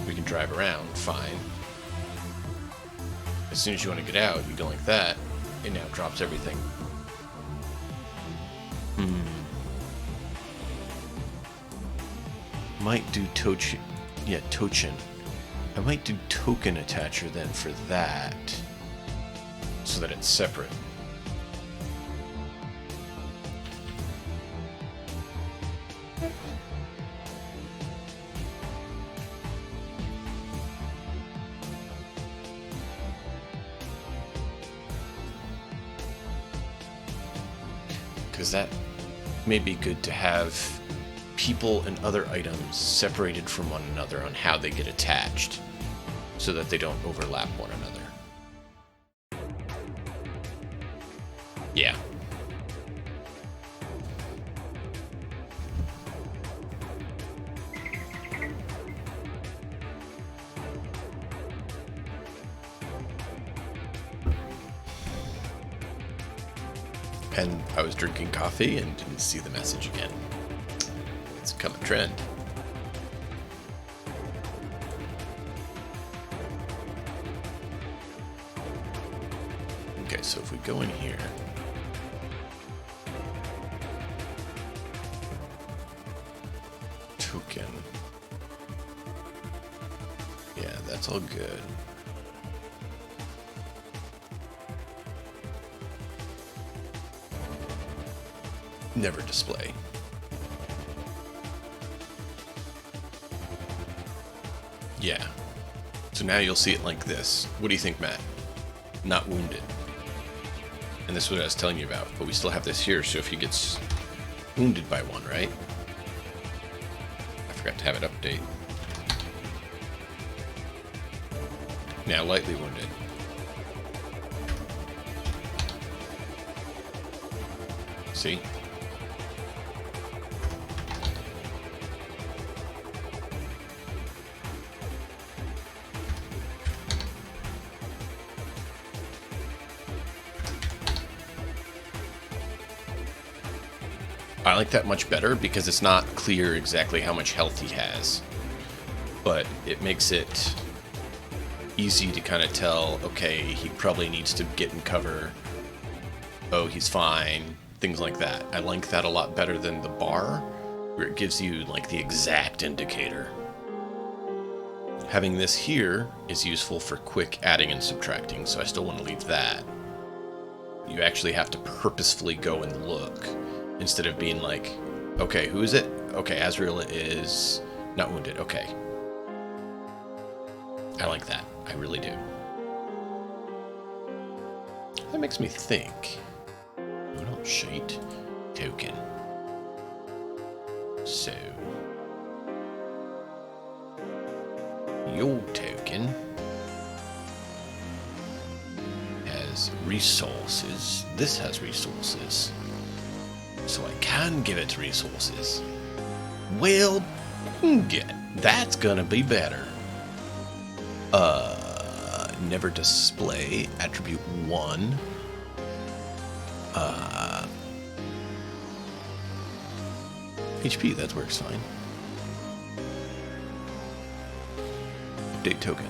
we can drive around fine. As soon as you want to get out, you go like that, it now drops everything. Might do Tochin. I might do token attacher then for that, so that it's separate. Because that may be good to have people and other items separated from one another on how they get attached, so that they don't overlap one another. Yeah. And I was drinking coffee and didn't see the message again. It's become a trend. Okay, so if we go in here, token. Yeah, that's all good. Never display. Yeah. So now you'll see it like this. What do you think, Matt? Not wounded. And this is what I was telling you about. But we still have this here, so if he gets wounded by one, right? I forgot to have it update. Now lightly wounded. See? I like that much better because it's not clear exactly how much health he has, but it makes it easy to kind of tell, okay, he probably needs to get in cover. Oh, he's fine. Things like that. I like that a lot better than the bar, where it gives you like the exact indicator. Having this here is useful for quick adding and subtracting, so I still want to leave that. You actually have to purposefully go and look, instead of being like, okay, who is it? Okay, Azrael is not wounded. Okay. I like that. I really do. That makes me think. Well, sheet token. So, your token has resources. This has resources. So I can give it resources. Well, good. That's gonna be better. Never display attribute 1. HP, that works fine. Update token.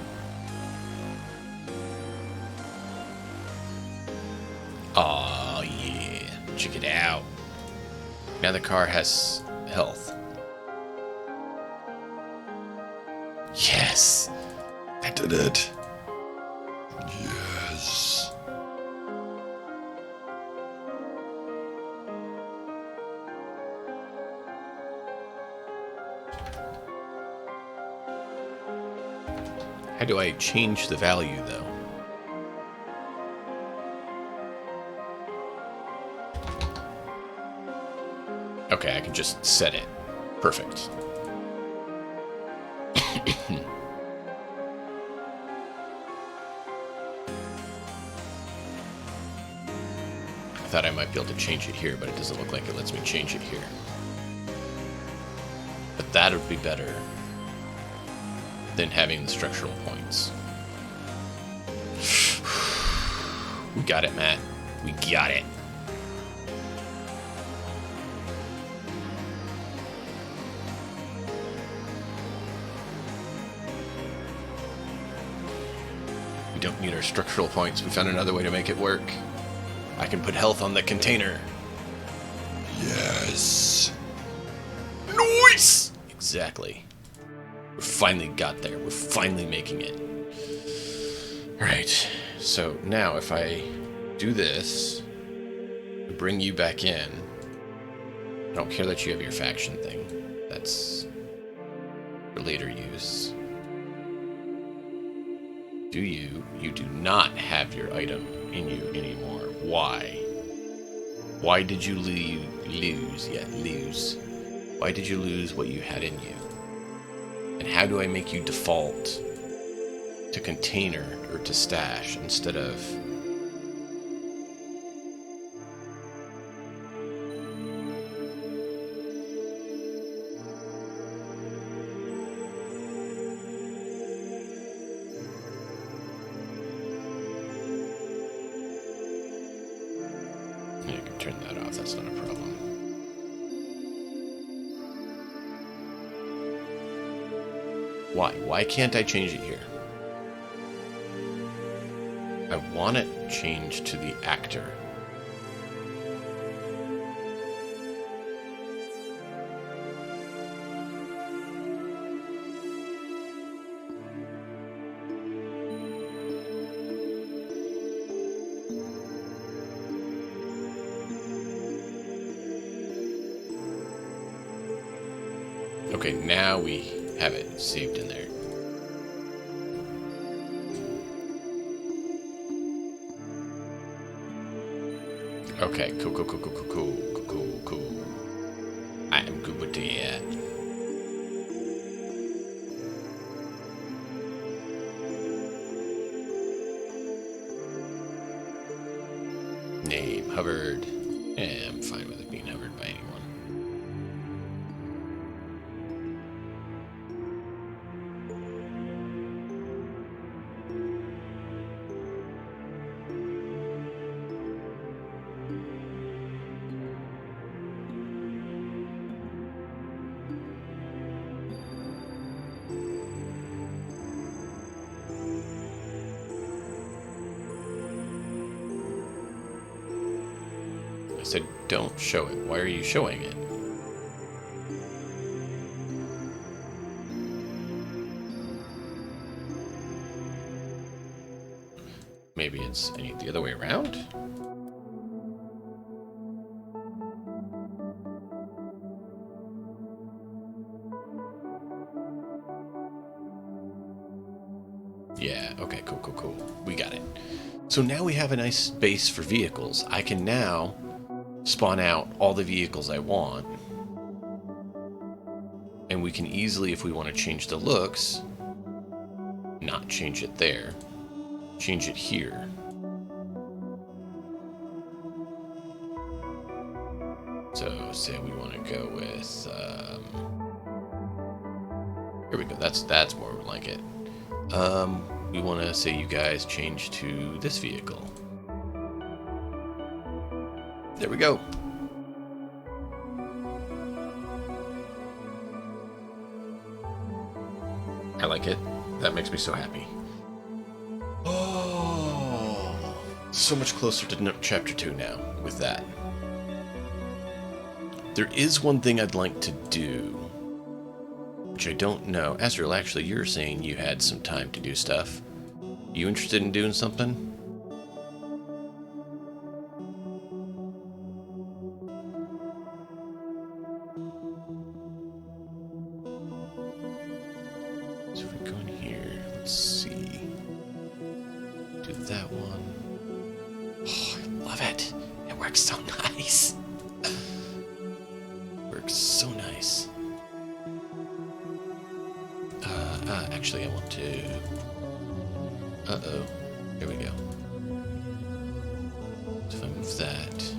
Aw, yeah. Check it out. Now the car has health. did it. Yes. How do I change the value, though? Okay, I can just set it. Perfect. I thought I might be able to change it here, but it doesn't look like it lets me change it here. But that would be better than having the structural points. We got it, Matt. We got it. We don't need our structural points. We found another way to make it work. I can put health on the container. Yes. Nice! Exactly. We finally got there. We're finally making it. Alright. So now if I do this, bring you back in. I don't care that you have your faction thing. That's for later use. You do not have your item in you anymore. Why? Why did you lose? Yeah, lose. Why did you lose what you had in you? And how do I make you default to container or to stash instead of... I can turn that off, that's not a problem. Why? Why can't I change it here? I want it changed to the actor. Okay, now we have it saved in there. Okay, cool. I am good with that. Name, hovered. Yeah, I'm fine with it being hovered by anyone. I said, don't show it. Why are you showing it? Maybe it's the other way around? Yeah, okay, cool. We got it. So now we have a nice base for vehicles. I can now spawn out all the vehicles I want. And we can easily, if we want to change the looks, not change it there. Change it here. So say we want to go with, here we go. That's more like it. We want to say you guys change to this vehicle. There we go. I like it. That makes me so happy. Oh, so much closer to chapter 2 now with that. There is one thing I'd like to do which I don't know. Azrael, actually, you're saying you had some time to do stuff. You interested in doing something? So if we go in here, let's see. Do that one. Oh, I love it. It works so nice. Works so nice. Actually, I want to... Uh-oh. Here we go. So if I move that...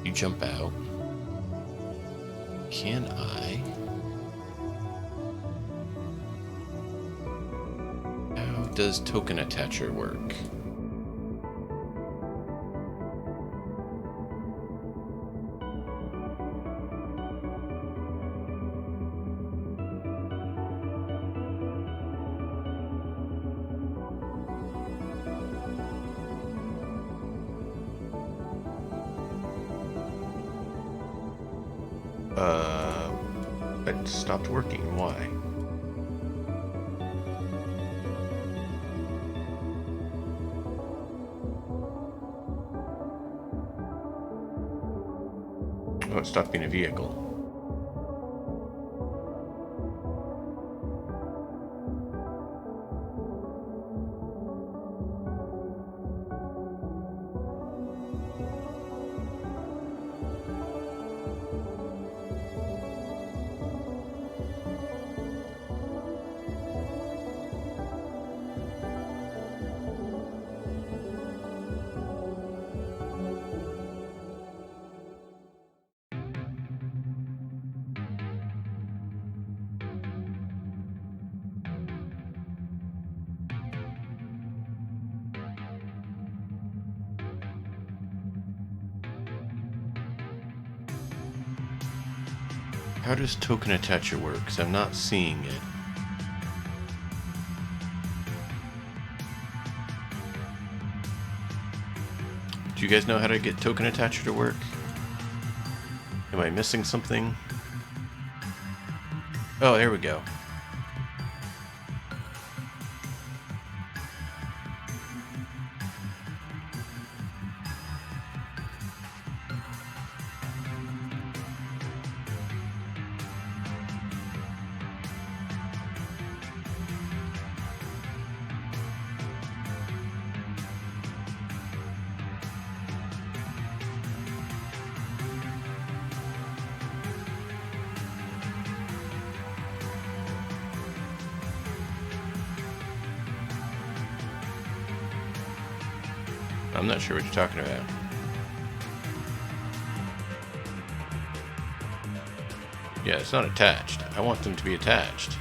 You jump out. Can I... How does token attacher work? It stopped working. Why? Oh, it stopped being a vehicle. How does token attacher work? Because I'm not seeing it. Do you guys know how to get token attacher to work? Am I missing something? Oh, there we go. I'm not sure what you're talking about. Yeah, it's not attached. I want them to be attached.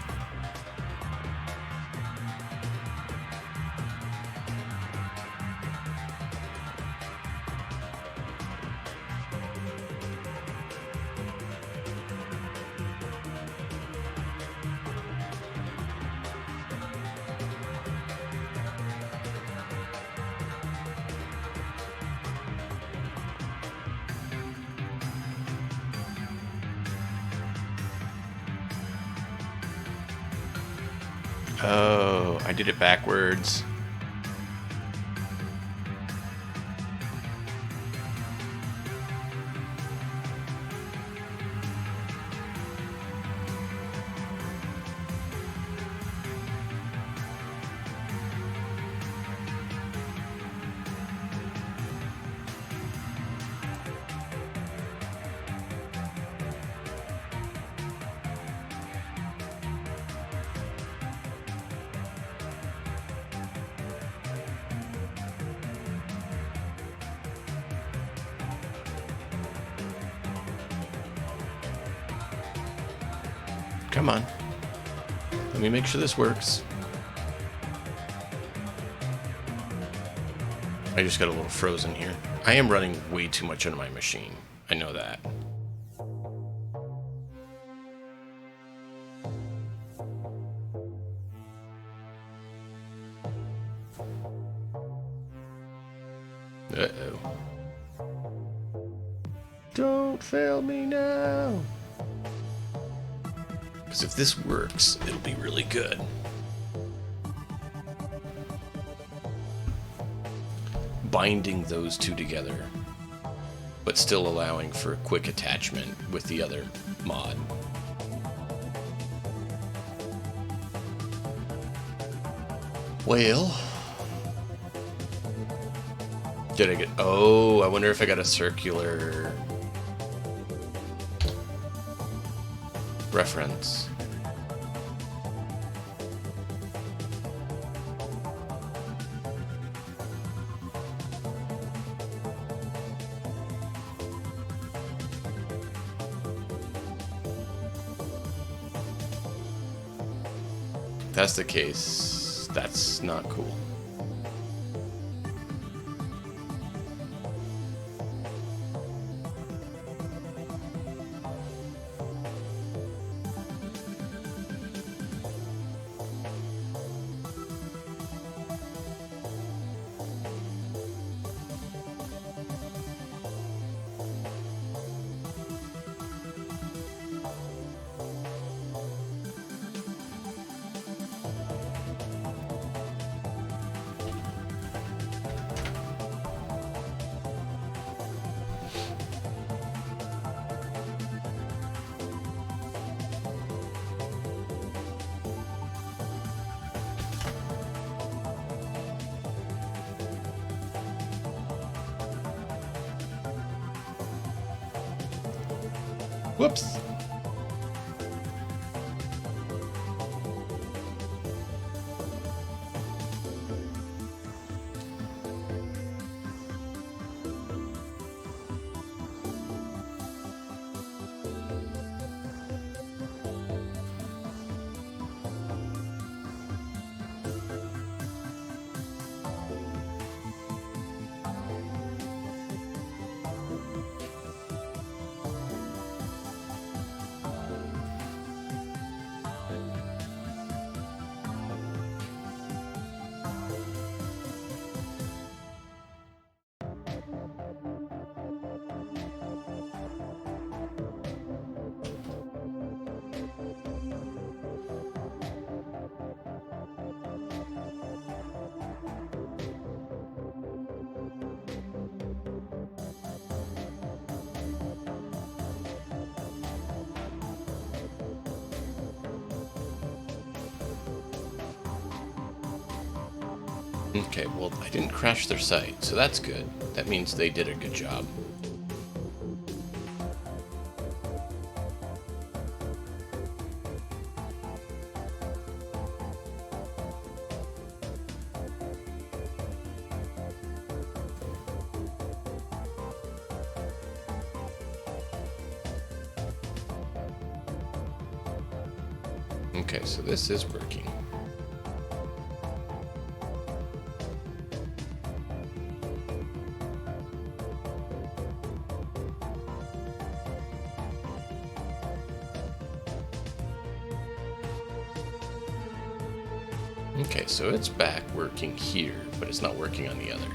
Oh, I did it backwards. Come on. Let me make sure this works. I just got a little frozen here. I am running way too much on my machine. I know that. Uh-oh. Don't fail me now. Because if this works, it'll be really good. Binding those two together, but still allowing for a quick attachment with the other mod. Well, did I get... Oh, I wonder if I got a circular reference. If that's the case, that's not cool. Whoops. Okay, well, I didn't crash their site, so that's good. That means they did a good job. Okay, so this is working. Okay, so it's back working here, but it's not working on the other.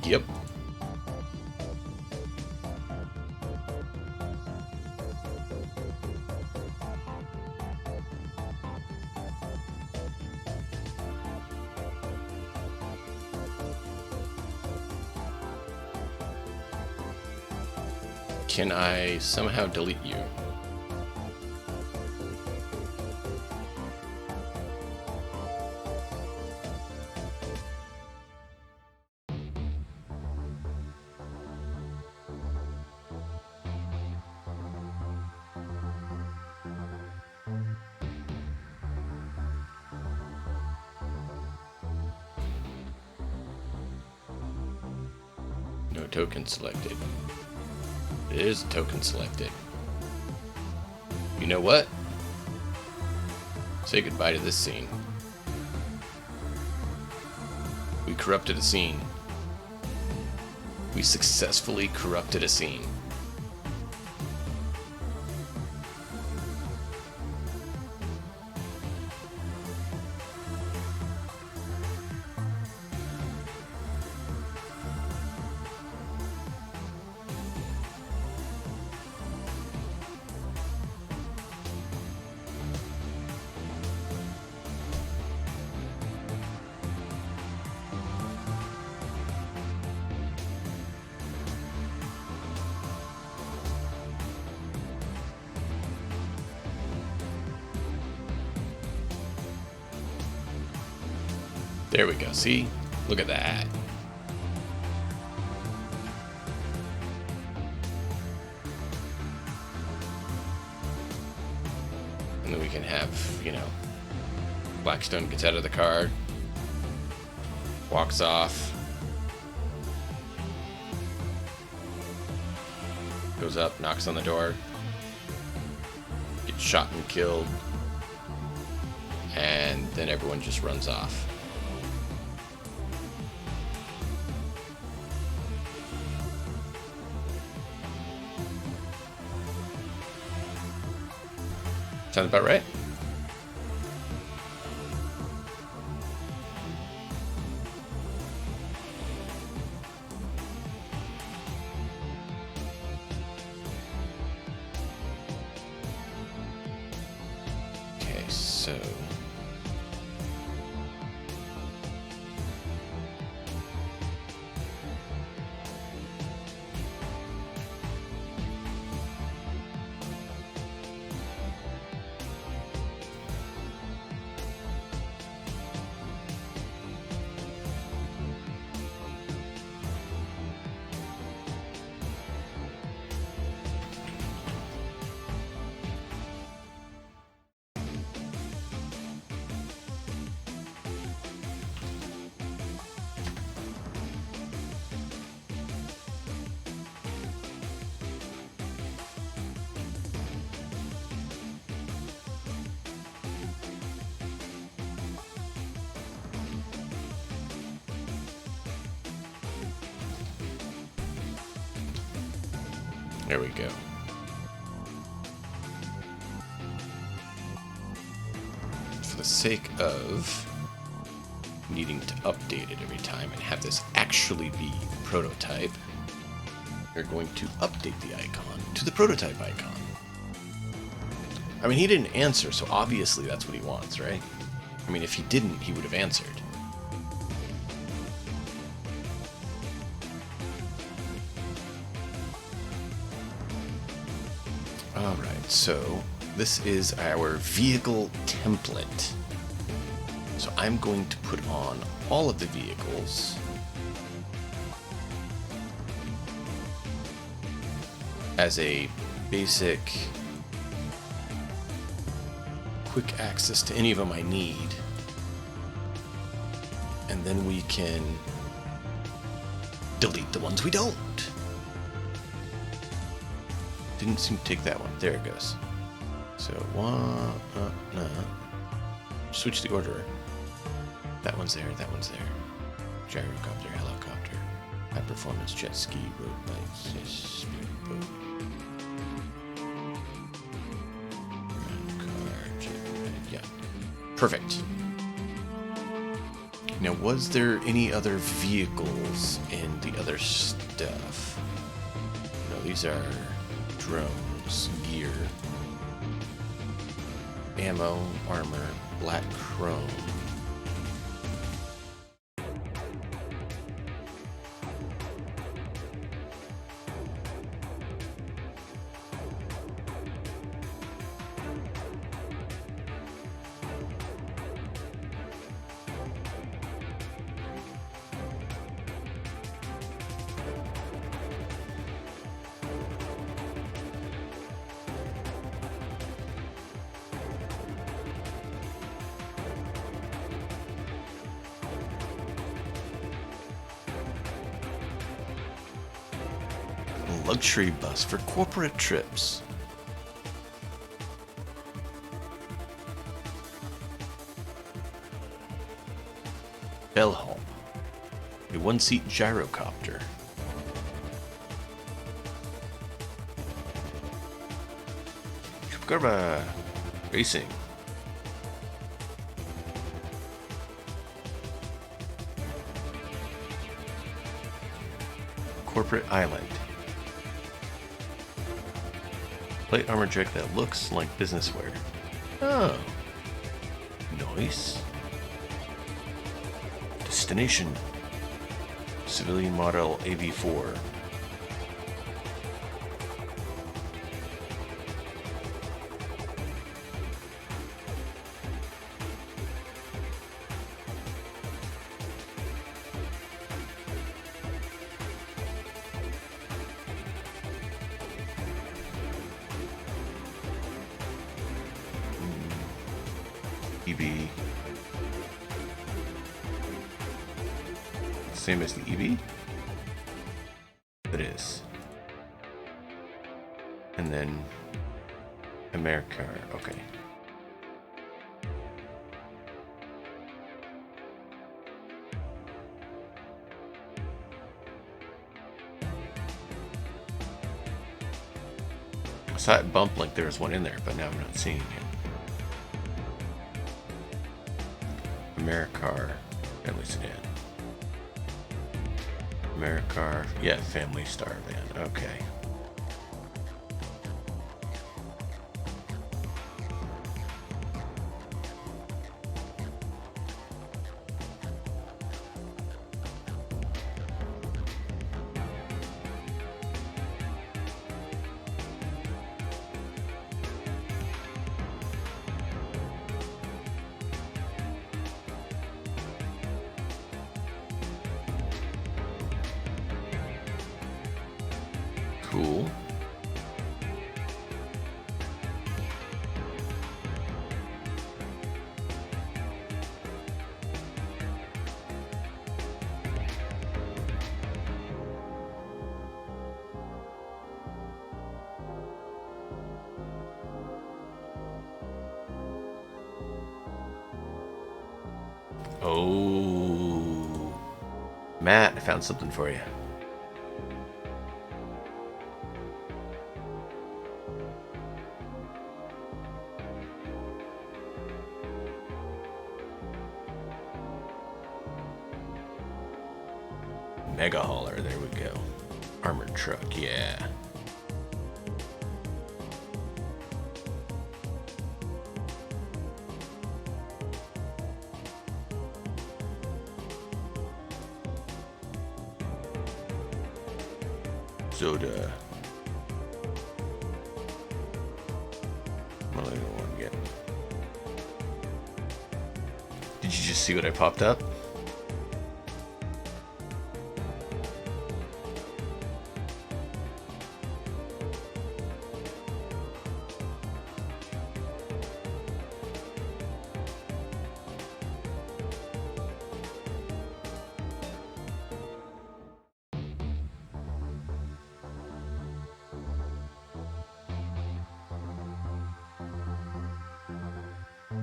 Yep. Can I somehow delete you? No token selected. It is token selected. You know what? Say goodbye to this scene. We corrupted a scene. We successfully corrupted a scene. There we go. See? Look at that. And then we can have, you know, Blackstone gets out of the car, walks off, goes up, knocks on the door, gets shot and killed, and then everyone just runs off. Sounds about right. Okay, so there we go. For the sake of needing to update it every time and have this actually be the prototype, we're going to update the icon to the prototype icon. I mean, he didn't answer, so obviously that's what he wants, right? I mean, if he didn't, he would have answered. Alright, so this is our vehicle template. So I'm going to put on all of the vehicles. As a basic quick access to any of them I need. And then we can delete the ones we don't. Didn't seem to take that one. There it goes. So no. Switch the order. That one's there, that one's there. Gyrocopter, helicopter, high performance jet ski, road bike, speedboat. Car, jet, yeah. Perfect. Now, was there any other vehicles in the other stuff? No, these are drones, gear, ammo, armor, black chrome. Luxury bus for corporate trips. bellhop. A one-seat gyrocopter. Chupkarba Racing. Corporate Island. Plate armor jacket that looks like business wear. Oh. Nice. Destination. Civilian model AV4. EV. Same as the EV? It is. And then America. Okay. I saw it bump like there was one in there, but now I'm not seeing it. Americar, family sedan. Americar, yeah, family star van. Okay. Cool. Oh, Matt, I found something for you. Mega hauler, there we go. Armored truck, yeah. Soda. What do I want to get? Did you just see what I popped up?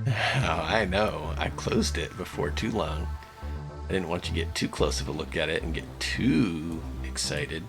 Oh, I know. I closed it before too long. I didn't want you to get too close of a look at it and get too excited.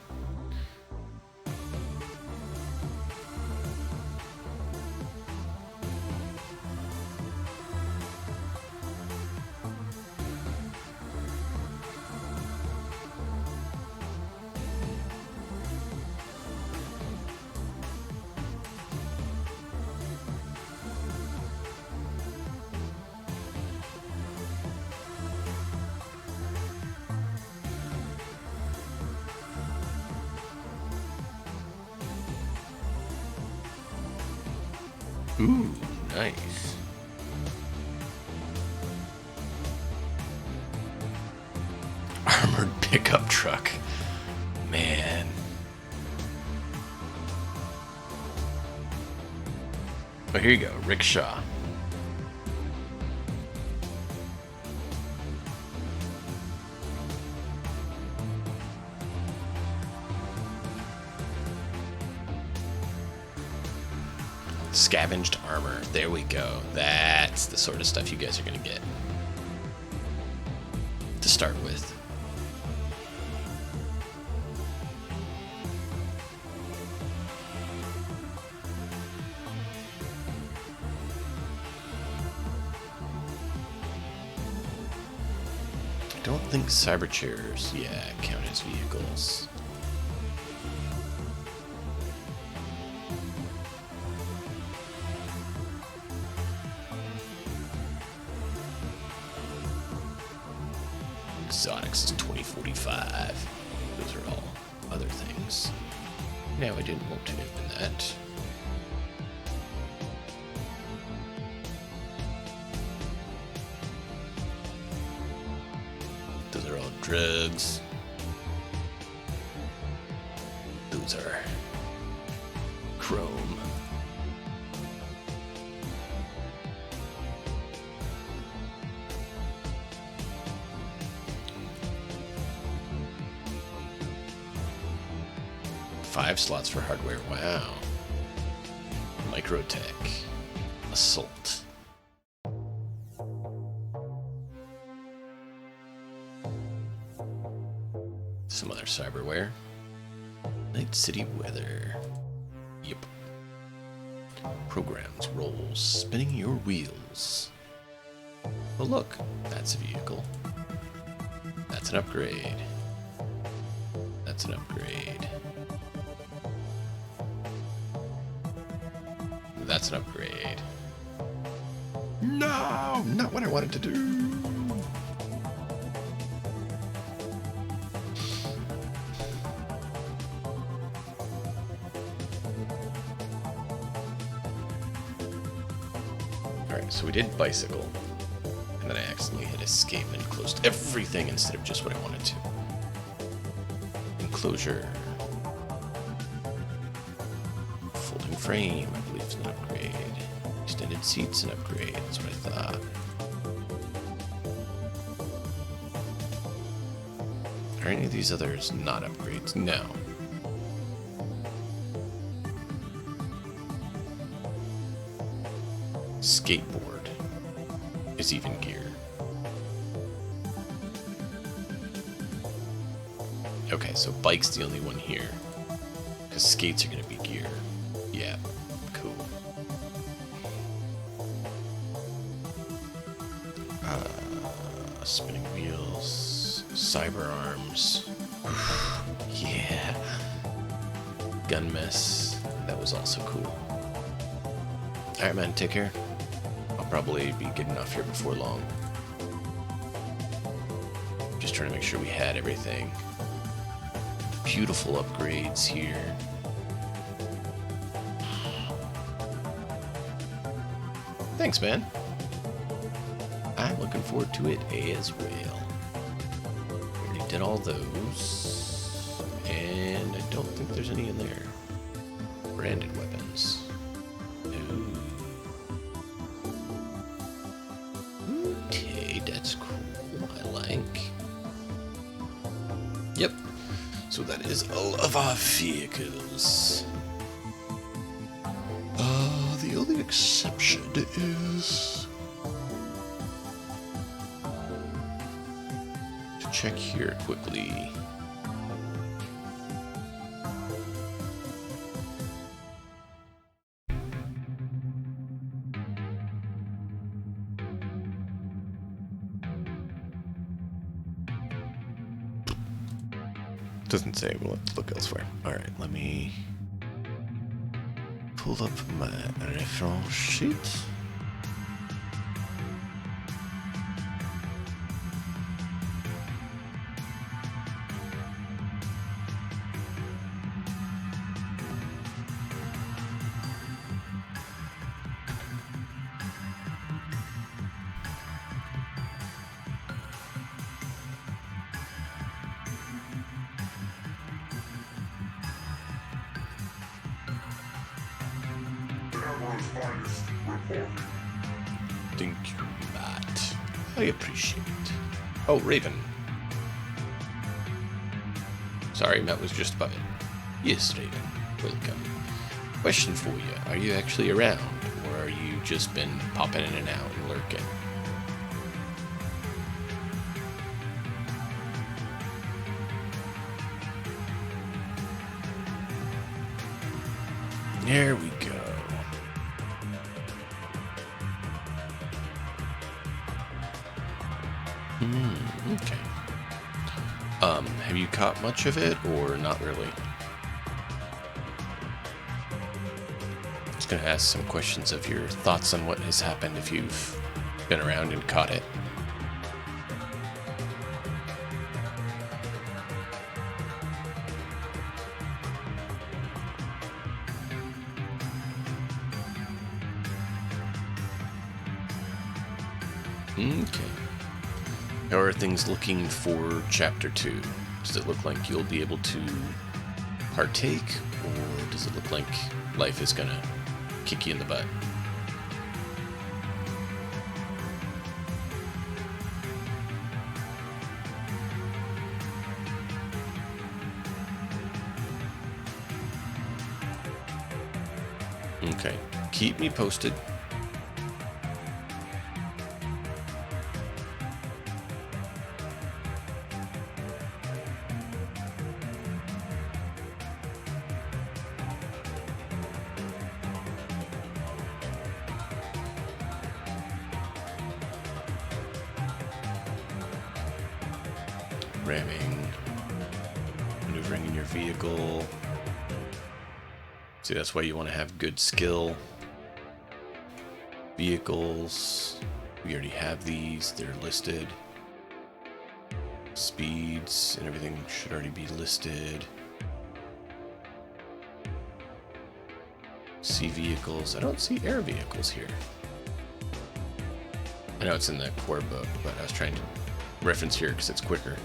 Ooh, nice. Armored pickup truck. Man. Oh, here you go. Rickshaw. Scavenged armor. There we go. That's the sort of stuff you guys are going to get. to start with. I don't think cyber chairs, count as vehicles. Exotics is 2045. Those are all other things. No, I didn't want to open that. Those are all drugs. Those are chrome. Five slots for hardware. Wow. Microtech. Assault. Some other cyberware. Night City weather. Yep. Programs, roles, spinning your wheels. Oh look, that's a vehicle. That's an upgrade. That's an upgrade. That's an upgrade. No, not what I wanted to do. Alright, so we did bicycle. And then I accidentally hit escape and closed everything instead of just what I wanted to. Enclosure. Folding frame, I believe is an upgrade. Extended seats, an upgrade. That's what I thought. Are any of these others not upgrades? No. Skateboard is even gear. Okay, so bike's the only one here. Because skates are going to be gear. Yeah, cool. Spinning wheels, cyber arms. Yeah. Gun mess. That was also cool. Alright, man, take care. I'll probably be getting off here before long. Just trying to make sure we had everything. Beautiful upgrades here. Thanks, man. I'm looking forward to it as well. We already did all those. And I don't think there's any in there. Branded weapons. Ooh. Okay, that's cool. I like. Yep. So that is all of our vehicles. The only exception is to check here quickly. Doesn't say. We'll have to look elsewhere. Alright, let me pull up my reference sheet. Emperor's finest reporting. Thank you, Matt. I appreciate it. Oh, Raven. Sorry, Matt was just above it. Yes, Raven. Welcome. Question for you. Are you actually around? Or are you just been popping in and out and lurking? There we go. Okay. Have you caught much of it, or not really? Just gonna ask some questions of your thoughts on what has happened if you've been around and caught it. Okay. How are things looking for Chapter 2? Does it look like you'll be able to partake, or does it look like life is gonna kick you in the butt? Okay. Keep me posted. Ramming, maneuvering in your vehicle. See, that's why you want to have good skill. Vehicles, we already have these, they're listed. Speeds and everything should already be listed. Sea vehicles, I don't see air vehicles here. I know it's in the core book, but I was trying to reference here because it's quicker.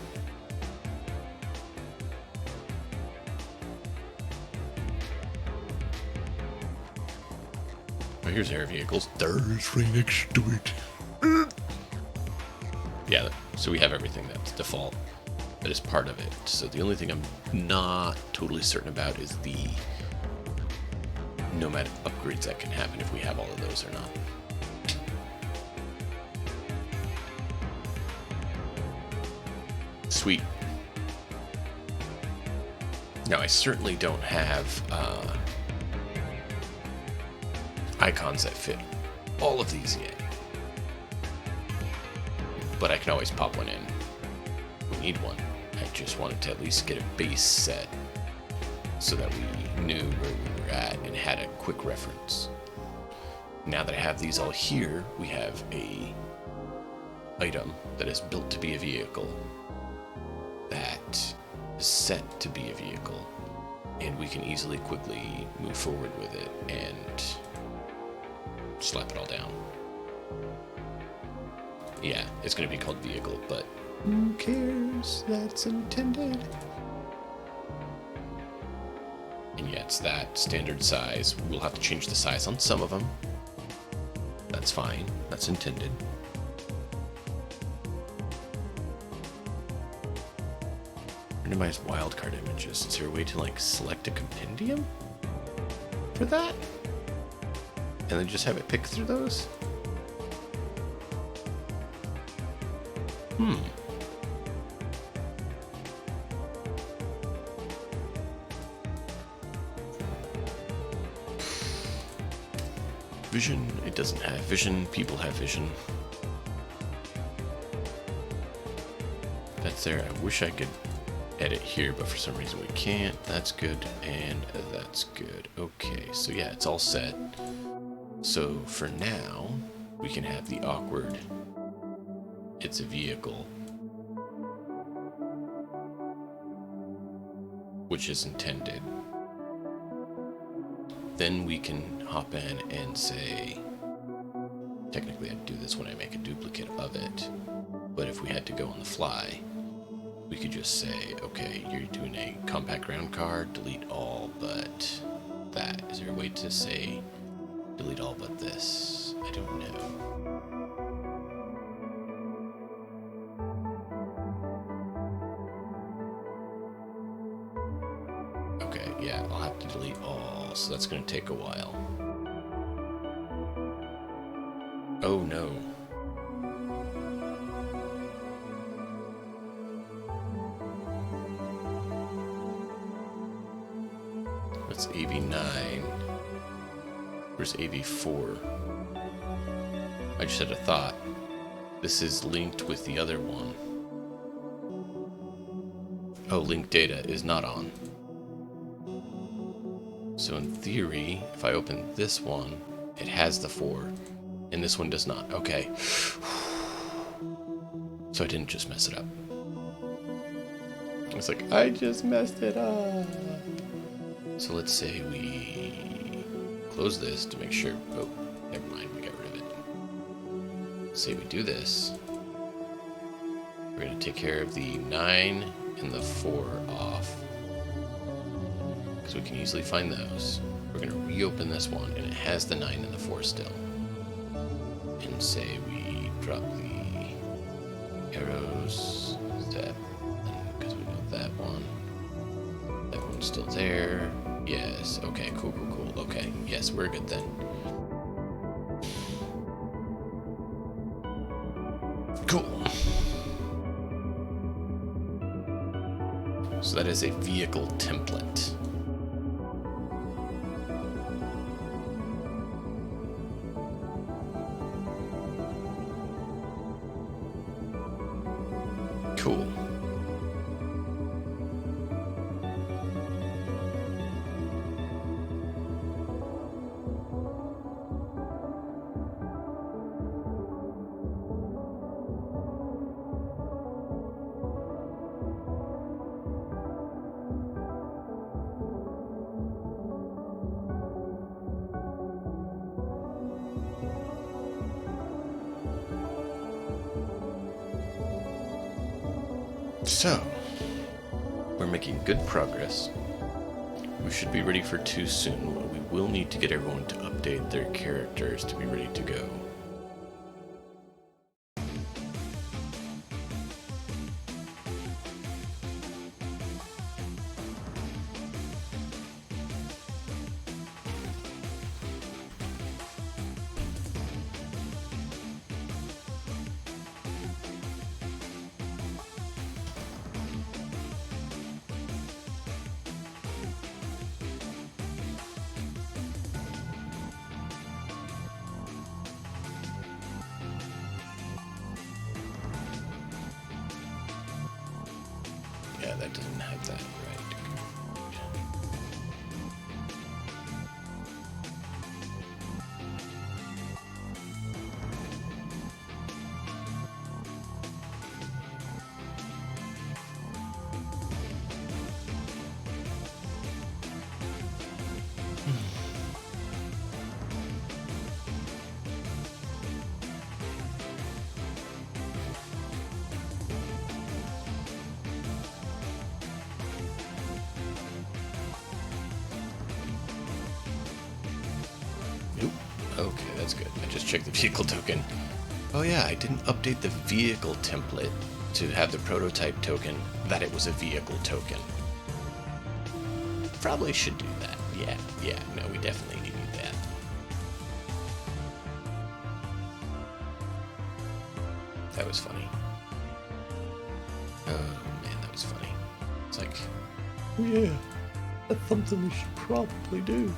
Here's air vehicles. There's right next to it. Yeah, so we have everything that's default that is part of it. So the only thing I'm not totally certain about is the nomad upgrades that can happen if we have all of those or not. Sweet. Now, I certainly don't have icons that fit all of these yet, but I can always pop one in. We need one. I just wanted to at least get a base set so that we knew where we were at and had a quick reference. Now that I have these all here, we have a item that is built to be a vehicle that is set to be a vehicle, and we can easily quickly move forward with it and slap it all down. Yeah, it's going to be called vehicle, but who cares? That's intended. And yeah, it's that standard size. We'll have to change the size on some of them. That's fine. That's intended. Randomize wildcard images. Is there a way to like select a compendium for that? And then just have it pick through those? Vision, it doesn't have vision. People have vision. That's there. I wish I could edit here, but for some reason we can't. That's good, and that's good. Okay, so yeah, it's all set. So for now, we can have the awkward. It's a vehicle, which is intended. Then we can hop in and say, technically I'd do this when I make a duplicate of it, but if we had to go on the fly, we could just say, okay, you're doing a compact ground card, delete all but that. Is there a way to say, delete all but this? I don't know. Okay, yeah, I'll have to delete all, so that's going to take a while. Oh no. That's AV9. Where's AV4? I just had a thought. This is linked with the other one. Oh, link data is not on. So in theory, if I open this one, it has the 4, and this one does not. Okay. So I didn't just mess it up. It's like, I just messed it up. So let's say we close this to make sure. Oh, never mind, we got rid of it. Say we do this. We're going to take care of the 9 and the 4 off. Because we can easily find those. We're going to reopen this one, and it has the 9 and the 4 still. And say we drop the arrows, that, because we know that one. That one's still there. Yes, okay, cool. Okay, yes, we're good then. Cool. So that is a vehicle template. Cool. So, we're making good progress. We should be ready for 2 soon. We will need to get everyone to update their characters to be ready to go. Yeah, that doesn't have that right. Nope. Okay, that's good. I just checked the vehicle token. Oh yeah, I didn't update the vehicle template to have the prototype token that it was a vehicle token. Probably should do that. Yeah, no, we definitely need to do that. That was funny. Oh man, that was funny. It's like, oh yeah, that's something we should probably do.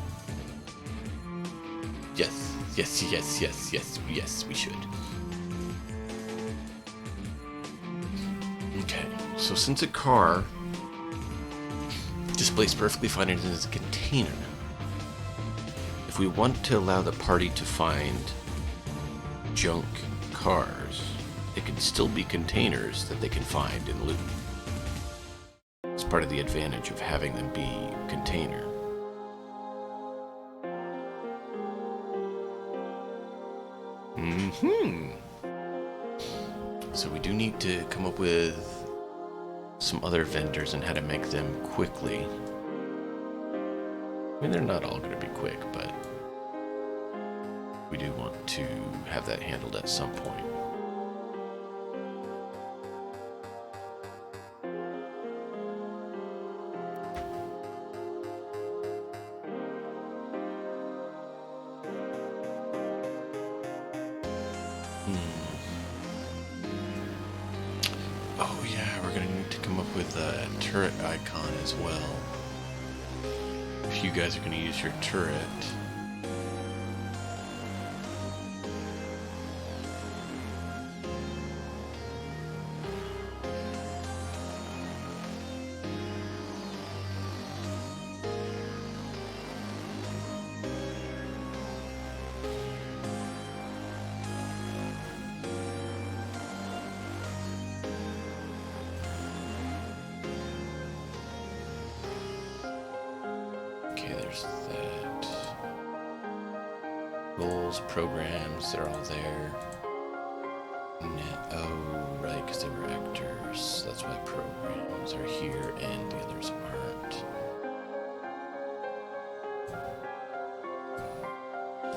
Yes, we should. Okay, so since a car displays perfectly fine as a container, if we want to allow the party to find junk cars, they can still be containers that they can find and loot. It's part of the advantage of having them be container. So we do need to come up with some other vendors and how to make them quickly. I mean, they're not all going to be quick, but we do want to have that handled at some point. Oh yeah, we're gonna need to come up with a turret icon as well. If you guys are gonna use your turret, there's that. Roles, programs, they're all there. Oh, right, because they were actors. That's why programs are here and the others aren't.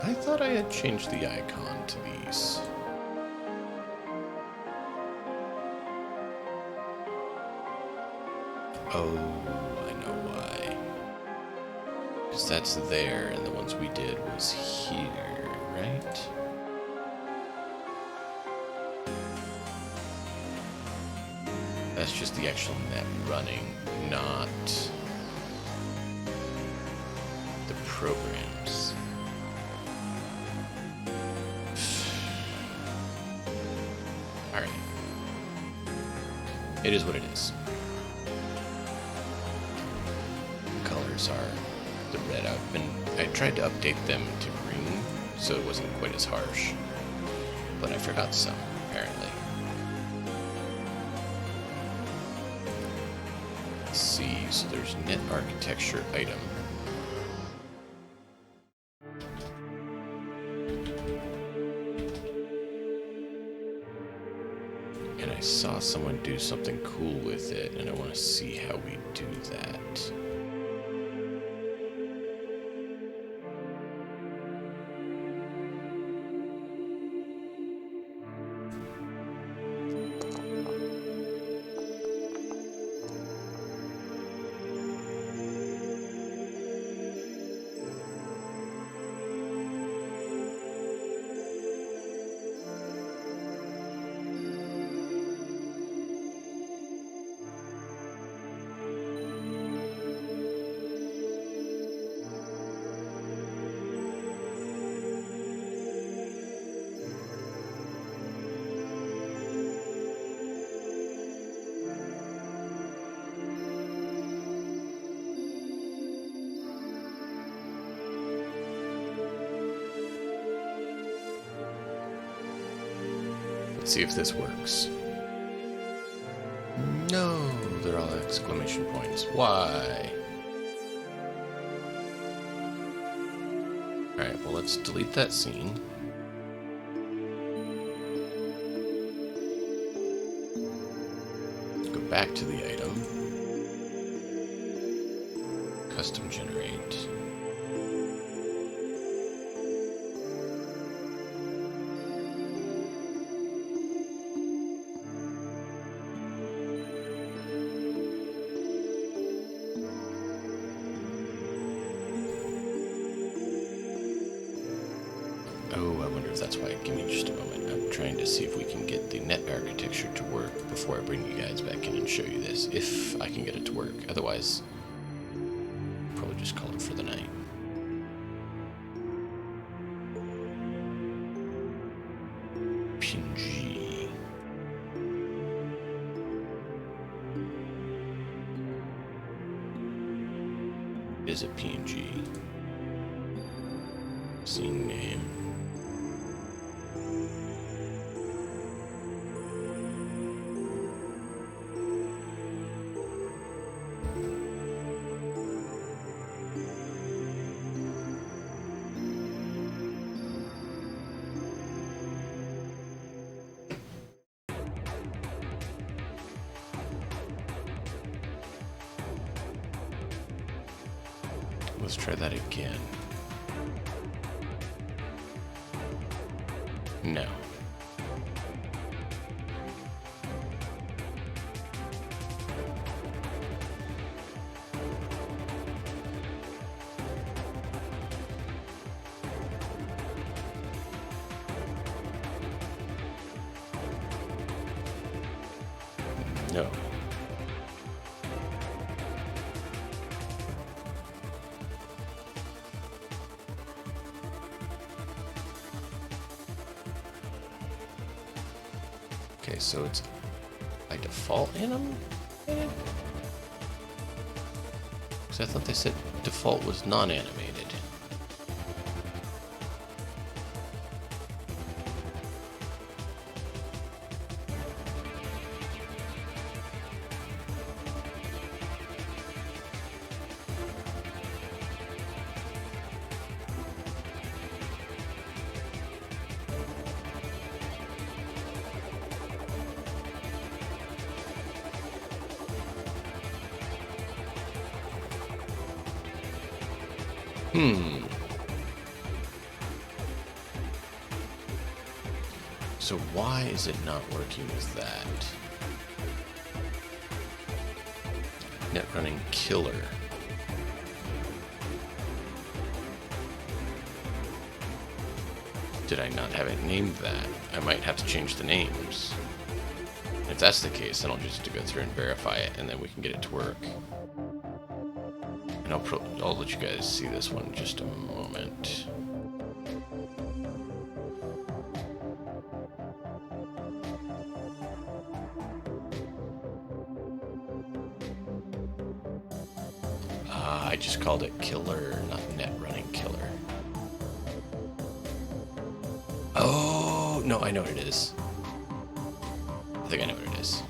I thought I had changed the icon to these. Oh, I know why. Because that's there, and the ones we did was here, right? That's just the actual net running, not the programs. Alright. It is what it is. Colors are the red. I tried to update them to green, so it wasn't quite as harsh. But I forgot some, apparently. Let's see, so there's net architecture item. And I saw someone do something cool with it, and I want to see how we do that. Let's see if this works. No, they're all exclamation points. Why? Alright, well, let's delete that scene. Go back to the item. Custom generate. Oh, I wonder if that's why. Give me just a moment. I'm trying to see if we can get the net architecture to work before I bring you guys back in and show you this. If I can get it to work. Otherwise, I'll probably just call it for the night. PNG. Is it PNG? Scene name. Let's try that again. No. No. Okay, so it's by default animated? Because I thought they said default was non-animated. So why is it not working with that? Net running killer. Did I not have it named that? I might have to change the names. If that's the case, then I'll just have to go through and verify it, and then we can get it to work. And I'll let you guys see this one in just a moment. I just called it killer, not net running killer. Oh, no, I know what it is. I think I know what it is.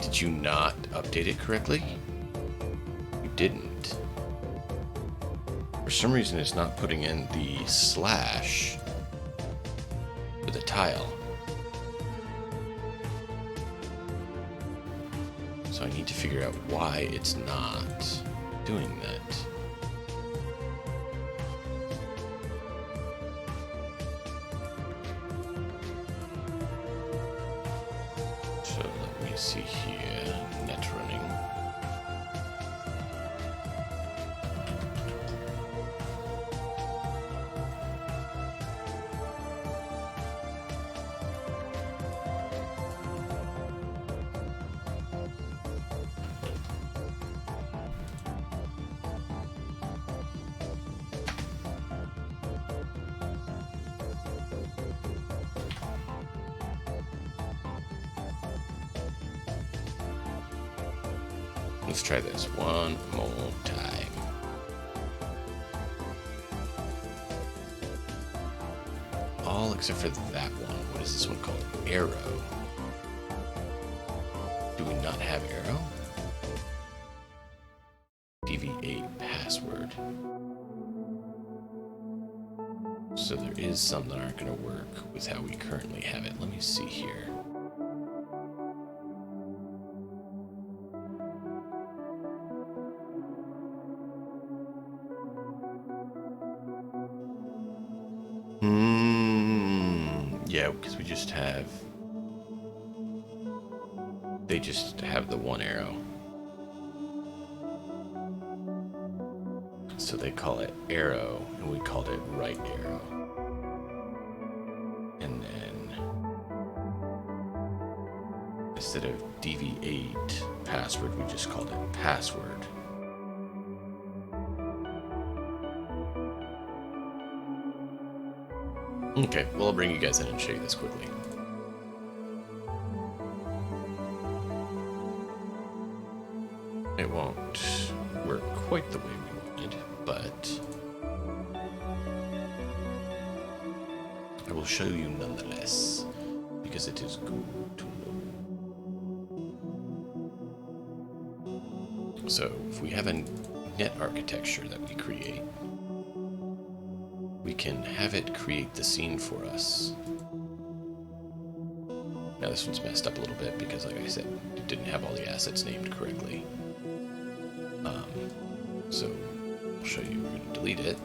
Did you not update it correctly? You didn't. For some reason, it's not putting in the slash for the tile. So I need to figure out why it's not doing that. So let me see here, net running. Let's try this one more time. All except for that one. What is this one called? Arrow. Do we not have arrow? DV8 password. So there is some that aren't going to work with how we currently have it. Let me see here. Yeah, because they just have the one arrow. So they call it arrow, and we called it right arrow. And then, instead of DV8 password, we just called it password. Okay, well, I'll bring you guys in and show you this quickly. It won't work quite the way we wanted, but I will show you nonetheless, because it is good to know. So, if we have a net architecture that we create, we can have it create the scene for us. Now this one's messed up a little bit because, like I said, it didn't have all the assets named correctly. So I'll show you. We're going to delete it,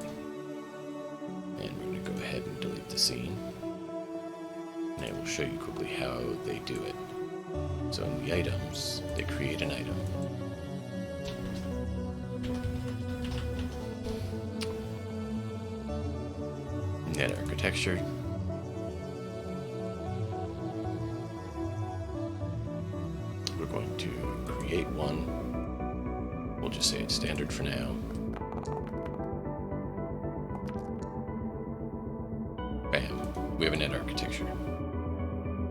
and we're going to go ahead and delete the scene. And I will show you quickly how they do it. So in the items, they create an item. Net architecture. We're going to create one. We'll just say it's standard for now. Bam. We have a net architecture.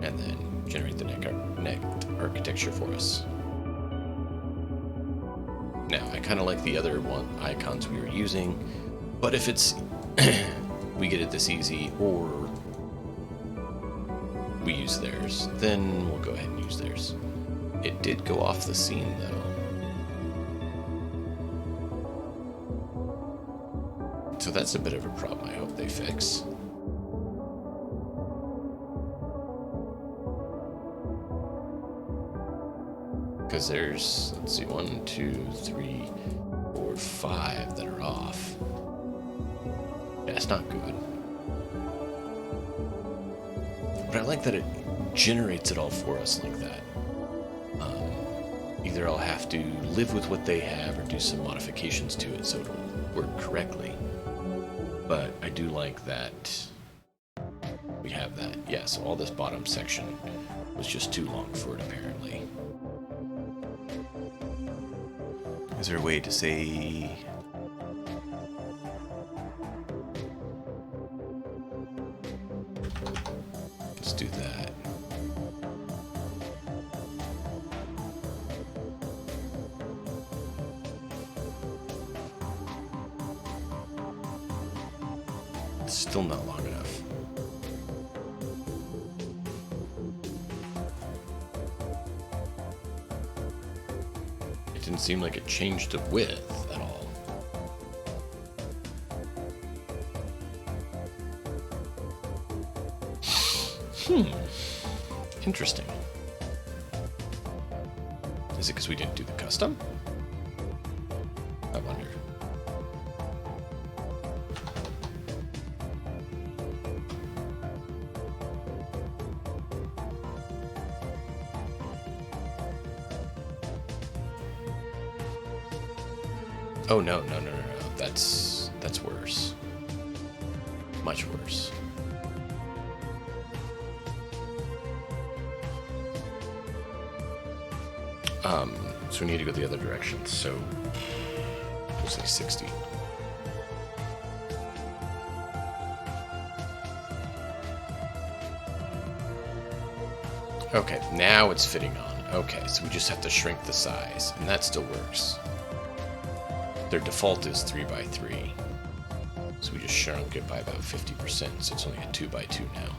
And then generate the net architecture for us. Now, I kind of like the other icons we were using, but if it's we get it this easy, or we use theirs, then we'll go ahead and use theirs. It did go off the scene, though. So that's a bit of a problem I hope they fix. Because there's, let's see, 1, 2, 3, 4, 5 that are off. Yeah, it's not good. But I like that it generates it all for us like that. Either I'll have to live with what they have or do some modifications to it so it'll work correctly. But I do like that we have that. Yeah, so all this bottom section was just too long for it, apparently. Is there a way to say... Let's do that. It's still not long enough. It didn't seem like it changed the width at all. Interesting. Is it because we didn't do the custom? I wonder. Oh no. That's worse. Much worse. So we need to go the other direction, so we'll say 60. Okay, now it's fitting on. Okay, so we just have to shrink the size, and that still works. Their default is 3x3, so we just shrunk it by about 50%, so it's only a 2x2 now.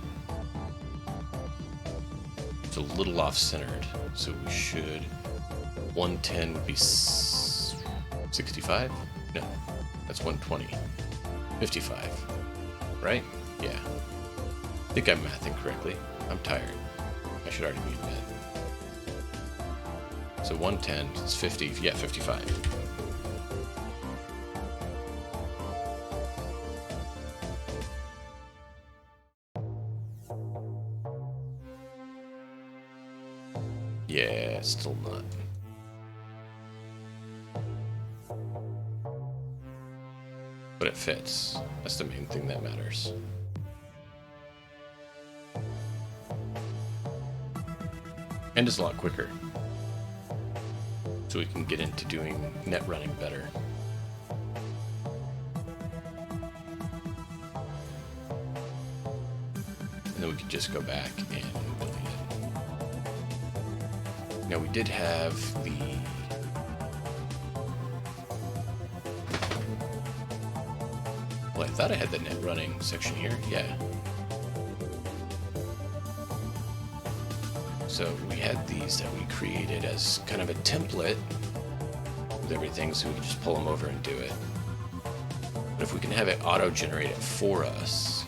It's a little off-centered, so we should... 110 would be 65? No, that's 120. 55, right? Yeah. I think I'm mathing correctly. I'm tired. I should already be in bed. So 110 is 50, yeah, 55. Yeah, still not. But it fits. That's the main thing that matters. And it's a lot quicker. So we can get into doing net running better. And then we can just go back and delete it. Now we did have the... Well, I thought I had the net running section here. Yeah. So we had these that we created as kind of a template with everything, so we can just pull them over and do it. But if we can have it auto-generate it for us,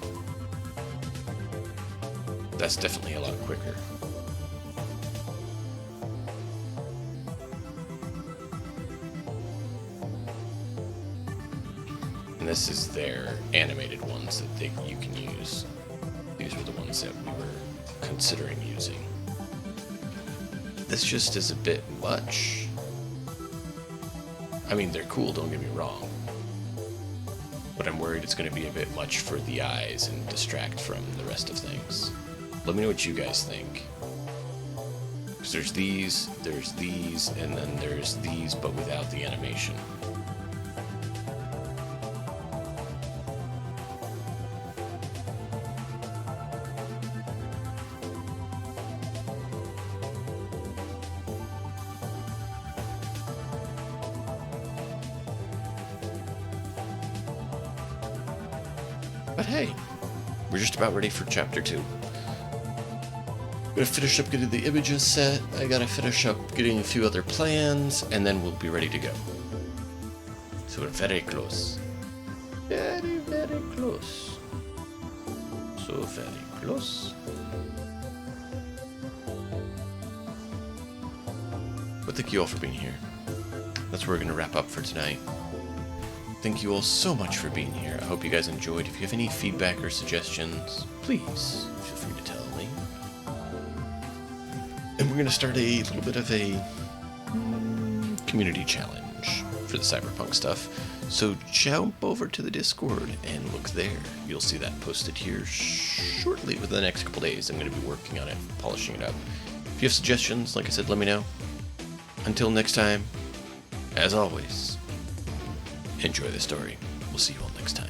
that's definitely a lot quicker. And this is their animated ones that you can use. These were the ones that we were considering using. This just is a bit much. I mean, they're cool, don't get me wrong. But I'm worried it's going to be a bit much for the eyes and distract from the rest of things. Let me know what you guys think. Because there's these, and then there's these, but without the animation. But hey, we're just about ready for chapter 2. Gonna finish up getting the images set, I gotta finish up getting a few other plans, and then we'll be ready to go. So we're very close. Very, very close. So very close. But thank you all for being here. That's where we're gonna wrap up for tonight. Thank you all so much for being here. I hope you guys enjoyed. If you have any feedback or suggestions, please feel free to tell me. And we're going to start a little bit of a community challenge for the Cyberpunk stuff. So jump over to the Discord and look there. You'll see that posted here shortly within the next couple days. I'm going to be working on it, polishing it up. If you have suggestions, like I said, let me know. Until next time, as always, enjoy the story. We'll see you all next time.